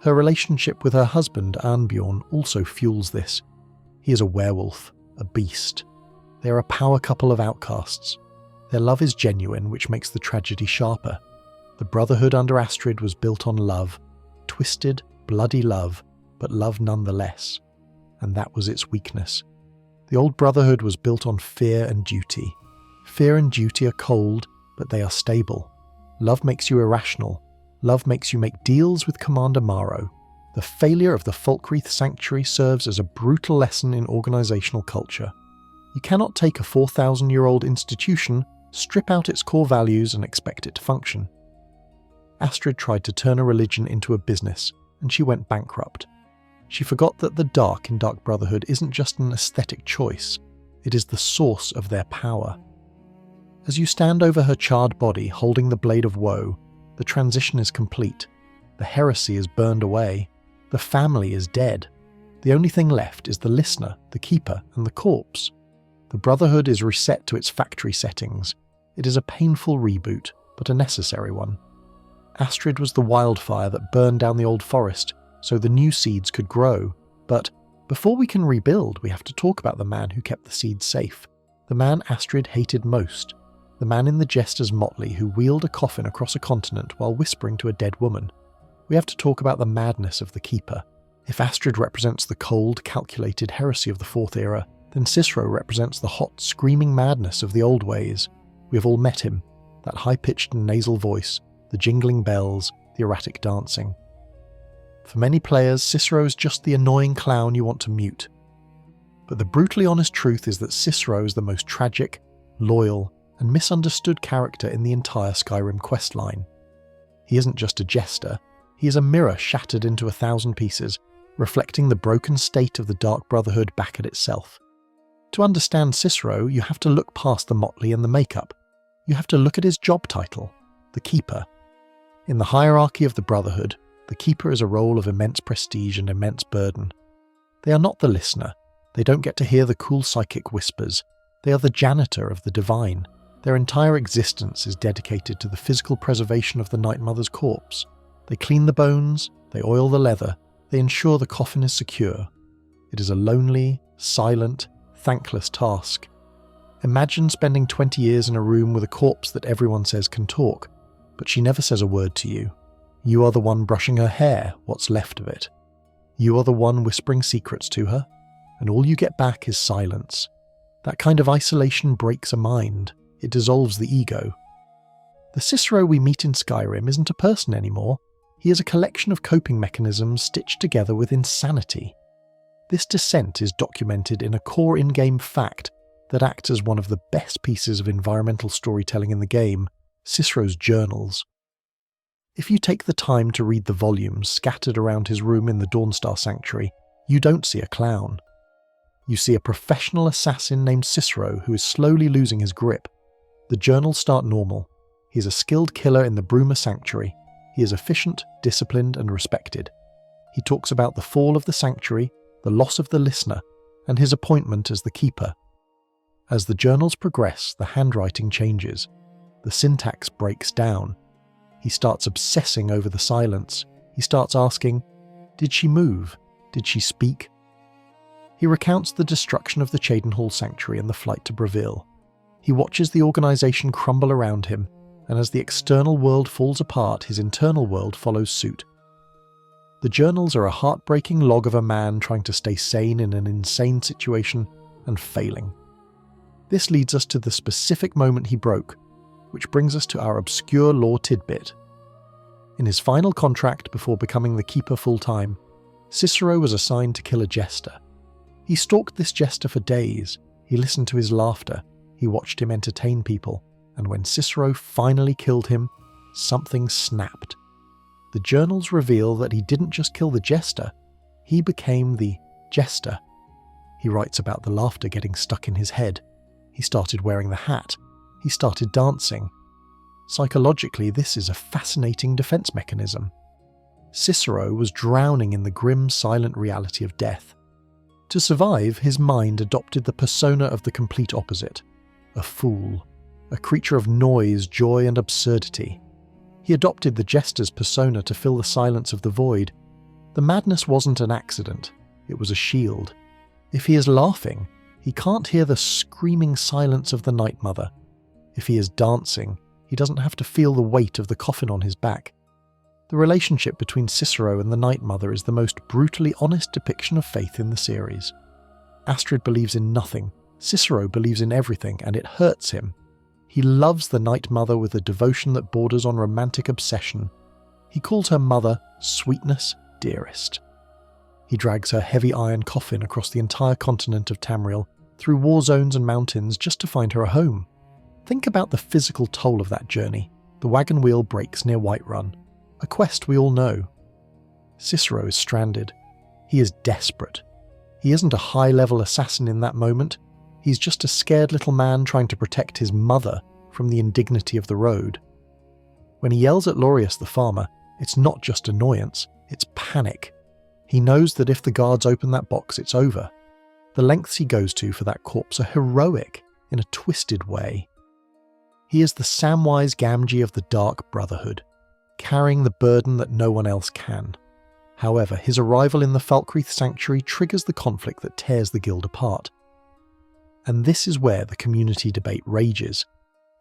Her relationship with her husband, Arnbjorn, also fuels this. He is a werewolf, a beast. They are a power couple of outcasts. Their love is genuine, which makes the tragedy sharper. The Brotherhood under Astrid was built on love, twisted, bloody love, but love nonetheless. And that was its weakness. The old Brotherhood was built on fear and duty. Fear and duty are cold, but they are stable. Love makes you irrational. Love makes you make deals with Commander Morrow. The failure of the Falkreath Sanctuary serves as a brutal lesson in organisational culture. You cannot take a 4,000-year-old institution, strip out its core values and expect it to function. Astrid tried to turn a religion into a business, and she went bankrupt. She forgot that the dark in Dark Brotherhood isn't just an aesthetic choice, it is the source of their power. As you stand over her charred body holding the Blade of Woe, the transition is complete. The heresy is burned away. The family is dead. The only thing left is the listener, the keeper, and the corpse. The Brotherhood is reset to its factory settings. It is a painful reboot, but a necessary one. Astrid was the wildfire that burned down the old forest, so the new seeds could grow. But before we can rebuild, we have to talk about the man who kept the seeds safe. The man Astrid hated most. The man in the jester's motley who wheeled a coffin across a continent while whispering to a dead woman. We have to talk about the madness of the Keeper. If Astrid represents the cold, calculated heresy of the Fourth Era, then Cicero represents the hot, screaming madness of the old ways. We have all met him. That high-pitched and nasal voice, the jingling bells, the erratic dancing. For many players, Cicero is just the annoying clown you want to mute. But the brutally honest truth is that Cicero is the most tragic, loyal, and misunderstood character in the entire Skyrim questline. He isn't just a jester, he is a mirror shattered into 1,000 pieces, reflecting the broken state of the Dark Brotherhood back at itself. To understand Cicero, you have to look past the motley and the makeup. You have to look at his job title, the Keeper. In the hierarchy of the Brotherhood, the Keeper is a role of immense prestige and immense burden. They are not the listener. They don't get to hear the cool psychic whispers. They are the janitor of the divine. Their entire existence is dedicated to the physical preservation of the Night Mother's corpse. They clean the bones, they oil the leather, they ensure the coffin is secure. It is a lonely, silent, thankless task. Imagine spending 20 years in a room with a corpse that everyone says can talk, but she never says a word to you. You are the one brushing her hair, what's left of it. You are the one whispering secrets to her, and all you get back is silence. That kind of isolation breaks a mind. It dissolves the ego. The Cicero we meet in Skyrim isn't a person anymore. He is a collection of coping mechanisms stitched together with insanity. This descent is documented in a core in-game fact that acts as one of the best pieces of environmental storytelling in the game, Cicero's journals. If you take the time to read the volumes scattered around his room in the Dawnstar Sanctuary, you don't see a clown. You see a professional assassin named Cicero who is slowly losing his grip. The journals start normal. He is a skilled killer in the Bruma Sanctuary. He is efficient, disciplined, and respected. He talks about the fall of the Sanctuary, the loss of the listener, and his appointment as the Keeper. As the journals progress, the handwriting changes. The syntax breaks down. He starts obsessing over the silence. He starts asking, did she move? Did she speak? He recounts the destruction of the Cheydinhal sanctuary and the flight to Breville. He watches the organisation crumble around him, and as the external world falls apart, his internal world follows suit. The journals are a heartbreaking log of a man trying to stay sane in an insane situation and failing. This leads us to the specific moment he broke, which brings us to our obscure lore tidbit. In his final contract before becoming the Keeper full-time, Cicero was assigned to kill a jester. He stalked this jester for days, he listened to his laughter, he watched him entertain people, and when Cicero finally killed him, something snapped. The journals reveal that he didn't just kill the jester, he became the jester. He writes about the laughter getting stuck in his head. He started wearing the hat. He started dancing. Psychologically, this is a fascinating defense mechanism. Cicero was drowning in the grim, silent reality of death. To survive, his mind adopted the persona of the complete opposite, a fool, a creature of noise, joy, and absurdity. He adopted the jester's persona to fill the silence of the void. The madness wasn't an accident, it was a shield. If he is laughing, he can't hear the screaming silence of the Night Mother. If he is dancing, he doesn't have to feel the weight of the coffin on his back. The relationship between Cicero and the Night Mother is the most brutally honest depiction of faith in the series. Astrid believes in nothing, Cicero believes in everything, and it hurts him. He loves the Night Mother with a devotion that borders on romantic obsession. He calls her mother sweetness dearest. He drags her heavy iron coffin across the entire continent of Tamriel, through war zones and mountains, just to find her a home. Think about the physical toll of that journey. The wagon wheel breaks near Whiterun, a quest we all know. Cicero is stranded. He is desperate. He isn't a high-level assassin in that moment. He's just a scared little man trying to protect his mother from the indignity of the road. When he yells at Laureus the farmer, it's not just annoyance, it's panic. He knows that if the guards open that box, it's over. The lengths he goes to for that corpse are heroic, in a twisted way. He is the Samwise Gamgee of the Dark Brotherhood, carrying the burden that no one else can. However, his arrival in the Falkreath Sanctuary triggers the conflict that tears the guild apart. And this is where the community debate rages.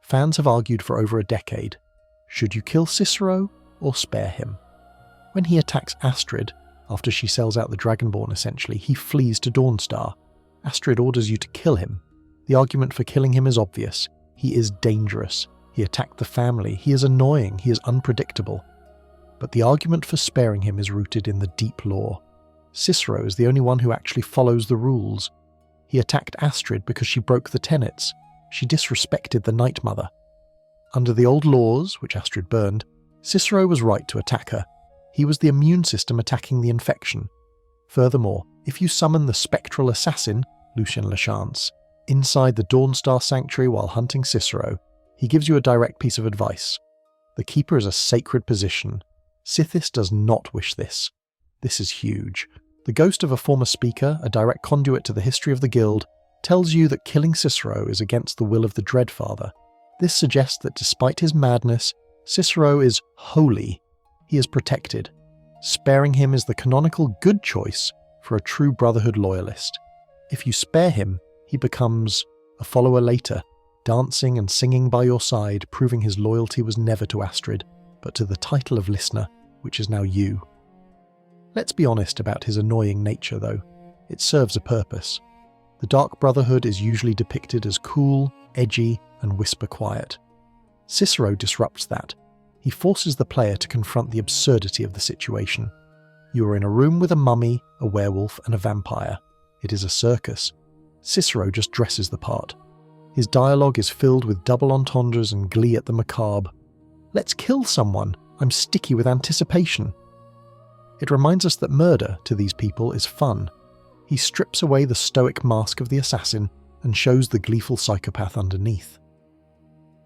Fans have argued for over a decade. Should you kill Cicero or spare him? When he attacks Astrid, after she sells out the Dragonborn essentially, he flees to Dawnstar. Astrid orders you to kill him. The argument for killing him is obvious. He is dangerous. He attacked the family. He is annoying. He is unpredictable. But the argument for sparing him is rooted in the deep lore. Cicero is the only one who actually follows the rules. He attacked Astrid because she broke the tenets. She disrespected the Night Mother. Under the old laws, which Astrid burned, Cicero was right to attack her. He was the immune system attacking the infection. Furthermore, if you summon the spectral assassin, Lucien Lachance, inside the Dawnstar Sanctuary while hunting Cicero, he gives you a direct piece of advice. The Keeper is a sacred position. Sithis does not wish this. This is huge. The ghost of a former speaker, a direct conduit to the history of the guild, tells you that killing Cicero is against the will of the Dreadfather. This suggests that despite his madness, Cicero is holy. He is protected. Sparing him is the canonical good choice for a true Brotherhood loyalist. If you spare him, he becomes a follower later, dancing and singing by your side, proving his loyalty was never to Astrid, but to the title of listener, which is now you. Let's be honest about his annoying nature, though. It serves a purpose. The Dark Brotherhood is usually depicted as cool, edgy, and whisper quiet. Cicero disrupts that. He forces the player to confront the absurdity of the situation. You are in a room with a mummy, a werewolf, and a vampire. It is a circus. Cicero just dresses the part. His dialogue is filled with double entendres and glee at the macabre. Let's kill someone. I'm sticky with anticipation. It reminds us that murder, to these people, is fun. He strips away the stoic mask of the assassin and shows the gleeful psychopath underneath.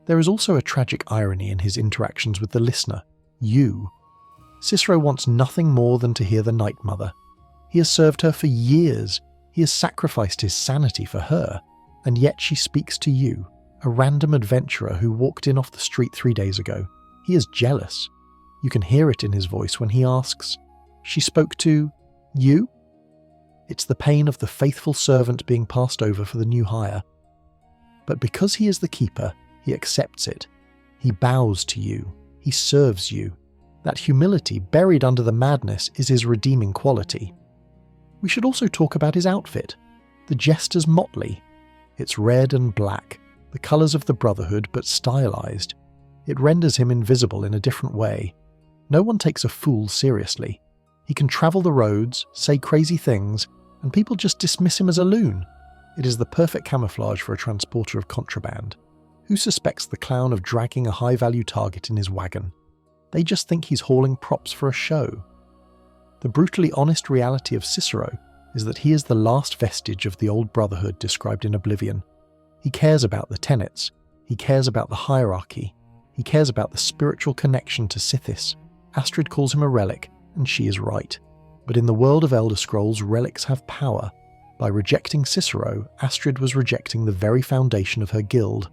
There is also a tragic irony in his interactions with the listener, you. Cicero wants nothing more than to hear the Night Mother. He has served her for years. He has sacrificed his sanity for her, and yet she speaks to you, a random adventurer who walked in off the street 3 days ago. He is jealous. You can hear it in his voice when he asks, "She spoke to you?" It's the pain of the faithful servant being passed over for the new hire. But because he is the keeper, he accepts it. He bows to you. He serves you. That humility buried under the madness is his redeeming quality. We should also talk about his outfit. The jester's motley. It's red and black, the colours of the Brotherhood but stylised. It renders him invisible in a different way. No one takes a fool seriously. He can travel the roads, say crazy things, and people just dismiss him as a loon. It is the perfect camouflage for a transporter of contraband. Who suspects the clown of dragging a high-value target in his wagon? They just think he's hauling props for a show. The brutally honest reality of Cicero is that he is the last vestige of the old Brotherhood described in Oblivion. He cares about the tenets. He cares about the hierarchy. He cares about the spiritual connection to Sithis. Astrid calls him a relic, and she is right. But in the world of Elder Scrolls, relics have power. By rejecting Cicero, Astrid was rejecting the very foundation of her guild.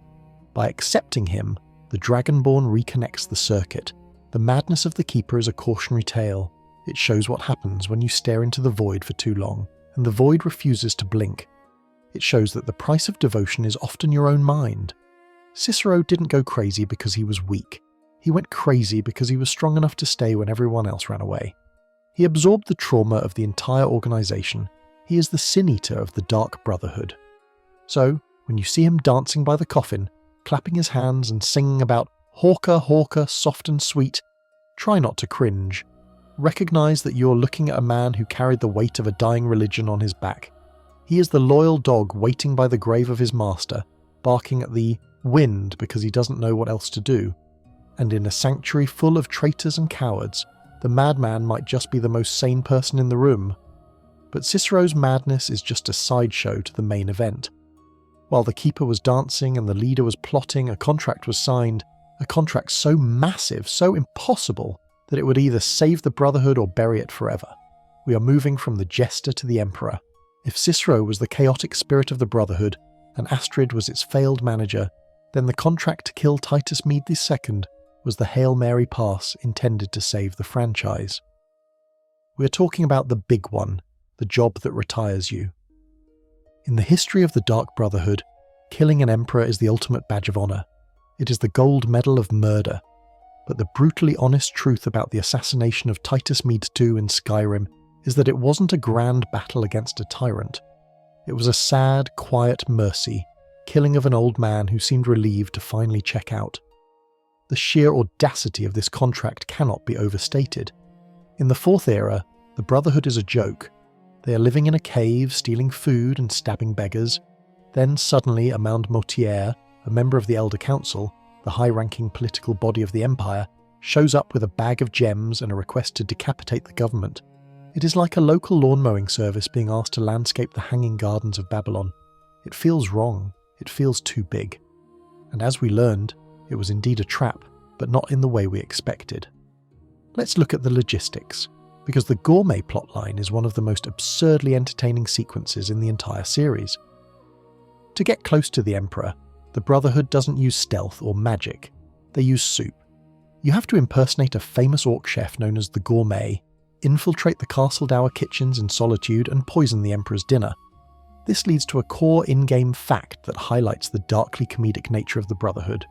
By accepting him, the Dragonborn reconnects the circuit. The madness of the Keeper is a cautionary tale. It shows what happens when you stare into the void for too long, and the void refuses to blink. It shows that the price of devotion is often your own mind. Cicero didn't go crazy because he was weak. He went crazy because he was strong enough to stay when everyone else ran away. He absorbed the trauma of the entire organisation. He is the sin-eater of the Dark Brotherhood. So, when you see him dancing by the coffin, clapping his hands and singing about "Hawker, Hawker, soft and sweet," try not to cringe. Recognise that you're looking at a man who carried the weight of a dying religion on his back. He is the loyal dog waiting by the grave of his master, barking at the wind because he doesn't know what else to do. And in a sanctuary full of traitors and cowards, the madman might just be the most sane person in the room. But Cicero's madness is just a sideshow to the main event. While the keeper was dancing and the leader was plotting, a contract was signed, a contract so massive, so impossible, that it would either save the Brotherhood or bury it forever. We are moving from the jester to the emperor. If Cicero was the chaotic spirit of the Brotherhood, and Astrid was its failed manager, then the contract to kill Titus Mede II was the Hail Mary pass intended to save the franchise. We are talking about the big one, the job that retires you. In the history of the Dark Brotherhood, killing an emperor is the ultimate badge of honour. It is the gold medal of murder. But the brutally honest truth about the assassination of Titus Mede II in Skyrim is that it wasn't a grand battle against a tyrant. It was a sad, quiet mercy, killing of an old man who seemed relieved to finally check out. The sheer audacity of this contract cannot be overstated. In the Fourth Era, the Brotherhood is a joke. They are living in a cave, stealing food and stabbing beggars. Then suddenly Amand Mortier, a member of the Elder Council, the high-ranking political body of the Empire, shows up with a bag of gems and a request to decapitate the government. It is like a local lawn mowing service being asked to landscape the hanging gardens of Babylon. It feels wrong. It feels too big. And as we learned, it was indeed a trap, but not in the way we expected. Let's look at the logistics, because the gourmet plotline is one of the most absurdly entertaining sequences in the entire series. To get close to the Emperor, the Brotherhood doesn't use stealth or magic. They use soup. You have to impersonate a famous orc chef known as the Gourmet, infiltrate the Castle Dower kitchens in solitude and poison the Emperor's dinner. This leads to a core in-game fact that highlights the darkly comedic nature of the Brotherhood.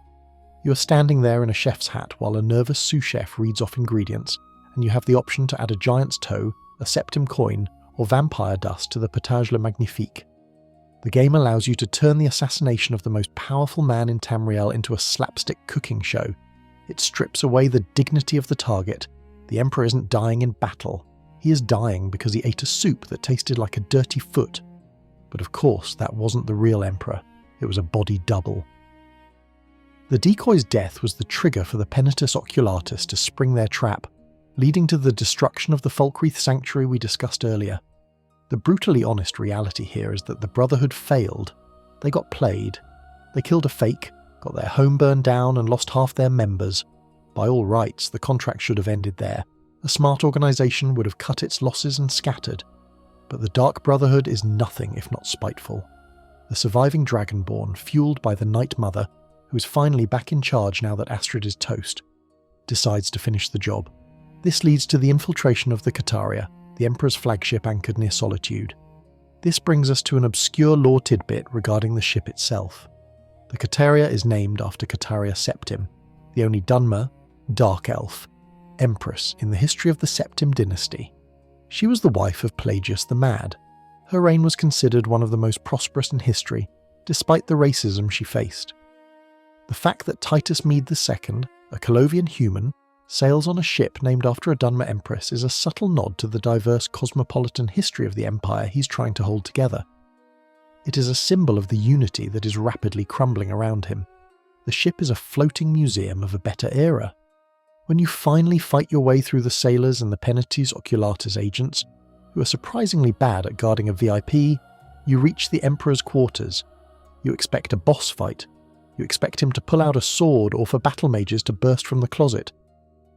You are standing there in a chef's hat while a nervous sous chef reads off ingredients, and you have the option to add a giant's toe, a septim coin, or vampire dust to the potage le magnifique. The game allows you to turn the assassination of the most powerful man in Tamriel into a slapstick cooking show. It strips away the dignity of the target. The Emperor isn't dying in battle. He is dying because he ate a soup that tasted like a dirty foot. But of course, that wasn't the real Emperor. It was a body double. The decoy's death was the trigger for the Penitus Oculatus to spring their trap, leading to the destruction of the Falkreath Sanctuary we discussed earlier. The brutally honest reality here is that the Brotherhood failed. They got played. They killed a fake, got their home burned down and lost half their members. By all rights, the contract should have ended there. A smart organisation would have cut its losses and scattered. But the Dark Brotherhood is nothing if not spiteful. The surviving Dragonborn, fueled by the Night Mother, who is finally back in charge now that Astrid is toast. decides to finish the job. This leads to the infiltration of the Kataria, the Emperor's flagship anchored near Solitude. This brings us to an obscure lore tidbit regarding the ship itself. The Kataria is named after Kataria Septim, the only Dunmer, Dark Elf, Empress in the history of the Septim dynasty. She was the wife of Pelagius the Mad. Her reign was considered one of the most prosperous in history, despite the racism she faced. The fact that Titus Mede II, a Colovian human, sails on a ship named after a Dunmer empress is a subtle nod to the diverse cosmopolitan history of the empire he's trying to hold together. It is a symbol of the unity that is rapidly crumbling around him. The ship is a floating museum of a better era. When you finally fight your way through the sailors and the Penates Oculatus agents, who are surprisingly bad at guarding a VIP, you reach the Emperor's quarters. You expect a boss fight. You expect him to pull out a sword or for battle mages to burst from the closet.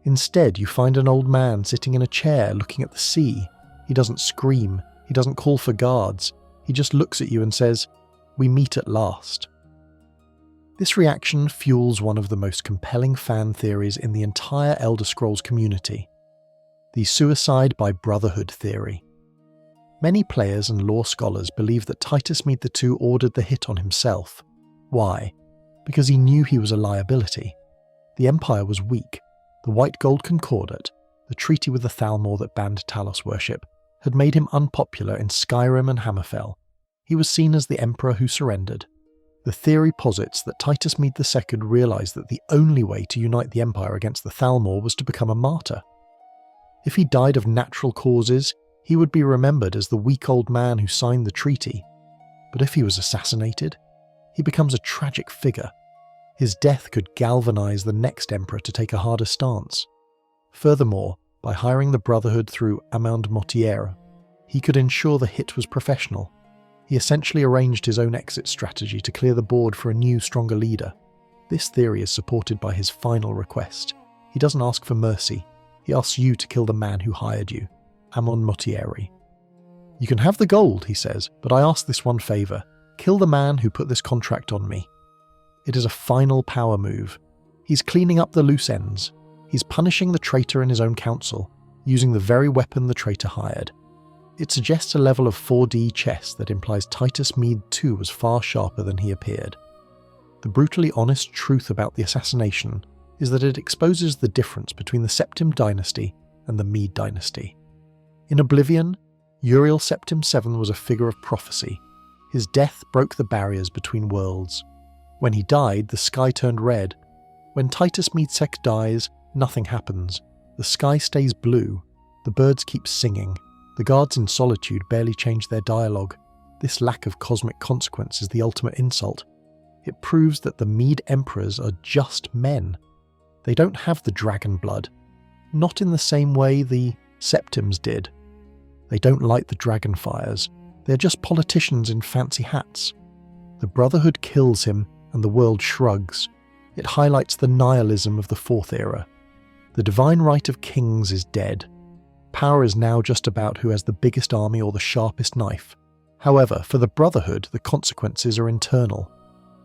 Instead, you find an old man sitting in a chair looking at the sea. He doesn't scream. He doesn't call for guards. He just looks at you and says, "We meet at last." This reaction fuels one of the most compelling fan theories in the entire Elder Scrolls community, the suicide by brotherhood theory. Many players and lore scholars believe that Titus Mede II ordered the hit on himself. Why? Because he knew he was a liability. The Empire was weak. The White Gold Concordat, the treaty with the Thalmor that banned Talos worship, had made him unpopular in Skyrim and Hammerfell. He was seen as the emperor who surrendered. The theory posits that Titus Mede II realised that the only way to unite the Empire against the Thalmor was to become a martyr. If he died of natural causes, he would be remembered as the weak old man who signed the treaty. But if he was assassinated, he becomes a tragic figure. His death could galvanise the next emperor to take a harder stance. Furthermore, by hiring the Brotherhood through Amand Mortier, he could ensure the hit was professional. He essentially arranged his own exit strategy to clear the board for a new, stronger leader. This theory is supported by his final request. He doesn't ask for mercy. He asks you to kill the man who hired you, Amon Motieri. "You can have the gold," he says, "but I ask this one favour. Kill the man who put this contract on me." It is a final power move. He's cleaning up the loose ends. He's punishing the traitor in his own council, using the very weapon the traitor hired. It suggests a level of 4D chess that implies Titus Mede II was far sharper than he appeared. The brutally honest truth about the assassination is that it exposes the difference between the Septim dynasty and the Mede dynasty. In Oblivion, Uriel Septim VII was a figure of prophecy. His death broke the barriers between worlds. When he died, the sky turned red. When Titus Mede II dies, nothing happens. The sky stays blue. The birds keep singing. The guards in Solitude barely change their dialogue. This lack of cosmic consequence is the ultimate insult. It proves that the Mede emperors are just men. They don't have the dragon blood. Not in the same way the Septims did. They don't light the dragon fires. They're just politicians in fancy hats. The Brotherhood kills him, and the world shrugs. It highlights the nihilism of the Fourth Era. The divine right of kings is dead. Power is now just about who has the biggest army or the sharpest knife. However, for the Brotherhood, the consequences are internal.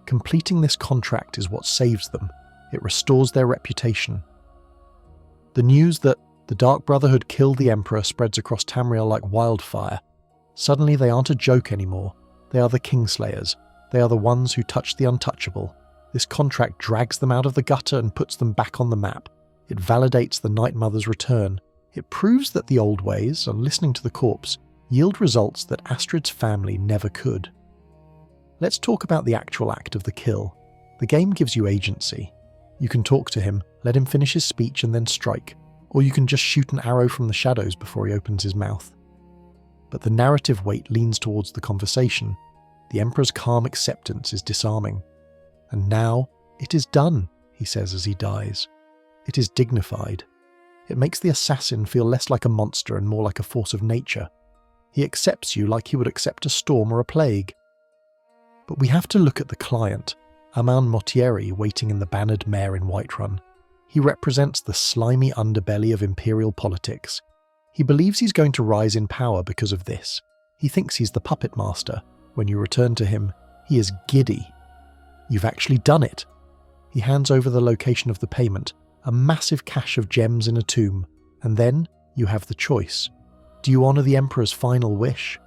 Completing this contract is what saves them. It restores their reputation. The news that the Dark Brotherhood killed the Emperor spreads across Tamriel like wildfire. Suddenly they aren't a joke anymore. They are the Kingslayers. They are the ones who touch the untouchable. This contract drags them out of the gutter and puts them back on the map. It validates the Night Mother's return. It proves that the old ways, and listening to the corpse, yield results that Astrid's family never could. Let's talk about the actual act of the kill. The game gives you agency. You can talk to him, let him finish his speech and then strike, or you can just shoot an arrow from the shadows before he opens his mouth. But the narrative weight leans towards the conversation. The Emperor's calm acceptance is disarming. "And now, it is done," he says as he dies. It is dignified. It makes the assassin feel less like a monster and more like a force of nature. He accepts you like he would accept a storm or a plague. But we have to look at the client, Amand Motieri, waiting in the bannered mare in Whiterun. He represents the slimy underbelly of imperial politics. He believes he's going to rise in power because of this. He thinks he's the puppet master. When you return to him, he is giddy. "You've actually done it." He hands over the location of the payment, a massive cache of gems in a tomb, and then you have the choice. Do you honour the Emperor's final wish?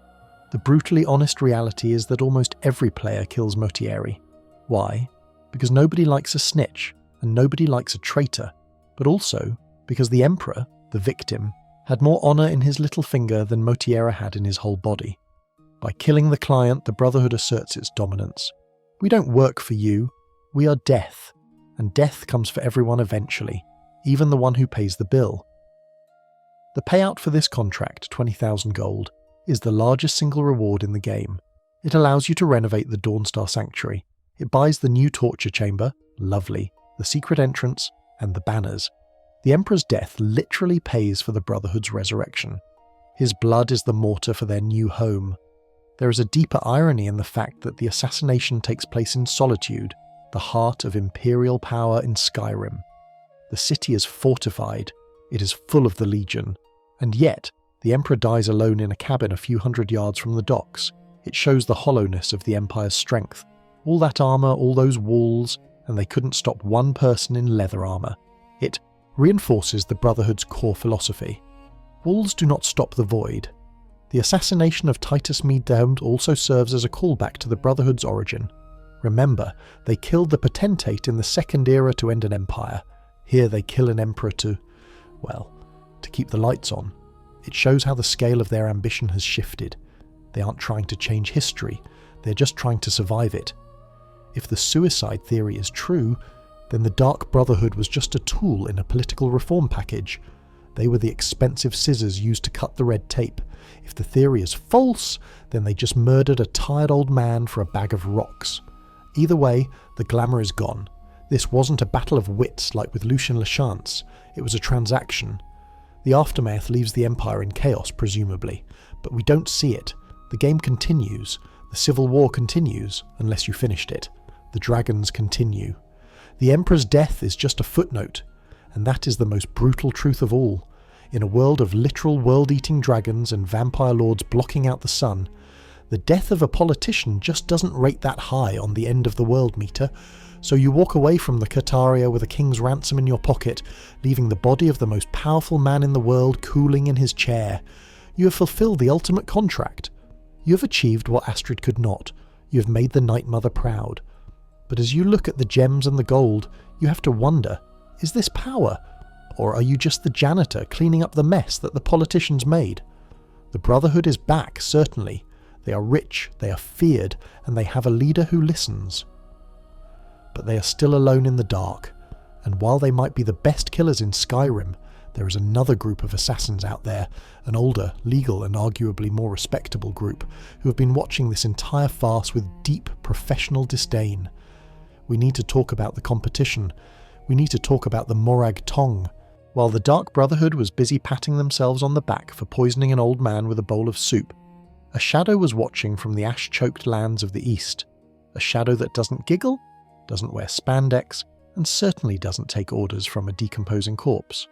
The brutally honest reality is that almost every player kills Motieri. Why? Because nobody likes a snitch, and nobody likes a traitor, but also because the Emperor, the victim, had more honour in his little finger than Motiera had in his whole body. By killing the client, the Brotherhood asserts its dominance. We don't work for you, we are death, and death comes for everyone eventually, even the one who pays the bill. The payout for this contract, 20,000 gold, is the largest single reward in the game. It allows you to renovate the Dawnstar Sanctuary. It buys the new torture chamber, lovely, the secret entrance, and the banners. The Emperor's death literally pays for the Brotherhood's resurrection. His blood is the mortar for their new home. There is a deeper irony in the fact that the assassination takes place in Solitude, the heart of imperial power in Skyrim. The city is fortified, it is full of the Legion, and yet the Emperor dies alone in a cabin a few hundred yards from the docks. It shows the hollowness of the Empire's strength. All that armour, all those walls, and they couldn't stop one person in leather armour. It reinforces the Brotherhood's core philosophy. Walls do not stop the void. The assassination of Titus Meade also serves as a callback to the Brotherhood's origin. Remember, they killed the Potentate in the Second Era to end an empire. Here they kill an emperor to keep the lights on. It shows how the scale of their ambition has shifted. They aren't trying to change history, they're just trying to survive it. If the suicide theory is true, then the Dark Brotherhood was just a tool in a political reform package. They were the expensive scissors used to cut the red tape. If the theory is false, then they just murdered a tired old man for a bag of rocks. Either way, the glamour is gone. This wasn't a battle of wits like with Lucien Lachance, it was a transaction. The aftermath leaves the Empire in chaos, presumably, but we don't see it. The game continues. The civil war continues, unless you finished it. The dragons continue. The Emperor's death is just a footnote, and that is the most brutal truth of all. In a world of literal world-eating dragons and vampire lords blocking out the sun, the death of a politician just doesn't rate that high on the end of the world meter, so you walk away from the Kataria with a king's ransom in your pocket, leaving the body of the most powerful man in the world cooling in his chair. You have fulfilled the ultimate contract. You have achieved what Astrid could not. You have made the Night Mother proud. But as you look at the gems and the gold, you have to wonder, is this power? Or are you just the janitor cleaning up the mess that the politicians made? The Brotherhood is back, certainly. They are rich, they are feared, and they have a leader who listens. But they are still alone in the dark, and while they might be the best killers in Skyrim, there is another group of assassins out there, an older, legal and arguably more respectable group, who have been watching this entire farce with deep professional disdain. We need to talk about the competition. We need to talk about the Morag Tong. While the Dark Brotherhood was busy patting themselves on the back for poisoning an old man with a bowl of soup, a shadow was watching from the ash-choked lands of the east. A shadow that doesn't giggle, doesn't wear spandex, and certainly doesn't take orders from a decomposing corpse.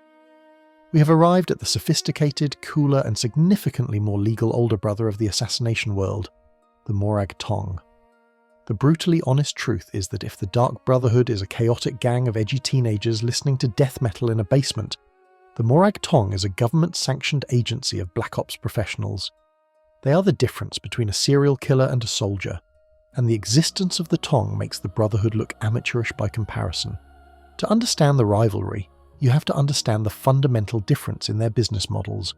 We have arrived at the sophisticated, cooler, and significantly more legal older brother of the assassination world, the Morag Tong. The brutally honest truth is that if the Dark Brotherhood is a chaotic gang of edgy teenagers listening to death metal in a basement, the Morag Tong is a government-sanctioned agency of Black Ops professionals. They are the difference between a serial killer and a soldier, and the existence of the Tong makes the Brotherhood look amateurish by comparison. To understand the rivalry, you have to understand the fundamental difference in their business models.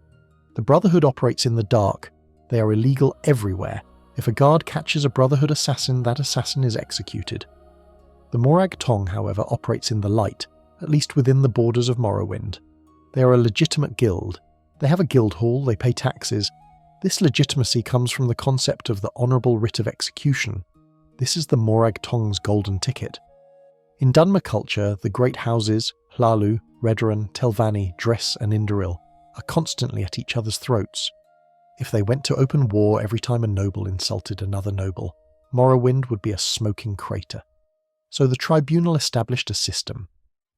The Brotherhood operates in the dark. They are illegal everywhere. If a guard catches a Brotherhood assassin, that assassin is executed. The Morag Tong, however, operates in the light, at least within the borders of Morrowind. They are a legitimate guild. They have a guild hall, they pay taxes. This legitimacy comes from the concept of the honourable writ of execution. This is the Morag Tong's golden ticket. In Dunmer culture, the great houses, Hlalu, Redoran, Telvanni, Dress and Indoril, are constantly at each other's throats. If they went to open war every time a noble insulted another noble, Morrowind would be a smoking crater. So the tribunal established a system.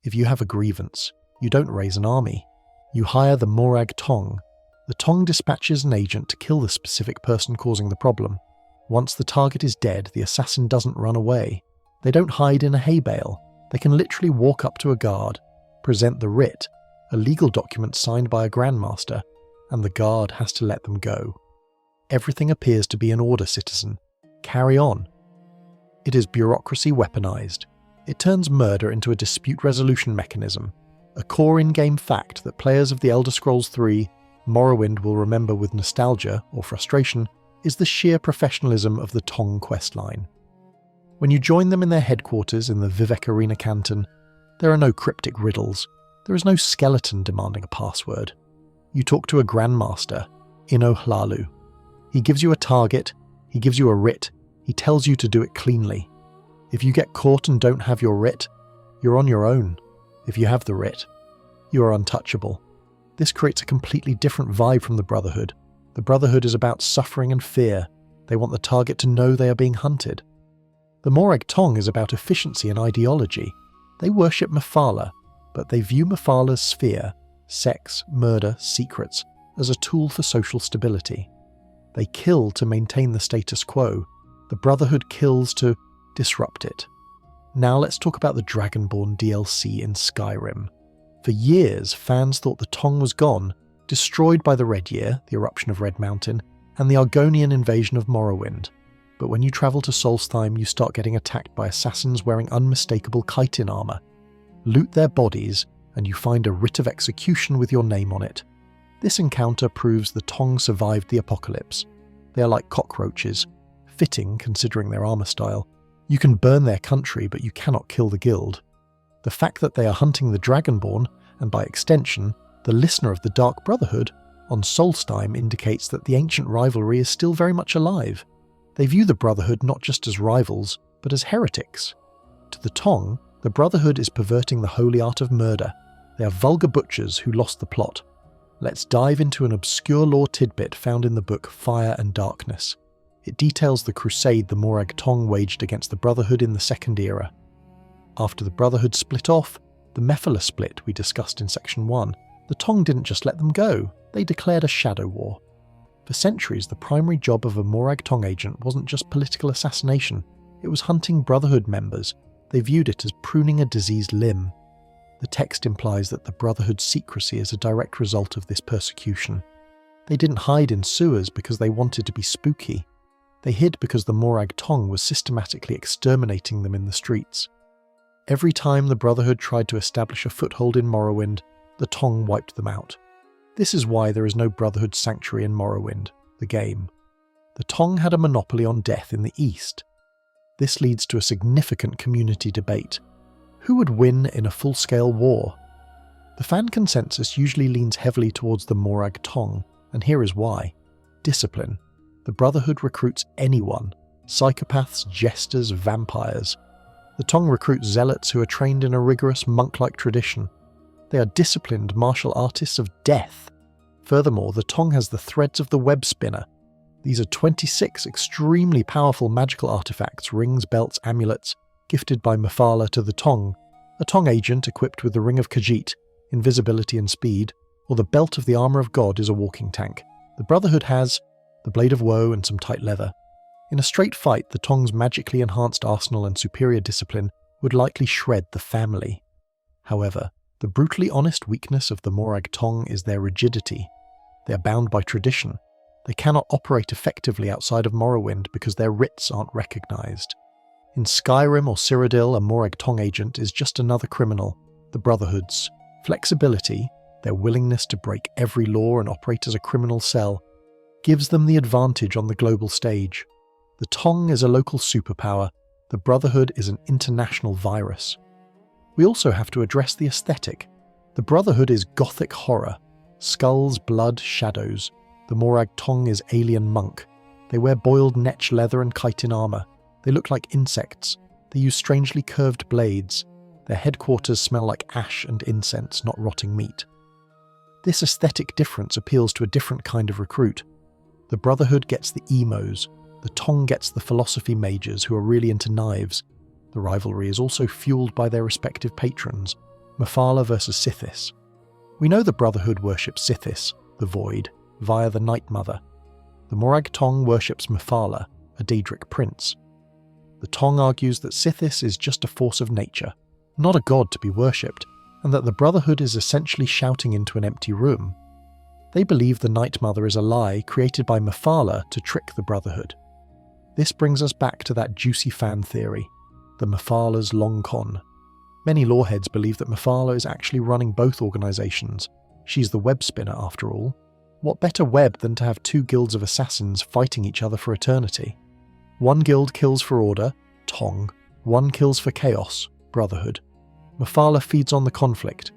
If you have a grievance, you don't raise an army. You hire the Morag Tong. The Tong dispatches an agent to kill the specific person causing the problem. Once the target is dead, the assassin doesn't run away. They don't hide in a hay bale. They can literally walk up to a guard, present the writ, a legal document signed by a Grandmaster, and the guard has to let them go. Everything appears to be in order, citizen. Carry on. It is bureaucracy weaponized. It turns murder into a dispute resolution mechanism, a core in-game fact that players of The Elder Scrolls III, Morrowind will remember with nostalgia or frustration, is the sheer professionalism of the Tong questline. When you join them in their headquarters in the Vivek Arena Canton, there are no cryptic riddles. There is no skeleton demanding a password. You talk to a Grandmaster, Ino Hlalu. He gives you a target, he gives you a writ, he tells you to do it cleanly. If you get caught and don't have your writ, you're on your own. If you have the writ, you are untouchable. This creates a completely different vibe from the Brotherhood. The Brotherhood is about suffering and fear. They want the target to know they are being hunted. The Morag Tong is about efficiency and ideology. They worship Mephala, but they view Mephala's sphere, sex, murder, secrets, as a tool for social stability. They kill to maintain the status quo. The Brotherhood kills to disrupt it. Now let's talk about the Dragonborn DLC in Skyrim. For years, fans thought the Tong was gone, destroyed by the Red Year, the eruption of Red Mountain, and the Argonian invasion of Morrowind. But when you travel to Solstheim, you start getting attacked by assassins wearing unmistakable chitin armor. Loot their bodies, and you find a writ of execution with your name on it. This encounter proves the Tong survived the apocalypse. They are like cockroaches, fitting considering their armor style. You can burn their country, but you cannot kill the guild. The fact that they are hunting the Dragonborn, and by extension, the listener of the Dark Brotherhood, on Solstheim indicates that the ancient rivalry is still very much alive. They view the Brotherhood not just as rivals, but as heretics. To the Tong, the Brotherhood is perverting the holy art of murder. They are vulgar butchers who lost the plot. Let's dive into an obscure lore tidbit found in the book Fire and Darkness. It details the crusade the Morag Tong waged against the Brotherhood in the Second Era. After the Brotherhood split off, the Mephala split we discussed in Section 1, the Tong didn't just let them go, they declared a shadow war. For centuries, the primary job of a Morag Tong agent wasn't just political assassination, it was hunting Brotherhood members. They viewed it as pruning a diseased limb. The text implies that the Brotherhood's secrecy is a direct result of this persecution. They didn't hide in sewers because they wanted to be spooky. They hid because the Morag Tong was systematically exterminating them in the streets. Every time the Brotherhood tried to establish a foothold in Morrowind, the Tong wiped them out. This is why there is no Brotherhood sanctuary in Morrowind, the game. The Tong had a monopoly on death in the east. This leads to a significant community debate. Who would win in a full-scale war? The fan consensus usually leans heavily towards the Morag Tong, and here is why. Discipline. The Brotherhood recruits anyone. Psychopaths, jesters, vampires. The Tong recruit zealots who are trained in a rigorous monk-like tradition. They are disciplined martial artists of death. Furthermore, the Tong has the threads of the web spinner. These are 26 extremely powerful magical artifacts, rings, belts, amulets, gifted by Mephala to the Tong, a Tong agent equipped with the Ring of Khajiit, invisibility and speed, or the Belt of the Armour of God is a walking tank. The Brotherhood has the Blade of Woe and some tight leather. In a straight fight, the Tong's magically enhanced arsenal and superior discipline would likely shred the family. However, the brutally honest weakness of the Morag Tong is their rigidity. They are bound by tradition. They cannot operate effectively outside of Morrowind because their writs aren't recognised. In Skyrim or Cyrodiil, a Morag Tong agent is just another criminal. The Brotherhood's flexibility, their willingness to break every law and operate as a criminal cell, gives them the advantage on the global stage. The Tong is a local superpower. The Brotherhood is an international virus. We also have to address the aesthetic. The Brotherhood is gothic horror. Skulls, blood, shadows. The Morag Tong is alien monk. They wear boiled netch leather and chitin armor. They look like insects. They use strangely curved blades. Their headquarters smell like ash and incense, not rotting meat. This aesthetic difference appeals to a different kind of recruit. The Brotherhood gets the emos. The Tong gets the philosophy mages who are really into knives. The rivalry is also fueled by their respective patrons, Mephala versus Sithis. We know the Brotherhood worships Sithis, the Void, via the Night Mother. The Morag Tong worships Mephala, a Daedric prince. The Tong argues that Sithis is just a force of nature, not a god to be worshipped. and that the Brotherhood is essentially shouting into an empty room. They believe the Night Mother is a lie created by Mephala to trick the Brotherhood. This brings us back to that juicy fan theory, the Mephala's long con. Many loreheads believe that Mephala is actually running both organisations. She's the web spinner after all. What better web than to have two guilds of assassins fighting each other for eternity? One guild kills for order, Tong. One kills for chaos, Brotherhood. Mephala feeds on the conflict.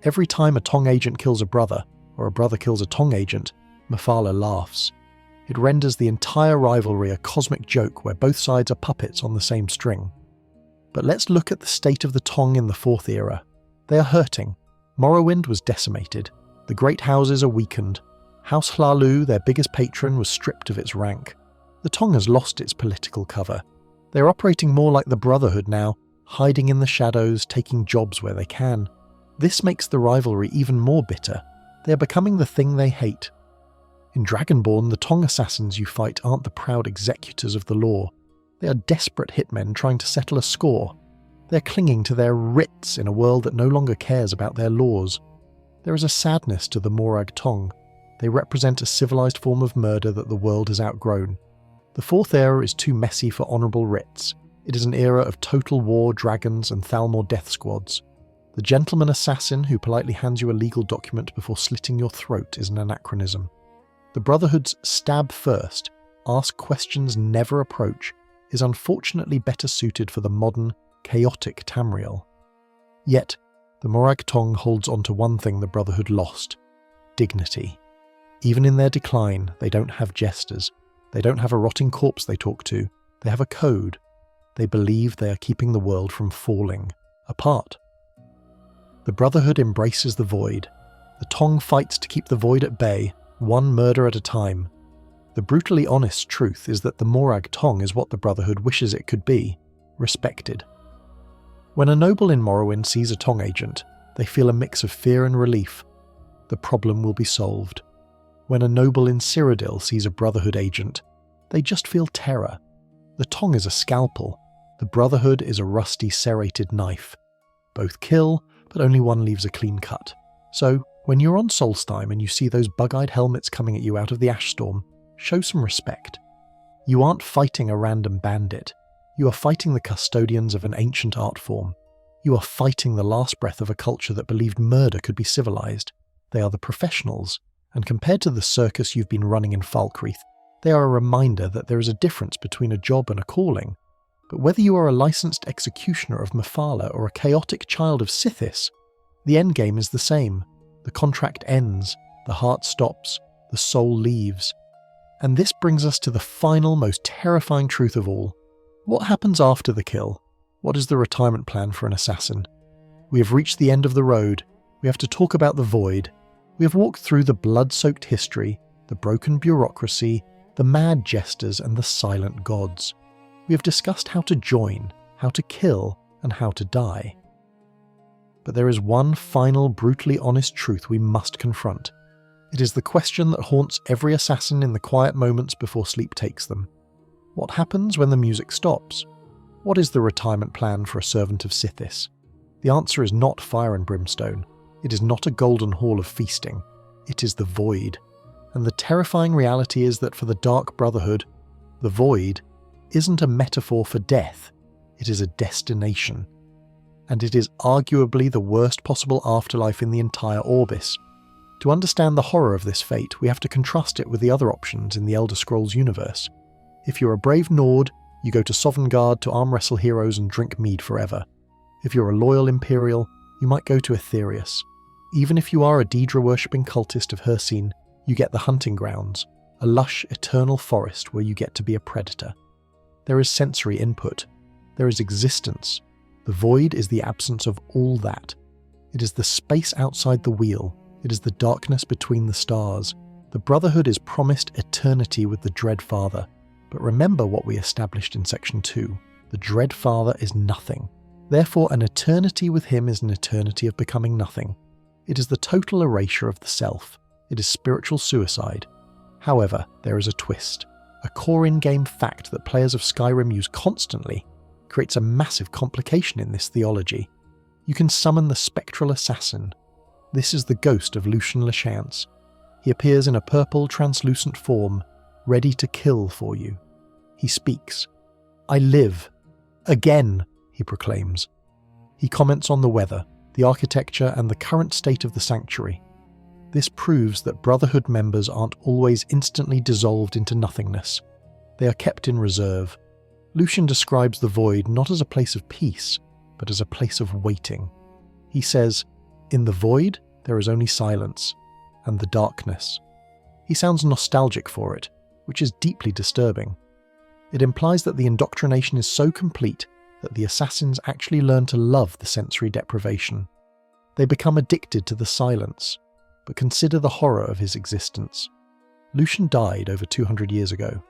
Every time a Tong agent kills a brother, or a brother kills a Tong agent, Mephala laughs. It renders the entire rivalry a cosmic joke where both sides are puppets on the same string. But let's look at the state of the Tong in the Fourth Era. They are hurting. Morrowind was decimated. The great houses are weakened. House Hlalu, their biggest patron, was stripped of its rank. The Tong has lost its political cover. They are operating more like the Brotherhood now, hiding in the shadows, taking jobs where they can. This makes the rivalry even more bitter. They are becoming the thing they hate. In Dragonborn, the Tong assassins you fight aren't the proud executors of the law. They are desperate hitmen trying to settle a score. They are clinging to their writs in a world that no longer cares about their laws. There is a sadness to the Morag Tong. They represent a civilized form of murder that the world has outgrown. The Fourth Era is too messy for honourable writs. It is an era of total war, dragons, and Thalmor death squads. The gentleman assassin who politely hands you a legal document before slitting your throat is an anachronism. The Brotherhood's stab first, ask questions never approach, is unfortunately better suited for the modern, chaotic Tamriel. Yet, the Morag Tong holds on to one thing the Brotherhood lost: dignity. Even in their decline, they don't have jesters. They don't have a rotting corpse they talk to. They have a code. They believe they are keeping the world from falling apart. The Brotherhood embraces the void. The Tong fights to keep the void at bay, one murder at a time. The brutally honest truth is that the Morag Tong is what the Brotherhood wishes it could be: respected. When a noble in Morrowind sees a Tong agent, they feel a mix of fear and relief. The problem will be solved. When a noble in Cyrodiil sees a Brotherhood agent, they just feel terror. The Tong is a scalpel. The Brotherhood is a rusty serrated knife. Both kill, but only one leaves a clean cut. So, when you're on Solstheim and you see those bug-eyed helmets coming at you out of the ash storm, show some respect. You aren't fighting a random bandit. You are fighting the custodians of an ancient art form. You are fighting the last breath of a culture that believed murder could be civilized. They are the professionals, and compared to the circus you've been running in Falkreath, they are a reminder that there is a difference between a job and a calling. But whether you are a licensed executioner of Mephala or a chaotic child of Sithis, the endgame is the same. The contract ends, the heart stops, the soul leaves. And this brings us to the final, most terrifying truth of all. What happens after the kill? What is the retirement plan for an assassin? We have reached the end of the road. We have to talk about the void. We have walked through the blood-soaked history, the broken bureaucracy, the mad jesters, and the silent gods. We have discussed how to join, how to kill, and how to die. But there is one final, brutally honest truth we must confront. It is the question that haunts every assassin in the quiet moments before sleep takes them. What happens when the music stops? What is the retirement plan for a servant of Sithis? The answer is not fire and brimstone. It is not a golden hall of feasting. It is the void. And the terrifying reality is that for the Dark Brotherhood, the void isn't a metaphor for death. It is a destination. And it is arguably the worst possible afterlife in the entire Orbis. To understand the horror of this fate, we have to contrast it with the other options in the Elder Scrolls universe. If you're a brave Nord, you go to Sovngarde to arm wrestle heroes and drink mead forever. If you're a loyal Imperial, you might go to Aetherius. Even if you are a Daedra-worshipping cultist of Hersine, you get the hunting grounds, a lush, eternal forest where you get to be a predator. There is sensory input. There is existence. The void is the absence of all that. It is the space outside the wheel. It is the darkness between the stars. The Brotherhood is promised eternity with the Dread Father. But remember what we established in Section 2. The Dread Father is nothing. Therefore, an eternity with him is an eternity of becoming nothing. It is the total erasure of the self. It is spiritual suicide. However, there is a twist. A core in-game fact that players of Skyrim use constantly creates a massive complication in this theology. You can summon the spectral assassin. This is the ghost of Lucien Lachance. He appears in a purple translucent form, ready to kill for you. He speaks. "I live. Again," he proclaims. He comments on the weather, the architecture, and the current state of the sanctuary. This proves that Brotherhood members aren't always instantly dissolved into nothingness. They are kept in reserve. Lucien describes the void not as a place of peace, but as a place of waiting. He says, "In the void, there is only silence, and the darkness." He sounds nostalgic for it, which is deeply disturbing. It implies that the indoctrination is so complete that the assassins actually learn to love the sensory deprivation. They become addicted to the silence, but consider the horror of his existence. Lucien died over 200 years ago.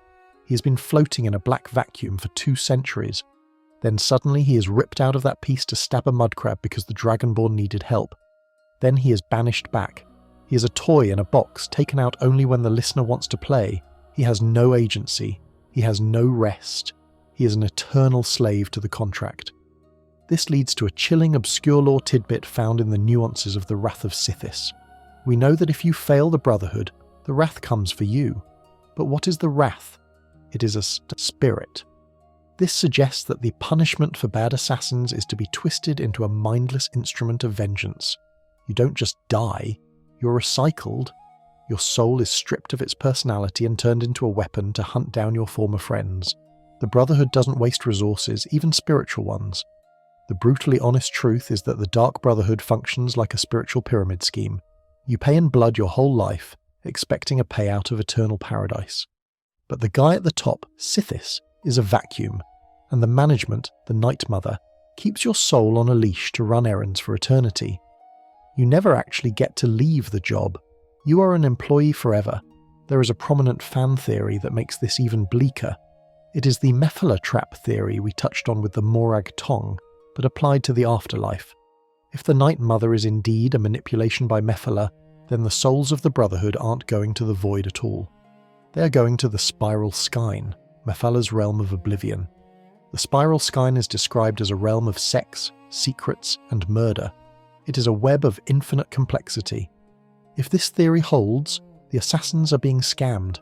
He has been floating in a black vacuum for 2 centuries. Then suddenly he is ripped out of that peace to stab a mudcrab because the Dragonborn needed help. Then he is banished back. He is a toy in a box, taken out only when the listener wants to play. He has no agency. He has no rest. He is an eternal slave to the contract. This leads to a chilling obscure lore tidbit found in the nuances of the Wrath of Sithis. We know that if you fail the Brotherhood, the wrath comes for you. But what is the wrath? It is a spirit. This suggests that the punishment for bad assassins is to be twisted into a mindless instrument of vengeance. You don't just die, you're recycled. Your soul is stripped of its personality and turned into a weapon to hunt down your former friends. The Brotherhood doesn't waste resources, even spiritual ones. The brutally honest truth is that the Dark Brotherhood functions like a spiritual pyramid scheme. You pay in blood your whole life, expecting a payout of eternal paradise. But the guy at the top, Sithis, is a vacuum, and the management, the Night Mother, keeps your soul on a leash to run errands for eternity. You never actually get to leave the job. You are an employee forever. There is a prominent fan theory that makes this even bleaker. It is the Mephala trap theory we touched on with the Morag Tong, but applied to the afterlife. If the Night Mother is indeed a manipulation by Mephala, then the souls of the Brotherhood aren't going to the void at all. They are going to the Spiral Skyne, Mephala's realm of Oblivion. The Spiral Skyne is described as a realm of sex, secrets, and murder. It is a web of infinite complexity. If this theory holds, the assassins are being scammed.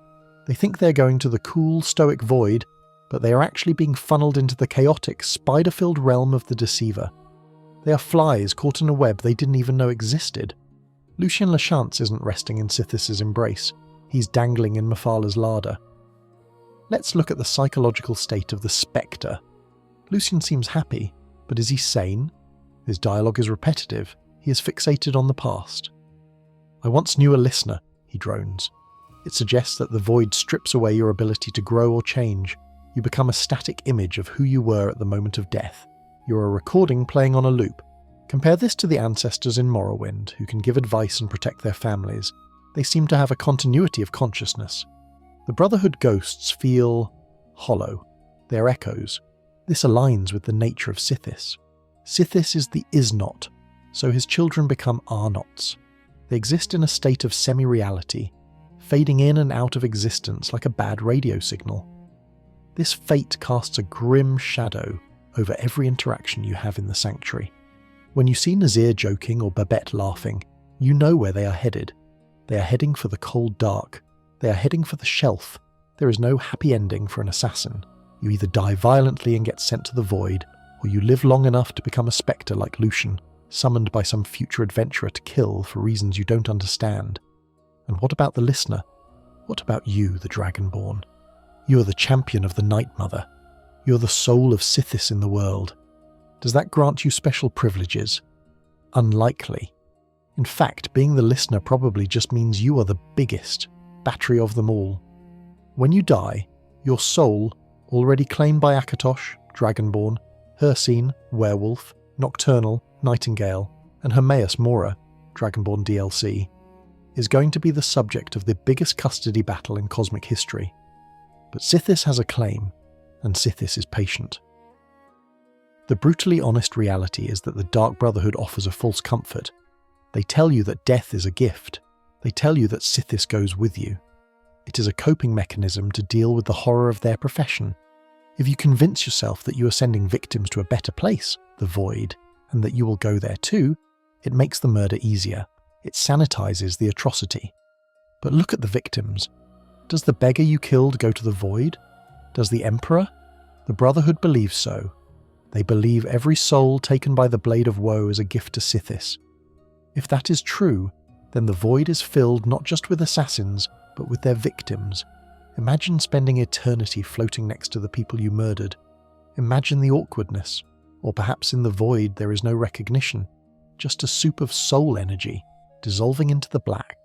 They think they're going to the cool, stoic void, but they are actually being funneled into the chaotic, spider-filled realm of the Deceiver. They are flies caught in a web they didn't even know existed. Lucien Lachance isn't resting in Sithis' embrace. He's dangling in Mephala's larder. Let's look at the psychological state of the Spectre. Lucien seems happy, but is he sane? His dialogue is repetitive. He is fixated on the past. "I once knew a listener," he drones. It suggests that the void strips away your ability to grow or change. You become a static image of who you were at the moment of death. You're a recording playing on a loop. Compare this to the ancestors in Morrowind, who can give advice and protect their families. They seem to have a continuity of consciousness. The Brotherhood ghosts feel hollow. They are echoes. This aligns with the nature of Sithis. Sithis is the is-not, so his children become are-nots. They exist in a state of semi-reality, fading in and out of existence like a bad radio signal. This fate casts a grim shadow over every interaction you have in the sanctuary. When you see Nazir joking or Babette laughing, you know where they are headed. They are heading for the cold dark. They are heading for the shelf. There is no happy ending for an assassin. You either die violently and get sent to the void, or you live long enough to become a spectre like Lucien, summoned by some future adventurer to kill for reasons you don't understand. And what about the listener? What about you, the Dragonborn? You are the champion of the Night Mother. You are the soul of Sithis in the world. Does that grant you special privileges? Unlikely. In fact, being the listener probably just means you are the biggest battery of them all. When you die, your soul, already claimed by Akatosh, Dragonborn, Hersine, Werewolf, Nocturnal, Nightingale, and Hermaeus Mora, Dragonborn DLC, is going to be the subject of the biggest custody battle in cosmic history. But Sithis has a claim, and Sithis is patient. The brutally honest reality is that the Dark Brotherhood offers a false comfort. They tell you that death is a gift. They tell you that Sithis goes with you. It is a coping mechanism to deal with the horror of their profession. If you convince yourself that you are sending victims to a better place, the void, and that you will go there too, it makes the murder easier. It sanitizes the atrocity. But look at the victims. Does the beggar you killed go to the void? Does the Emperor? The Brotherhood believes so. They believe every soul taken by the Blade of Woe is a gift to Sithis. If that is true, then the void is filled not just with assassins, but with their victims. Imagine spending eternity floating next to the people you murdered. Imagine the awkwardness. Or perhaps in the void there is no recognition, just a soup of soul energy, dissolving into the black.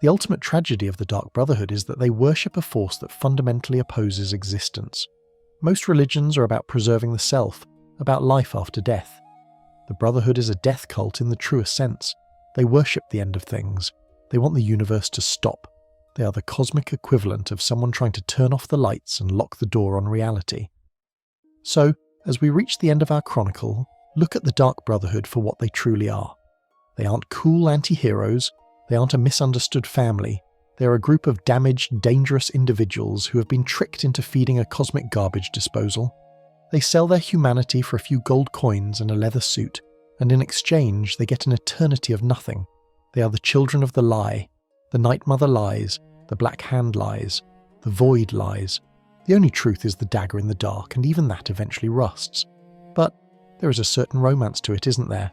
The ultimate tragedy of the Dark Brotherhood is that they worship a force that fundamentally opposes existence. Most religions are about preserving the self, about life after death. The Brotherhood is a death cult in the truest sense. They worship the end of things. They want the universe to stop. They are the cosmic equivalent of someone trying to turn off the lights and lock the door on reality. So, as we reach the end of our chronicle, look at the Dark Brotherhood for what they truly are. They aren't cool anti-heroes. They aren't a misunderstood family. They're a group of damaged, dangerous individuals who have been tricked into feeding a cosmic garbage disposal. They sell their humanity for a few gold coins and a leather suit, and in exchange they get an eternity of nothing. They are the children of the lie. The Night Mother lies, the Black Hand lies, the Void lies. The only truth is the dagger in the dark, and even that eventually rusts. But there is a certain romance to it, isn't there?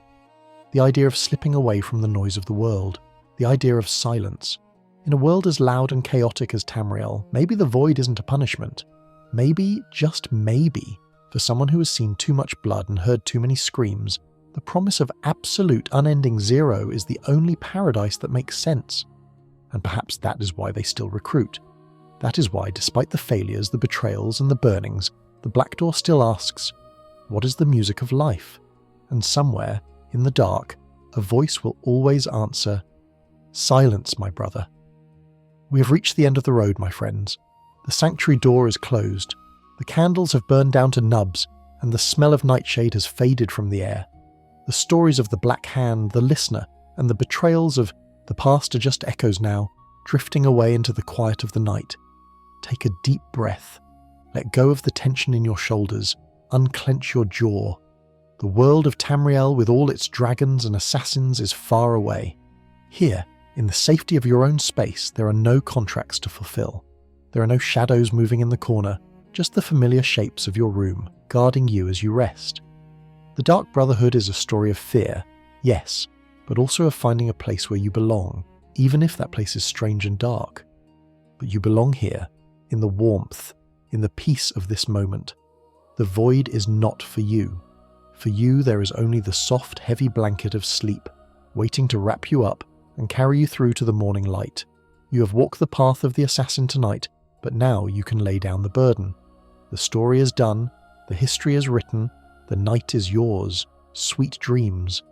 The idea of slipping away from the noise of the world, the idea of silence. In a world as loud and chaotic as Tamriel, maybe the void isn't a punishment. Maybe, just maybe, for someone who has seen too much blood and heard too many screams, the promise of absolute unending zero is the only paradise that makes sense. And perhaps that is why they still recruit. That is why, despite the failures, the betrayals and the burnings, the Black Door still asks, what is the music of life? And somewhere, in the dark, a voice will always answer, silence, my brother. We have reached the end of the road, my friends. The sanctuary door is closed. The candles have burned down to nubs, and the smell of nightshade has faded from the air. The stories of the Black Hand, the Listener, and the betrayals of the past are just echoes now, drifting away into the quiet of the night. Take a deep breath. Let go of the tension in your shoulders. Unclench your jaw. The world of Tamriel with all its dragons and assassins is far away. Here, in the safety of your own space, there are no contracts to fulfill. There are no shadows moving in the corner, just the familiar shapes of your room, guarding you as you rest. The Dark Brotherhood is a story of fear, yes, but also of finding a place where you belong, even if that place is strange and dark. But you belong here, in the warmth, in the peace of this moment. The void is not for you. For you there is only the soft, heavy blanket of sleep, waiting to wrap you up and carry you through to the morning light. You have walked the path of the assassin tonight, but now you can lay down the burden. The story is done, the history is written, the night is yours. Sweet dreams.